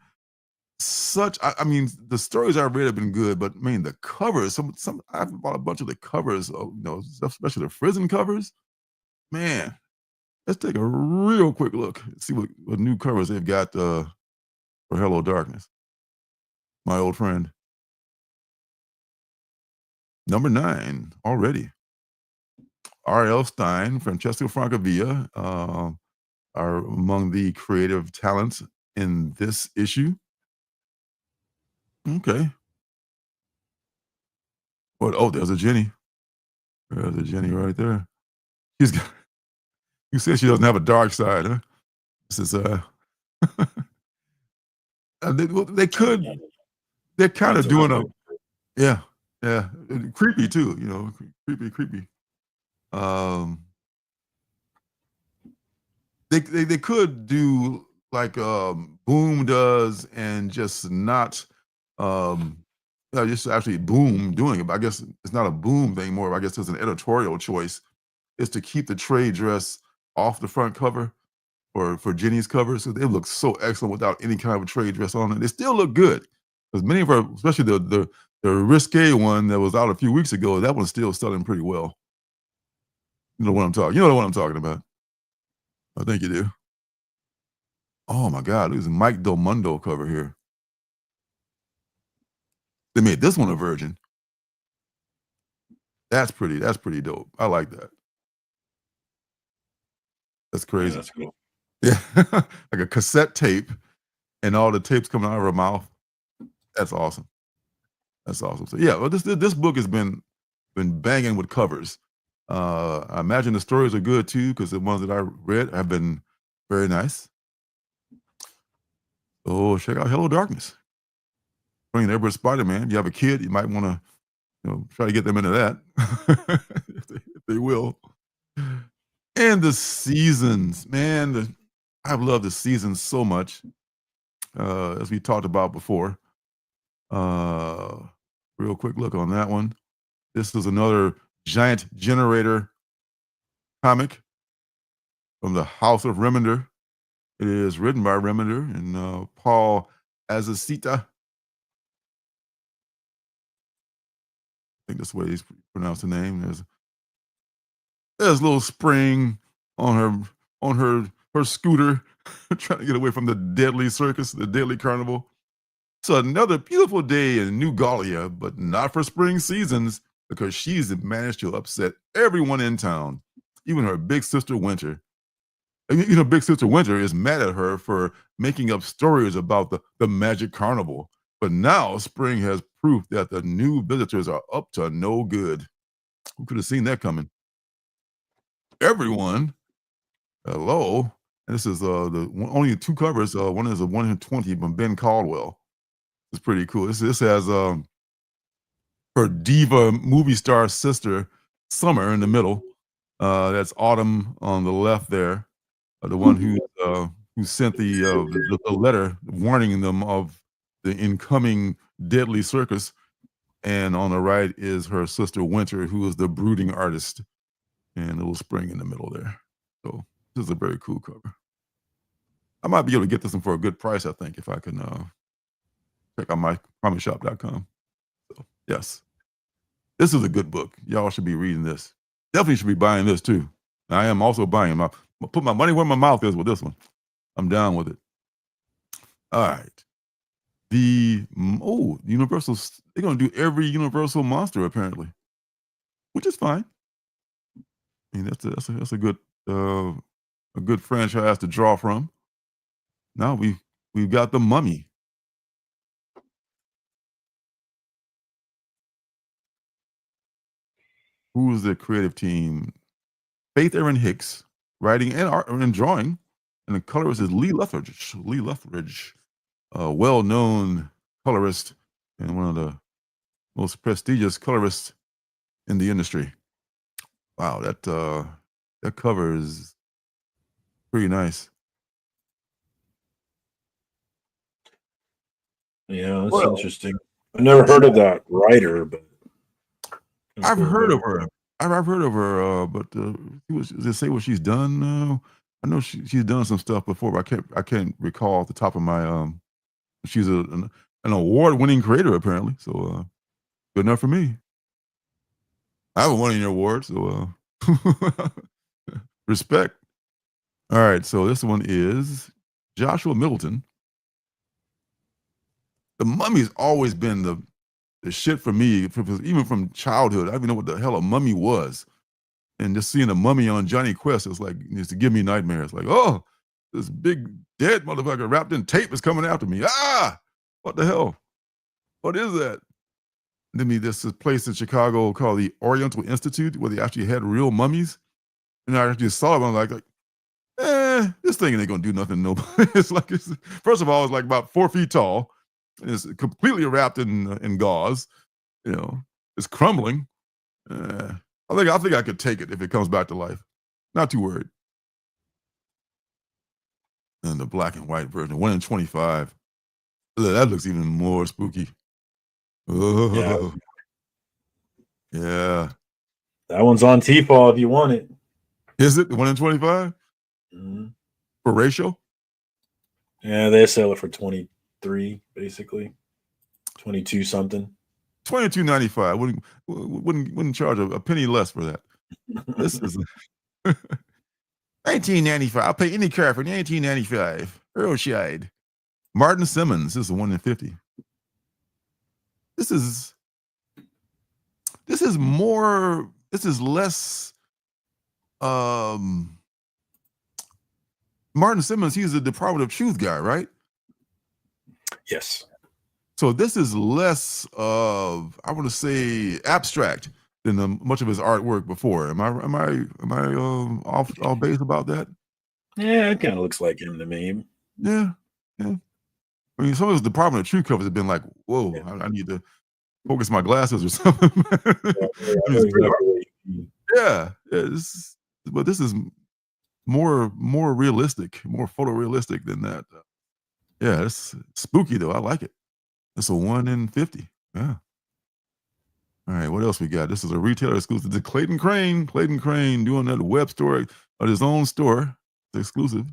such. I mean, the stories I've read have been good, but the covers. Some I've bought a bunch of the covers. Especially the Frizzen covers. Man, let's take a real quick look. See what new covers they've got for Hello Darkness. My old friend. Number 9 already. R.L. Stein, Francesco Francavilla are among the creative talents in this issue. Okay. What? Oh, there's a Jenny. There's a Jenny right there. You said she doesn't have a dark side, huh? This is they could. They're kind of doing yeah, creepy too. Creepy. They could do like Boom does and just not just actually Boom doing it. But I guess it's not a Boom thing more. I guess it's an editorial choice. Is to keep the trade dress off the front cover for Jenny's cover. So they look so excellent without any kind of a trade dress on it. They still look good. Because many of our, especially the risque one that was out a few weeks ago, that one's still selling pretty well. You know what I'm talking about. I think you do. Oh my God, there's a Mike Del Mundo cover here. They made this one a virgin. That's pretty dope. I like that. That's crazy. Yeah, that's cool. Yeah, like a cassette tape and all the tapes coming out of her mouth. That's awesome. So yeah, well, this book has been banging with covers. I imagine the stories are good too, because the ones that I read have been very nice. Oh, check out Hello Darkness. Bringing everybody Spider-Man. If you have a kid, you might want to try to get them into that if they will. And the seasons, man, I've loved the seasons so much, as we talked about before. Real quick look on that one. This is another giant generator comic from the House of Remender. It is written by Remender and Paul Azaceta. I think that's the way he's pronounced the name. There's a little spring on her her scooter, trying to get away from the deadly circus, the deadly carnival. It's another beautiful day in New Gallia, but not for spring seasons, because she's managed to upset everyone in town, even her big sister Winter. And, big sister Winter is mad at her for making up stories about the magic carnival. But now spring has proof that the new visitors are up to no good. Who could have seen that coming? Everyone. Hello. And this is only 2 covers. One is a 1 in 20 from Ben Caldwell. It's pretty cool. This has her diva movie star sister Summer in the middle. That's Autumn on the left there. The one who sent the letter warning them of the incoming deadly circus. And on the right is her sister Winter, who is the brooding artist, and a little spring in the middle there. So this is a very cool cover. I might be able to get this one for a good price, I think, if I can check out mycomicshop.com. So yes, this is a good book. Y'all should be reading this. Definitely should be buying this too. I am also buying them. I'll put my money where my mouth is with this one. I'm down with it. All right. Universal, they're going to do every Universal monster apparently, which is fine. I mean, that's a good franchise to draw from. Now we've got the Mummy. Who is the creative team? Faith Erin Hicks, writing and art and drawing, and the colorist is Lee Lethbridge. Lee Lethbridge, a well-known colorist and one of the most prestigious colorists in the industry. Wow, that cover is pretty nice. Yeah, that's interesting. I never heard of that writer, but I've heard of her. I've heard of her, but does it say what she's done? I know she's done some stuff before, but I can't recall off the top of my. She's an award-winning creator apparently, so good enough for me. I haven't won any awards, so respect. All right, so this one is Joshua Middleton. The Mummy's always been the shit for me, even from childhood. I didn't even know what the hell a mummy was. And just seeing a mummy on Johnny Quest, it's like, it used to give me nightmares. Like, oh, this big dead motherfucker wrapped in tape is coming after me. Ah, what the hell? What is that? And then there's this place in Chicago called the Oriental Institute where they actually had real mummies. And I actually saw it, and I'm like, this thing ain't gonna do nothing to nobody. First of all, it's like about 4 feet tall. And it's completely wrapped in gauze. It's crumbling. I think I could take it if it comes back to life. Not too worried. And the black and white version, 1 in 25. That looks even more spooky. Oh, yeah. That one's on T-Fall if you want it. Is it 1 in 25? Mm-hmm. For ratio? Yeah, they sell it for 23, basically. 22 something. $22.95. Wouldn't charge a penny less for that. This is $19.95. I'll pay any car for $19.95. Earlshide. Martin Simmons. This is 1 in 50. This is less. Martin Simmons, he's the Department of Truth guy, right? Yes. So this is less of, I want to say, abstract than much of his artwork before. Am I off base about that? Yeah, it kind of looks like him to me. Yeah. I mean, some of his Department of Truth covers have been like, whoa, yeah. I need to focus my glasses or something. Yeah. But this is more realistic, more photorealistic than that. Yeah, it's spooky though. I like it. It's a 1 in 50. Yeah. All right, what else we got? This is a retailer exclusive to Clayton Crane. Clayton Crane doing that web store at his own store. It's exclusive.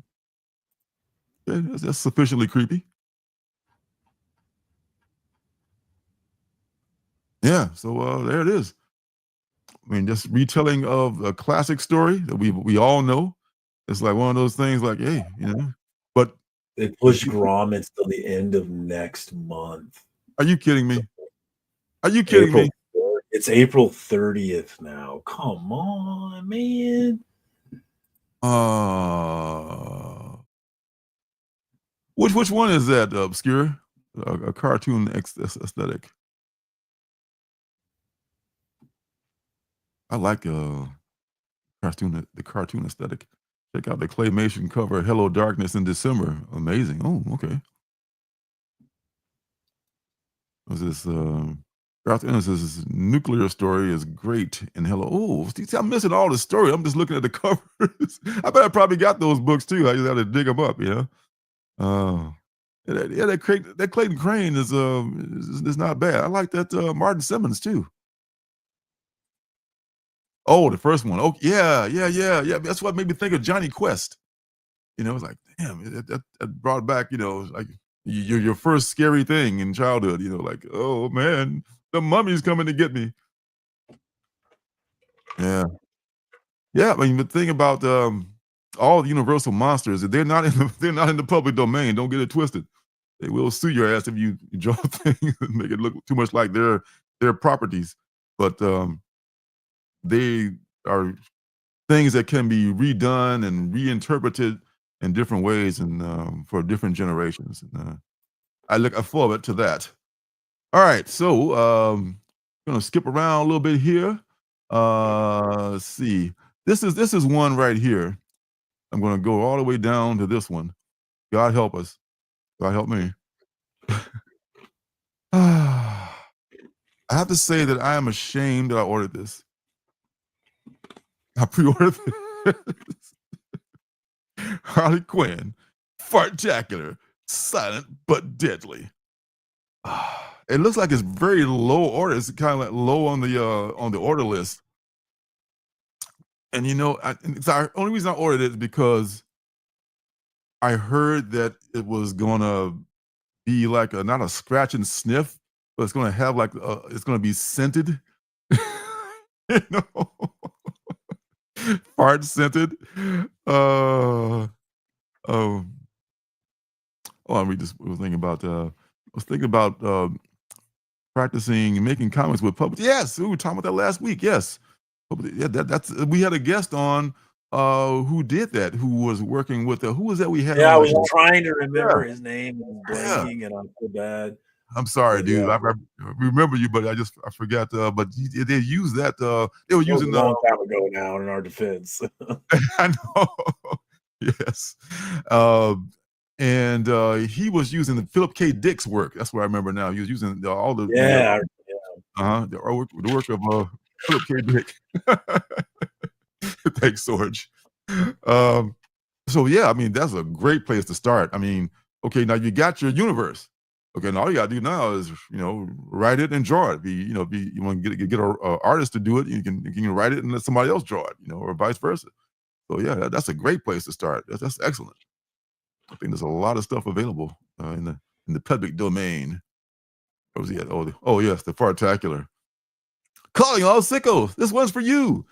Yeah, that's sufficiently creepy. Yeah, so there it is. I mean, just retelling of a classic story that we all know. It's like one of those things like, hey, but They pushed Grom until the end of next month. Are you kidding me? Are you kidding me? It's April 30th now. Come on, man. Which one is that, Obscure? A cartoon aesthetic. I like the cartoon aesthetic. Check out the claymation cover, Hello Darkness in December. Amazing. Oh, okay. Was this Garth Ennis's nuclear story is great in Hello. Oh, see, I'm missing all the story. I'm just looking at the covers. I bet I probably got those books too. I just had to dig them up, that Clayton Crane is not bad. I like that Martin Simmons too. Oh, the first one. Oh, yeah. That's what made me think of Johnny Quest. It's like, damn, that brought back, like your first scary thing in childhood. Like, oh man, the mummy's coming to get me. Yeah. I mean, the thing about all the Universal monsters, they're not in the public domain. Don't get it twisted. They will sue your ass if you draw things and make it look too much like their properties. But they are things that can be redone and reinterpreted in different ways and for different generations. And I look forward to that. All right, so gonna skip around a little bit here. Let's see. This is one right here. I'm gonna go all the way down to this one. God help us. God help me. I have to say that I am ashamed that I ordered this. I pre-ordered this. Harley Quinn, Fartacular, silent but deadly. It looks like it's very low order. It's kind of like low on the order list. And the only reason I ordered it is because I heard that it was gonna be like not a scratch and sniff, but it's gonna have like it's gonna be scented. Fart scented. I was thinking about practicing making comments with public. Yes, we were talking about that last week. Yes, yeah, that's we had a guest on who did that, who was working with who was that we had? Yeah, I was trying to remember his name and blanking, and I'm so bad. I'm sorry, dude. I remember you, but I forgot. But they used that. They were using a long time ago now. In our defense, I know. Yes, and he was using the Philip K. Dick's work. That's what I remember now. He was using all the the work of Philip K. Dick. Thanks, Sorge. So yeah, I mean that's a great place to start. I mean, okay, now you got your universe. Okay, and all you gotta do now is write it and draw it. You want to get an artist to do it. You can write it and let somebody else draw it. or vice versa. So yeah, that's a great place to start. That's excellent. I think there's a lot of stuff available in the public domain. Where was he at? Oh yes, the Fartacular. Calling all sickos. This one's for you.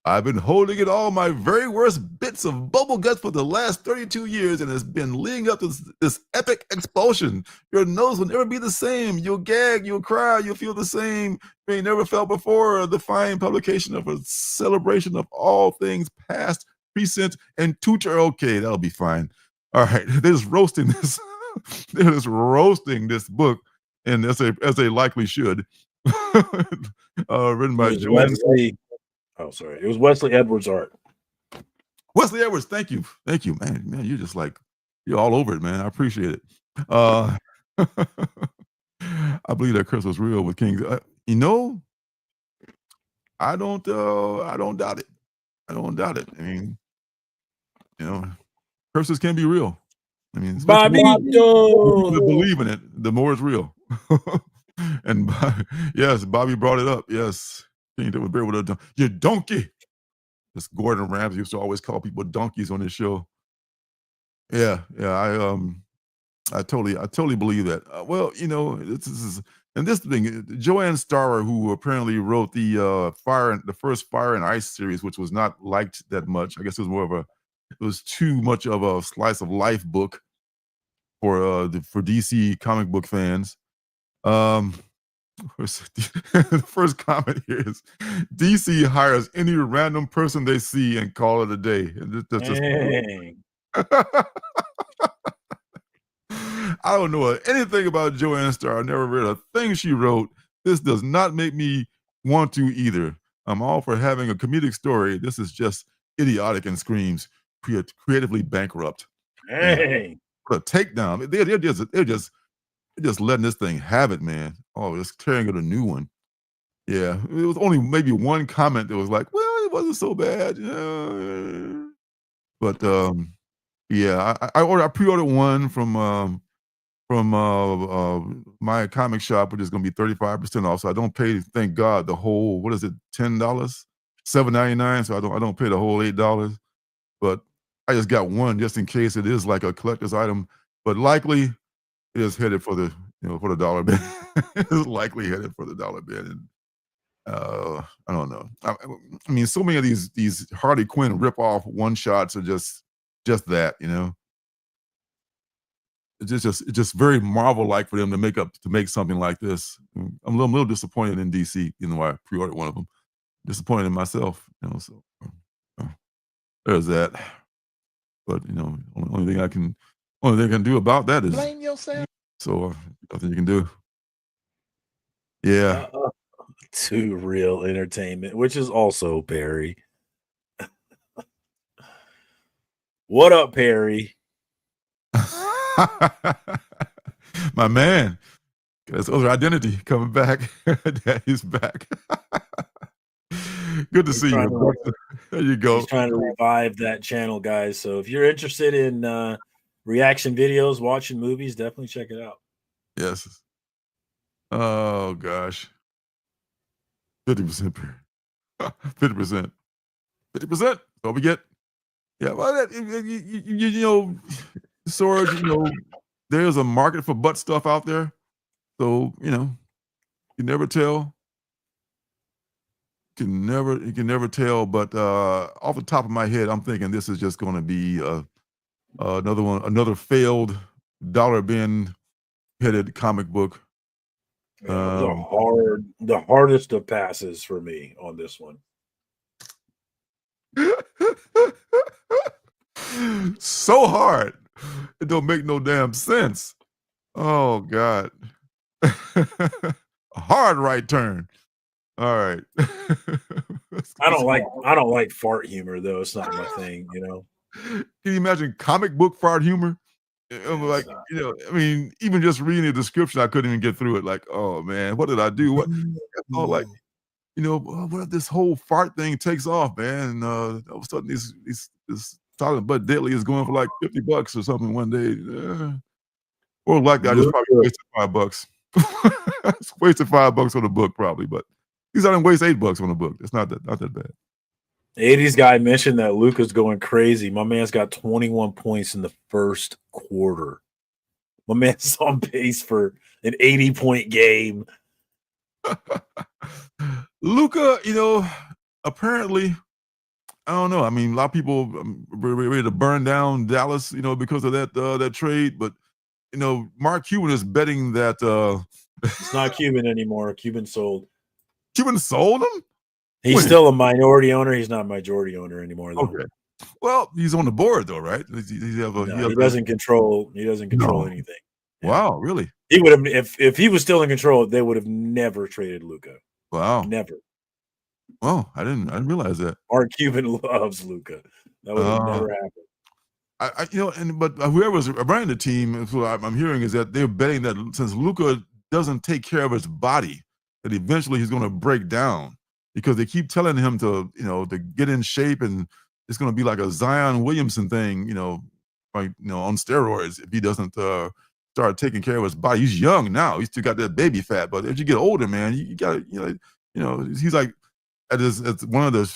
I've been holding in all my very worst bits of bubble guts for the last 32 years, and it's been leading up to this epic expulsion. Your nose will never be the same. You'll gag, you'll cry, you'll feel the same you ain't never felt before. The fine publication of a celebration of all things past, present, and future. Okay, that'll be fine. All right, they're just roasting this. They're just roasting this book, and as they likely should. Written by Joanne. Oh, sorry. It was Wesley Edwards' art. Wesley Edwards, thank you, man. You're just you're all over it, man. I appreciate it. I believe that curse was real with King. I don't doubt it. I don't doubt it. I mean, curses can be real. I mean, Bobby, to believe in it, the more it's real. And yes, Bobby brought it up. Yes. That would be able to, you donkey. This Gordon Ramsay used to always call people donkeys on his show. Yeah, I totally believe that. Well, this is and this thing, Joanne Starrer, who apparently wrote the first Fire and Ice series, which was not liked that much. I guess it was more of a it was too much of a slice of life book for DC comic book fans. The first comment here is DC hires any random person they see and call it a day. And that's just I don't know anything about Joanne Starr. I never read a thing she wrote. This does not make me want to either. I'm all for having a comedic story. This is just idiotic and screams creatively bankrupt. Hey, what a takedown! They're just letting this thing have it, man. Oh, just tearing it a new one. Yeah, it was only maybe one comment that was like, "Well, it wasn't so bad," but yeah, I pre-ordered one from my comic shop, which is going to be 35% off. So I don't pay, thank God, the whole, what is it, $10, $7.99. So I don't pay the whole $8. But I just got one just in case it is like a collector's item. But likely it is headed for the for the dollar bin. It's likely headed for the dollar bin. And I don't know. I mean, so many of these Harley Quinn rip-off one-shots are just that, It's just very Marvel-like for them to make something like this. I'm a little disappointed in DC, why I pre-ordered one of them. Disappointed in myself, so there's that. But only thing I can do about that is blame yourself. So nothing you can do. Yeah. To Real Entertainment, which is also Perry. What up, Perry? My man. That's other identity coming back. Daddy's back. Good to see you. There you go. He's trying to revive that channel, guys. So if you're interested in reaction videos, watching movies, definitely check it out. Yes. Oh gosh. 50%. 50%. 50%. All we get. Yeah, well, Sorg, there's a market for butt stuff out there. So, you never tell. You can never tell. But off the top of my head, I'm thinking this is just going to be another failed dollar bin headed comic book. The hardest of passes for me on this one. So hard. It don't make no damn sense. Oh God. A hard right turn. All right. I don't like fart humor though. It's not my thing, Can you imagine comic book fart humor? I'm like, I mean, even just reading the description, I couldn't even get through it. Like, oh man, what did I do? What? Oh, like, what if this whole fart thing takes off, man? And all of a sudden, this Silent But Deadly is going for like $50 or something one day. Or like I just probably wasted $5. It's wasted $5 on the book, probably, but he's not gonna waste $8 on the book. It's not that bad. 80s guy mentioned that Luka's going crazy. My man's got 21 points in the first quarter. My man's on pace for an 80-point game. Luka, apparently, I don't know. I mean, a lot of people were ready to burn down Dallas, because of that trade. But Mark Cuban is betting that it's not Cuban anymore. Cuban sold. Cuban sold him? He's still a minority owner. He's not a majority owner anymore, though. Okay. Well, he's on the board though, right? He doesn't control. He doesn't control anything. Yeah. Wow, really? He would have if he was still in control. They would have never traded Luka. Wow, never. Oh, I didn't realize that. Mark Cuban loves Luka. That would have never happened. But whoever's running the team, what I'm hearing is that they're betting that since Luka doesn't take care of his body, that eventually he's going to break down. Because they keep telling him to get in shape, and it's going to be like a Zion Williamson thing, on steroids if he doesn't start taking care of his body. He's young now; he's still got that baby fat. But as you get older, man, you got he's like at one of the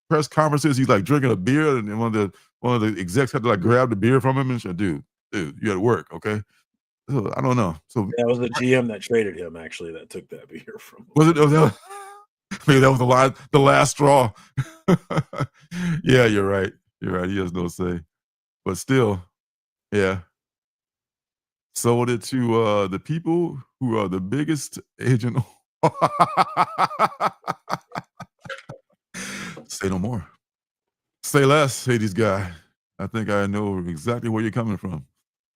press conferences, he's like drinking a beer, and one of the execs had to like grab the beer from him and say, "Dude, you got to work, okay?" So, I don't know. So that was the GM that traded him, actually, that took that beer from him. Was it? Maybe that was the last straw. Yeah, you're right. You're right. He has no say. But still, yeah. Sold it to the people who are the biggest agent. Say no more. Say less, Hades guy. I think I know exactly where you're coming from.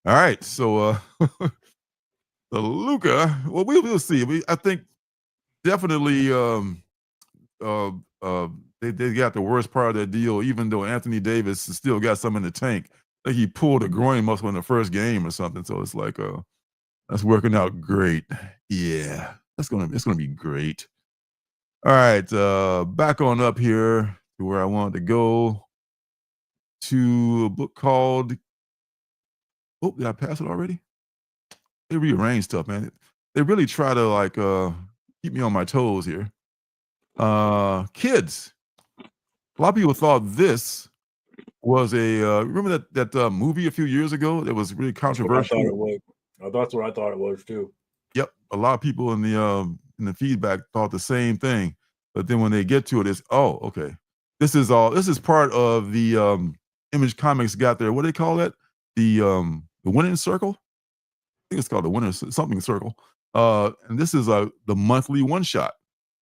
All right, so the Luca. Well, we'll see. I think definitely uh, they got the worst part of that deal. Even though Anthony Davis has still got some in the tank, I think he pulled a groin muscle in the first game or something. So it's like that's working out great. Yeah, it's gonna be great. All right, back on up here to where I wanted to go to a book called. Oh, did I pass it already? They rearrange stuff, man. They really try to like keep me on my toes here. Kids. A lot of people thought this was a remember that movie a few years ago that was really controversial. That's what I thought it was. That's what I thought it was too. Yep, a lot of people in the feedback thought the same thing, but then when they get to it, it's okay. This is part of the Image Comics got their what do they call that? The winning circle. I think it's called the winner something circle. And this is the monthly one shot.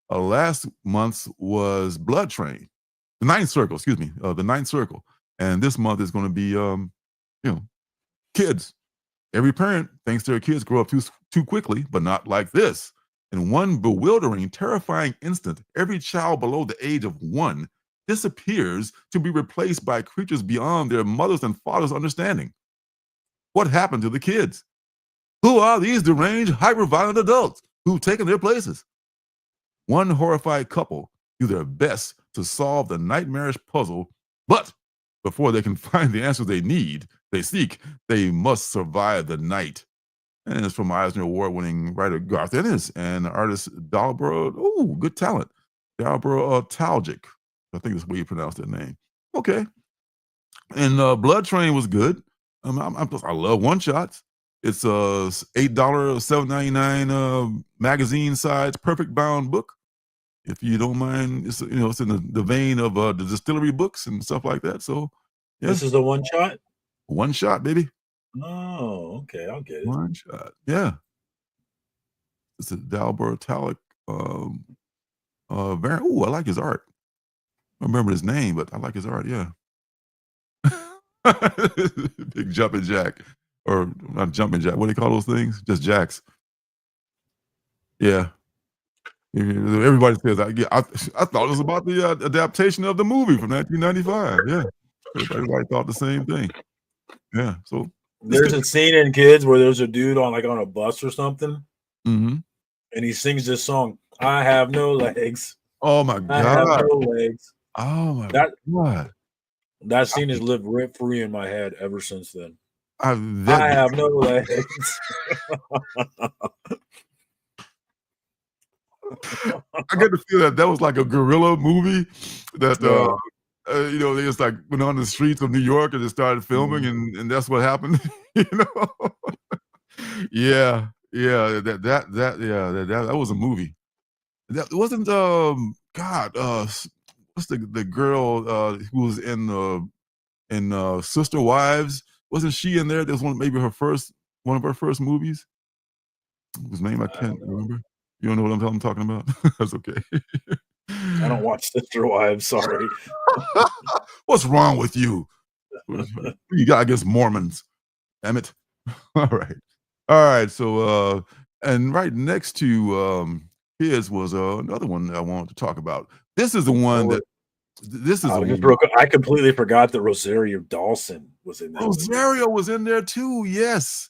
Last month's was Blood Train, the ninth circle. Excuse me, the ninth circle. And this month is going to be kids. Every parent thinks their kids grow up too quickly, but not like this. In one bewildering, terrifying instant, every child below the age of 1 disappears to be replaced by creatures beyond their mothers' and fathers' understanding. What happened to the kids? Who are these deranged, hyper-violent adults who've taken their places? One horrified couple do their best to solve the nightmarish puzzle, but before they can find the answers they seek, they must survive the night. And it's from Eisner Award-winning writer Garth Ennis and artist Dalborough. Good talent. Dalborough Talgic. I think that's the way you pronounce that name. Okay. And Blood Train was good. I love one-shots. It's $8, $7.99 magazine size, perfect bound book. If you don't mind, it's it's in the vein of the distillery books and stuff like that. So yeah. This is the one shot? One shot, baby. Oh, okay. I'll get it. One shot. Yeah. It's a Dalborough Talc variant. I like his art. I don't remember his name, but I like his art, yeah. Big jumping jack. Or not jumping jack. What do they call those things? Just jacks. Yeah. Everybody says, I thought it was about the adaptation of the movie from 1995. Yeah. Everybody thought the same thing. Yeah. So there's a scene in Kids where there's a dude on a bus or something. Mm-hmm. And he sings this song, I have no legs. Oh my God. I have no legs. Oh my God. That scene has lived rent free in my head ever since then. I have no legs. I get the feel that was like a guerrilla movie that they just like went on the streets of New York and just started filming, and that's what happened. Yeah, that was a movie. That wasn't what's the girl who was in Sister Wives? Wasn't she in there? There's one of her first movies. Whose name I can't remember. You don't know what I'm talking about? That's okay. I don't watch Sister Wives, sorry. What's wrong with you? You got against Mormons. Damn it. All right. So and right next to his was another one that I wanted to talk about. This is the one that I completely forgot that Rosario Dawson was in there. Rosario was in there too. Yes,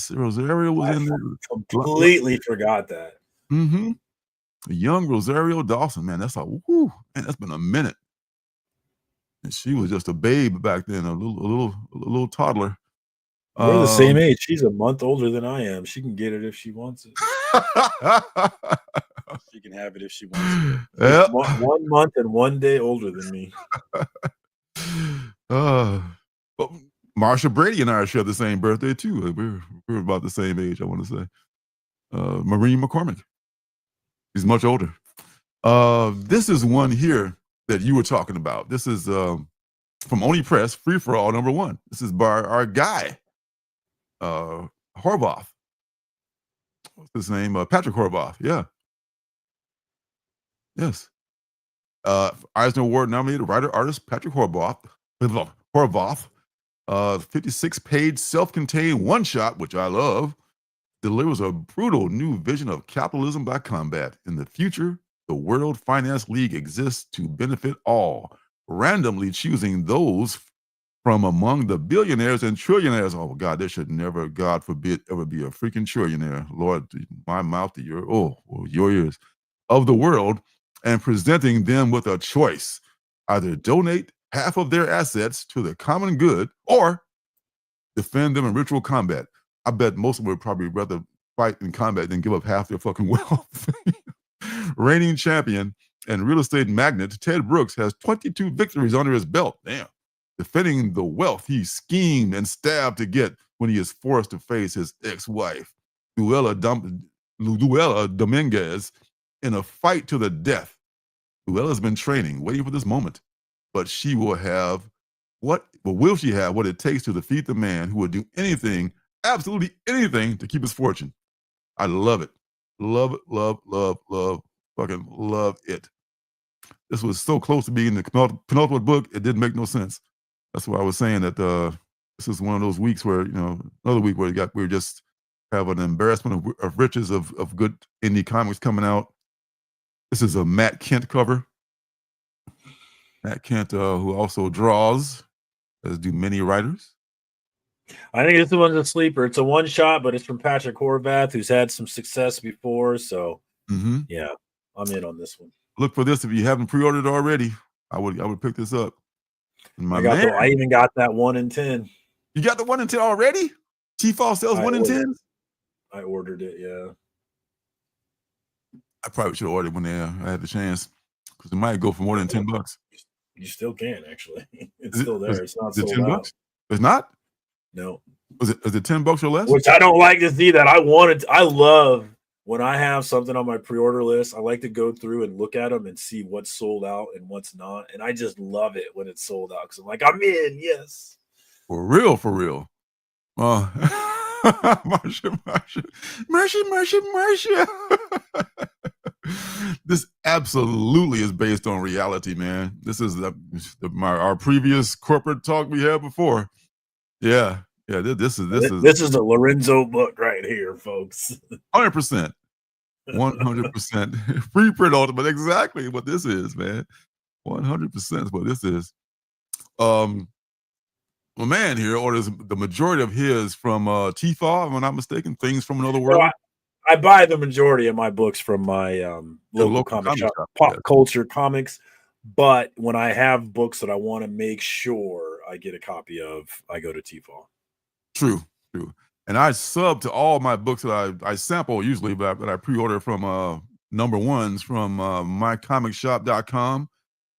Rosario was in there. Completely forgot that. Mm-hmm. Young Rosario Dawson, man, that's that's been a minute. And she was just a babe back then, a little toddler. We're the same age. She's a month older than I am. She can get it if she wants it. She can have it if she wants it. Yep. 1 month and 1 day older than me. But Marsha Brady and I share the same birthday too. We're about the same age, I want to say. Maureen McCormick. She's much older. This is one here that you were talking about. This is from Oni Press, Free for All #1. This is by our guy, Horvath. What's his name? Patrick Horvath. Yeah. Yes. Eisner Award nominated writer artist Patrick Horvath. 56-page self-contained one-shot, which I love, delivers a brutal new vision of capitalism by combat. In the future, the World Finance League exists to benefit all, randomly choosing those from among the billionaires and trillionaires. Oh God, there should never, God forbid, ever be a freaking trillionaire. Lord, my mouth to your your ears of the world, and presenting them with a choice: either donate half of their assets to the common good or defend them in ritual combat. I bet most of them would probably rather fight in combat than give up half their fucking wealth. Reigning champion and real estate magnate Ted Brooks has 22 victories under his belt. Damn. Defending the wealth he schemed and stabbed to get when he is forced to face his ex-wife, Luella Dominguez, in a fight to the death. Luella's been training, waiting for this moment, but she will have will she have what it takes to defeat the man who would do anything, absolutely anything, to keep his fortune? I love it. Love it, love, fucking love it. This was so close to being the penultimate book, it didn't make no sense. That's why I was saying that this is one of those weeks where, another week where we just have an embarrassment of riches of good indie comics coming out. This is a Matt Kent cover. Matt Kent, who also draws, as do many writers. I think this one's a sleeper. It's a one shot, but it's from Patrick Horvath, who's had some success before. So, yeah, I'm in on this one. Look for this if you haven't pre-ordered already. I would pick this up. I even got that 1 in 10. You got the 1 in 10 already? T-Fall sells 1 in 10? I ordered it, yeah. I probably should have ordered when I had the chance, because it might go for more than $10. You still can, actually. It's still there. It's not sold out. It's not? No. Is it $10 or less? Which I don't like to see that. I love when I have something on my pre-order list. I like to go through and look at them and see what's sold out and what's not. And I just love it when it's sold out, because I'm like, I'm in, yes. For real. Marsha. This absolutely is based on reality, man. This is our previous corporate talk we had before. Yeah. This is the Lorenzo book right here, folks. 100%. 100%. Free print ultimate. Exactly what this is, man. 100% is what this is. My man here orders the majority of his from T-Fall, if I'm not mistaken, Things from Another World. No, I buy the majority of my books from my local comic shop, Pop Culture Comics. But when I have books that I want to make sure I get a copy of, I go to T-Fall. True. And I sub to all my books that I sample usually, but that I pre-order from #1s from mycomicshop.com.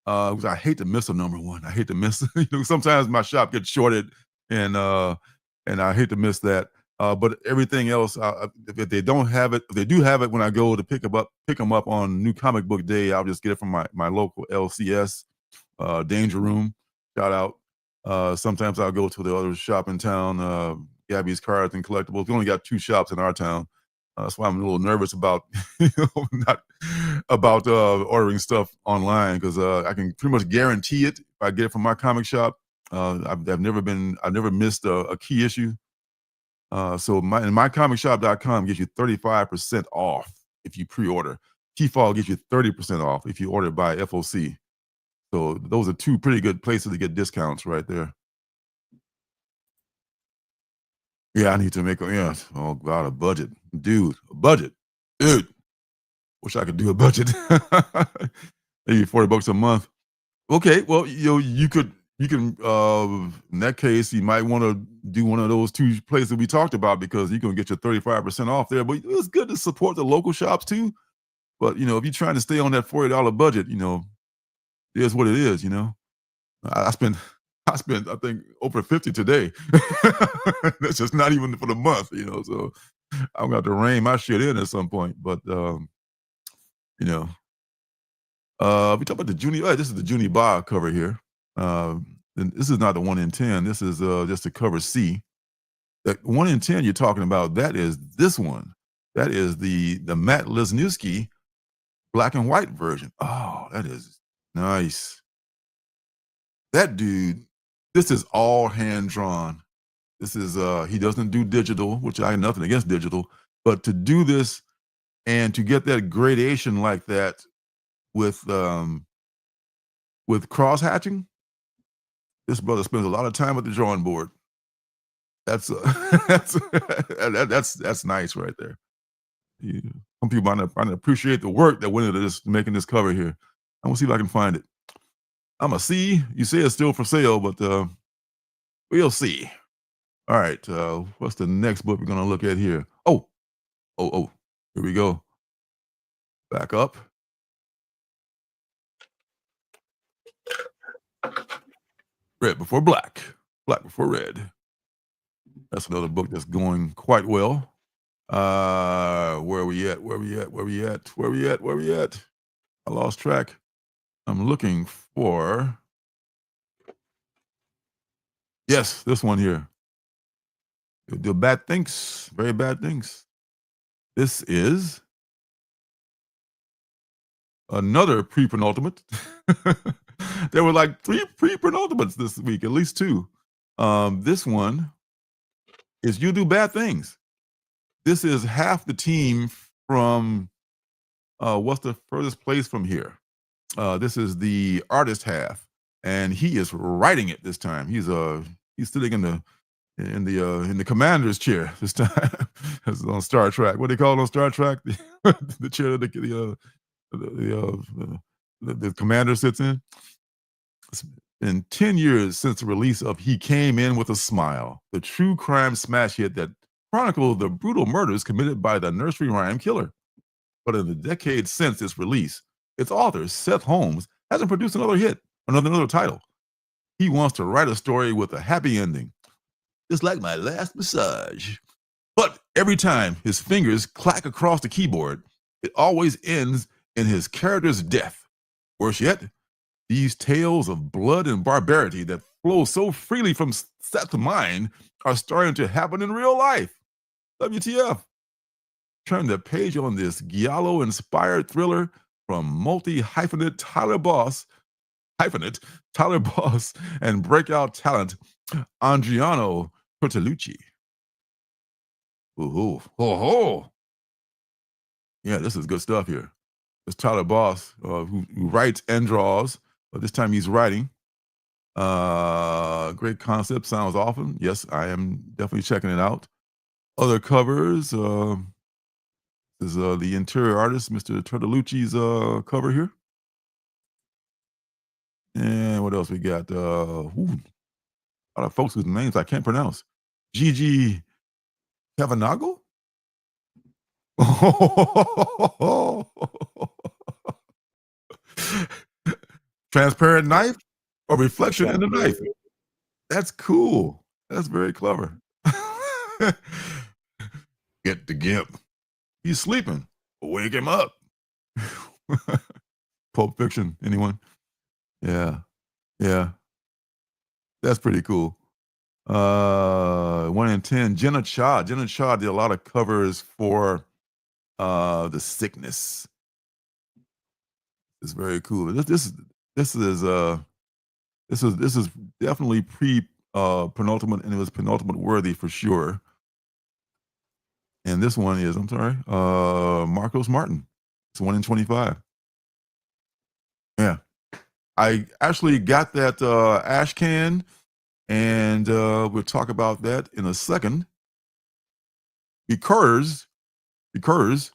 Because I hate to miss a #1. I hate to miss, sometimes my shop gets shorted, and I hate to miss that. But everything else, if they don't have it, if they do have it, when I go to pick them up on New Comic Book Day, I'll just get it from my local LCS, Danger Room. Shout out. Sometimes I'll go to the other shop in town, Gabby's Cards and Collectibles. We only got 2 shops in our town. That's why I'm a little nervous about ordering stuff online, because I can pretty much guarantee it if I get it from my comic shop. I've never missed a key issue. So mycomicshop.com gives you 35% off if you pre-order. T-Fall gives you 30% off if you order by FOC. So those are 2 pretty good places to get discounts right there. Yeah, I need to make oh God, a budget. Dude, a budget. Dude. Wish I could do a budget. Maybe $40 a month. Okay, well, you can in that case, you might want to do one of those 2 places we talked about, because you can get your 35% off there. But it's good to support the local shops too. But if you're trying to stay on that $40 budget, it is what it is. I spent I think over 50 today. That's just not even for the month, so I'm gonna have to rein my shit in at some point. But we talk about the Junie. This is the Junie Ba cover here. And this is not the 1 in 10. This is just the cover C. That 1 in 10 you're talking about, that is this one. That is the Matt Lesniewski black and white version. Oh, that is nice. That dude, this is all hand drawn. This is he doesn't do digital, which I have nothing against digital, but to do this and to get that gradation like that with cross hatching, this brother spends a lot of time at the drawing board. That's that's nice right there. Some people might not appreciate the work that went into this, making this cover here. I'm gonna see if I can find it. I'm gonna see. You say it's still for sale, but we'll see. All right, what's the next book we're gonna look at here? Oh, here we go. Back up. Red Before Black, Black Before Red. That's another book that's going quite well. Where are we at? I lost track. I'm looking for, yes, this one here. Do bad things, very bad things. This is another pre-penultimate. There were like 3 pre-penultimates this week, at least 2. This one is You Do Bad Things. This is half the team from what's the furthest place from here? This is the artist half, and he is writing it this time. He's sitting in the commander's chair this time. This is on Star Trek. What do they call it on Star Trek? The chair that the commander sits in. It's been 10 years since the release of He Came In With a Smile, the true crime smash hit that chronicled the brutal murders committed by the nursery rhyme killer. But in the decades since its release, its author, Seth Holmes, hasn't produced another hit, another title. He wants to write a story with a happy ending. It's like my last massage. But every time his fingers clack across the keyboard, it always ends in his character's death. Worse yet, these tales of blood and barbarity that flow so freely from Seth's mind are starting to happen in real life. WTF. Turn the page on this Giallo-inspired thriller from multi-hyphenate Tyler Boss and breakout talent Andriano Bertolucci. Yeah, this is good stuff here. It's Tyler Boss, who writes and draws, but this time he's writing. Great concept, sounds awesome. Yes, I am definitely checking it out. Other covers, is the interior artist, Mr. Bertolucci's cover here. And what else we got? A lot of folks whose names I can't pronounce. Gigi Cavanago? Transparent knife or reflection in the knife? That's cool. That's very clever. Get the gimp. He's sleeping. Wake him up. Pulp Fiction, anyone? Yeah. That's pretty cool. 1 in 10. Jenna Cha. Jenna Cha did a lot of covers for The Sickness. It's very cool. This is definitely penultimate, and it was penultimate worthy for sure. And this one is, Marcos Martin. It's 1 in 25. Yeah. I actually got that ash can, and we'll talk about that in a second. Because, as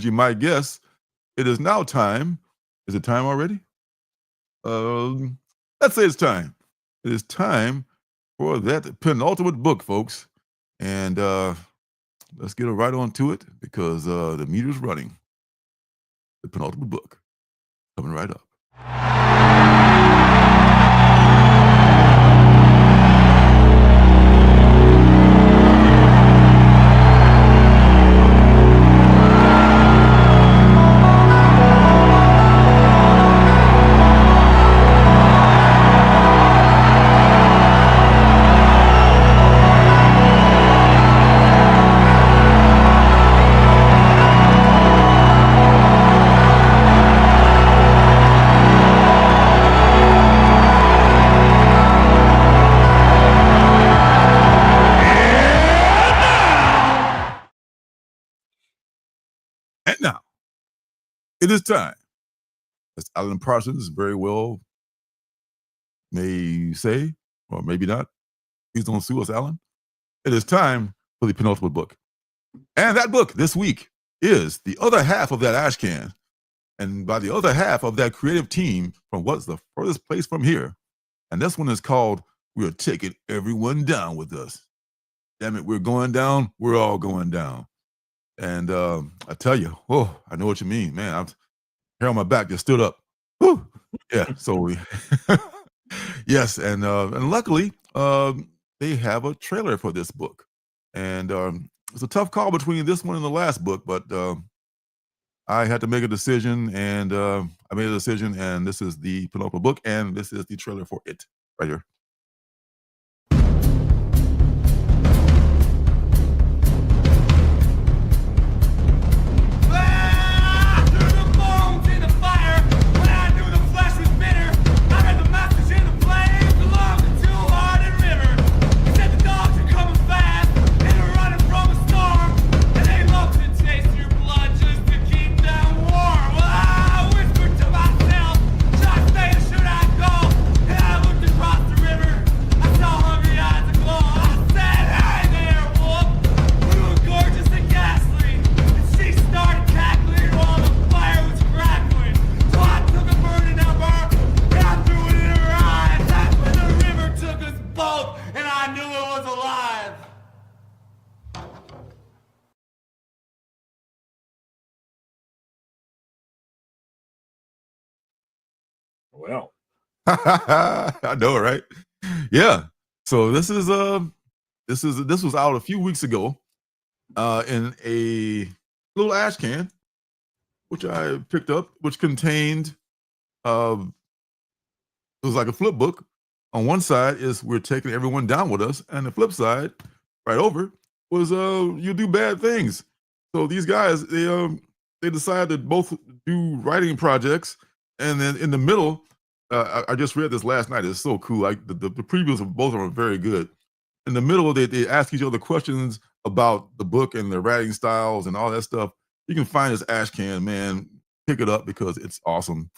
you might guess, it is now time. Is it time already? Let's say it's time. It is time for that penultimate book, folks. And let's get right on to it, because the meter's running. The penultimate book coming right up. It is time, as Alan Parsons very well may say, or maybe not. Please don't sue us, Alan. It is time for the penultimate book. And that book this week is the other half of that ash can. And by the other half of that creative team from what's the furthest place from here. And this one is called We're Taking Everyone Down With Us. Damn it, we're going down. We're all going down. And I tell you, oh, I know what you mean, man. I'm hair on my back just stood up. Whew. Yeah, so we yes, and luckily they have a trailer for this book. And it's a tough call between this one and the last book, but I had to make a decision, and I made a decision, and this is the penultimate book, and this is the trailer for it right here. Well, I know, right? Yeah. So this was out a few weeks ago in a little ash can, which I picked up, which contained it was like a flip book. On one side is We're Taking Everyone Down With Us, and the flip side, right over, was You Do Bad Things. So these guys, they decided to both do writing projects, and then in the middle, I just read this last night. It's so cool. Like the previews of both of them are very good. In the middle, they ask each other questions about the book and their writing styles and all that stuff. You can find this ash can, man. Pick it up because it's awesome.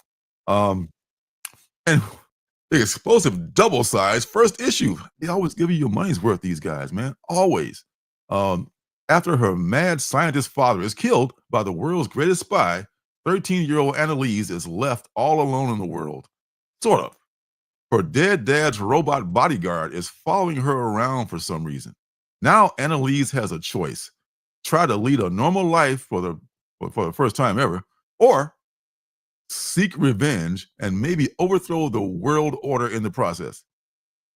And the explosive double size first issue. They always give you your money's worth, these guys, man. Always. After her mad scientist father is killed by the world's greatest spy, 13-year-old Annalise is left all alone in the world. Sort of. Her dead dad's robot bodyguard is following her around for some reason. Now Annalise has a choice. Try to lead a normal life for the first time ever, or seek revenge and maybe overthrow the world order in the process.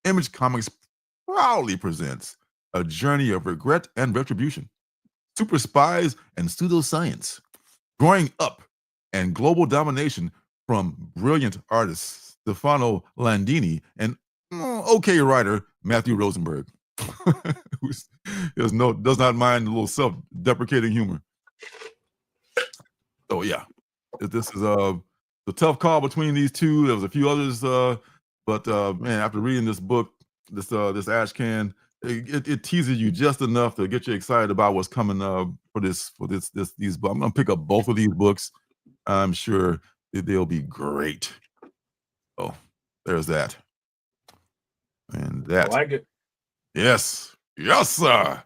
Image Comics proudly presents a journey of regret and retribution, super spies and pseudoscience, growing up and global domination from brilliant artists Stefano Landini and okay writer Matthew Rosenberg, who does not mind a little self-deprecating humor. So yeah, this is a tough call between these two. There was a few others, but man, after reading this book, this ash can, it teases you just enough to get you excited about what's coming for these books. I'm gonna pick up both of these books. I'm sure they'll be great. Oh, there's that. And that. I like it. Yes, sir.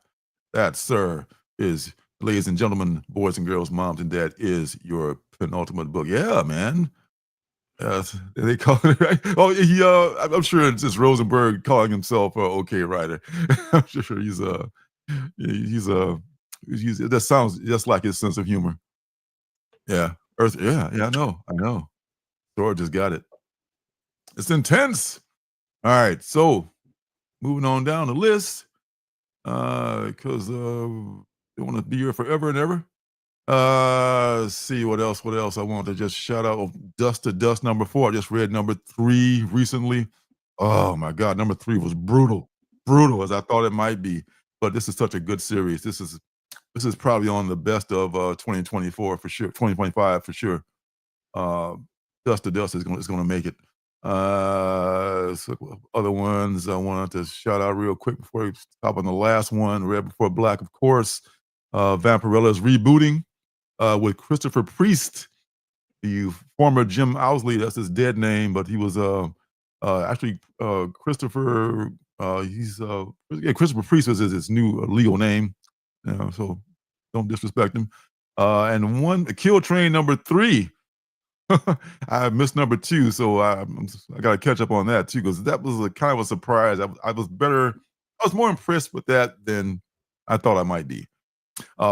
That, sir, is, ladies and gentlemen, boys and girls, moms and dad, is your penultimate book. Yeah, man. They call it, right? Oh, I'm sure it's just Rosenberg calling himself a okay writer. I'm sure that sounds just like his sense of humor. Yeah, yeah, I know. George has got it. It's intense. All right, so moving on down the list, because they want to be here forever and ever. Let's see what else I want to just shout out. Dust to Dust number 4. I just read number 3 recently. Oh my God, number 3 was brutal as I thought it might be. But this is such a good series. This is probably on the best of 2024 for sure, 2025 for sure. Dust to Dust is going to make it. So other ones I wanted to shout out real quick before we stop on the last one. Red Before Black, of course. Vampirella is rebooting with Christopher Priest the former Jim Owsley, that's his dead name, but he was actually Christopher. Christopher Priest was his new legal name. So don't disrespect him. And Kill Train number 3. I missed number 2, so I got to catch up on that too, because that was a kind of a surprise. I was more impressed with that than I thought I might be.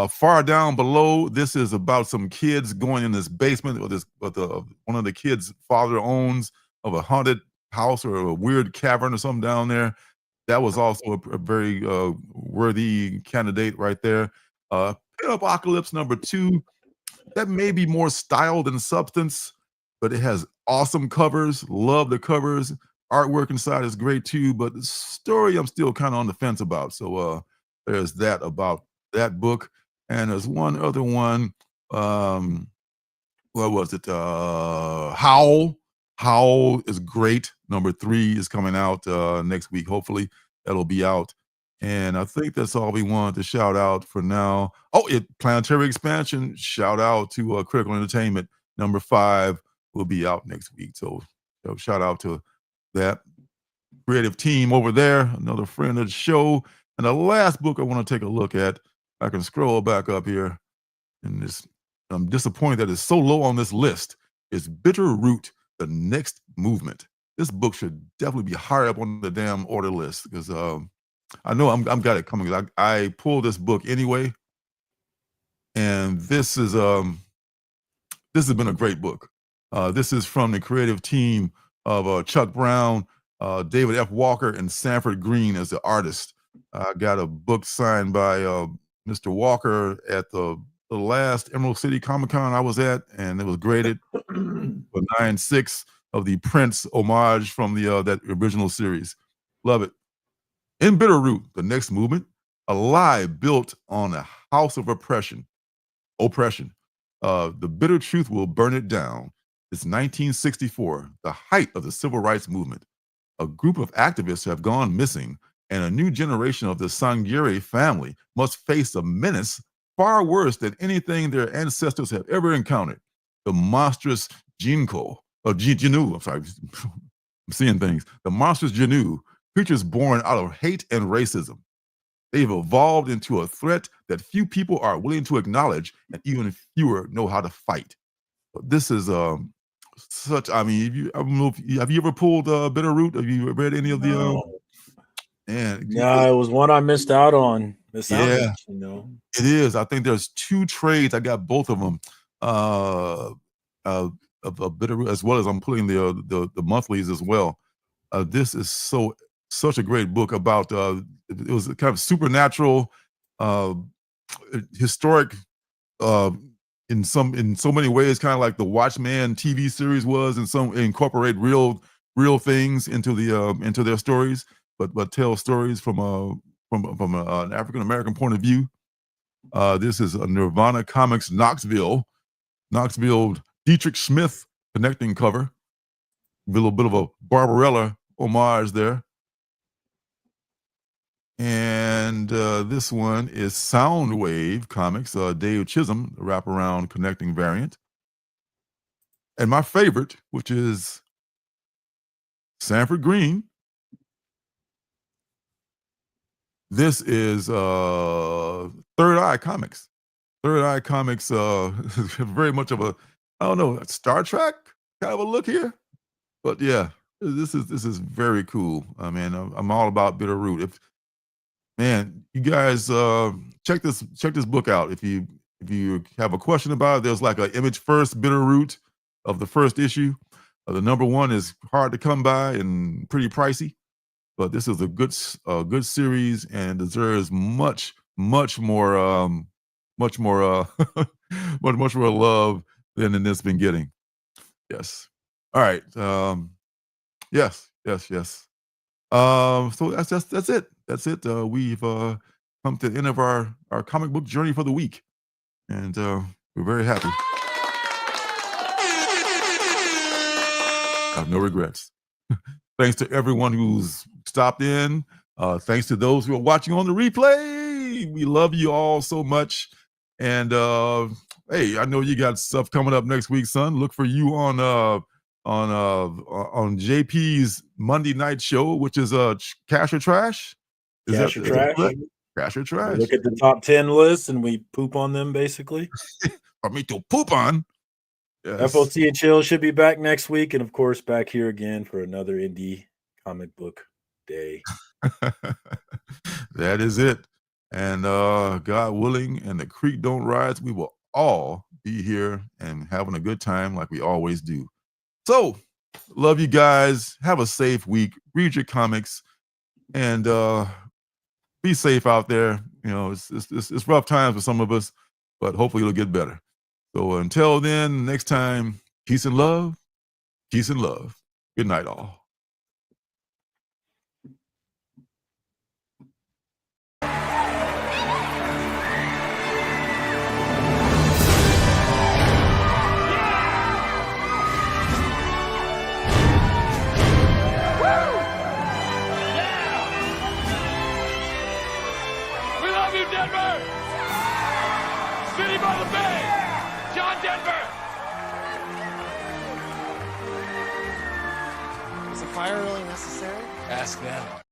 Far down below, this is about some kids going in this basement with one of the kids' father owns of a haunted house or a weird cavern or something down there. That was also a very worthy candidate right there. Apocalypse number 2. That may be more style than substance, but it has awesome covers. Love the covers. Artwork inside is great too, but the story I'm still kind of on the fence about. So there's that about that book. And there's one other one. What was it? Howl. Howl is great. Number 3 is coming out next week. Hopefully that'll be out. And I think that's all we wanted to shout out for now. Planetary Expansion. Shout out to Critical Entertainment. Number 5 will be out next week. So shout out to that creative team over there. Another friend of the show. And the last book I want to take a look at, I can scroll back up here. And I'm disappointed that it's so low on this list. It's Bitter Root, The Next Movement. This book should definitely be higher up on the damn order list, because I know I'm got it coming. I pulled this book anyway, and this has been a great book. This is from the creative team of Chuck Brown, David F. Walker, and Sanford Green as the artist. I got a book signed by Mr. Walker at the last Emerald City Comic Con I was at, and it was graded for 9.6 of the Prince homage from that original series. Love it. In Bitter Root, The Next Movement, a lie built on a house of oppression. The bitter truth will burn it down. It's 1964, the height of the civil rights movement. A group of activists have gone missing, and a new generation of the Sangire family must face a menace far worse than anything their ancestors have ever encountered. The monstrous Jinko, Jinu, I'm sorry, I'm seeing things. The monstrous Jinu, creatures born out of hate and racism. They've evolved into a threat that few people are willing to acknowledge, and even fewer know how to fight. But this is such. I mean, have you ever pulled Bitter Root? Have you read any of the? No, it was one I missed out on. Yeah, it is. I think there's 2 trades. I got both of them. Of Bitter Root, as well as I'm putting the monthlies as well. This is such a great book about it was kind of supernatural, historic, in so many ways, kind of like the Watchmen TV series was, and some incorporate real things into their stories, but tell stories from an African American point of view. This is a Nirvana Comics Knoxville Dietrich Smith connecting cover. A little bit of a Barbarella homage there. And this one is Soundwave Comics, Dave Chisholm, the wraparound connecting variant. And my favorite, which is Sanford Green. This is Third Eye Comics. Third Eye Comics very much of a, I don't know, Star Trek kind of a look here. But yeah, this is very cool. I mean, I'm all about Bitter Root. You guys check this book out. If you have a question about it, there's like an image first Bitter Root of the first issue. The number 1 is hard to come by and pretty pricey, but this is a good series and deserves much more much more love than it's been getting. Yes. All right. Yes. So that's it. That's it. We've come to the end of our comic book journey for the week, and we're very happy. I have no regrets. Thanks to everyone who's stopped in. Thanks to those who are watching on the replay. We love you all so much. And hey, I know you got stuff coming up next week, son. Look for you on JP's Monday night show, which is Cash or Trash. Cash or Trash. Cash or Trash. We look at the top 10 lists and we poop on them, basically. For me to poop on. Yes. FOT and Chill should be back next week, and of course, back here again for another indie comic book day. That is it. And God willing, and the creek don't rise, we will all be here and having a good time like we always do. So, love you guys. Have a safe week. Read your comics, and be safe out there. You know, it's rough times for some of us, but hopefully it'll get better. So until then, next time, peace and love. Peace and love. Good night, all. We love you, Denver! City by the Bay! John Denver! Is a fire really necessary? Ask them.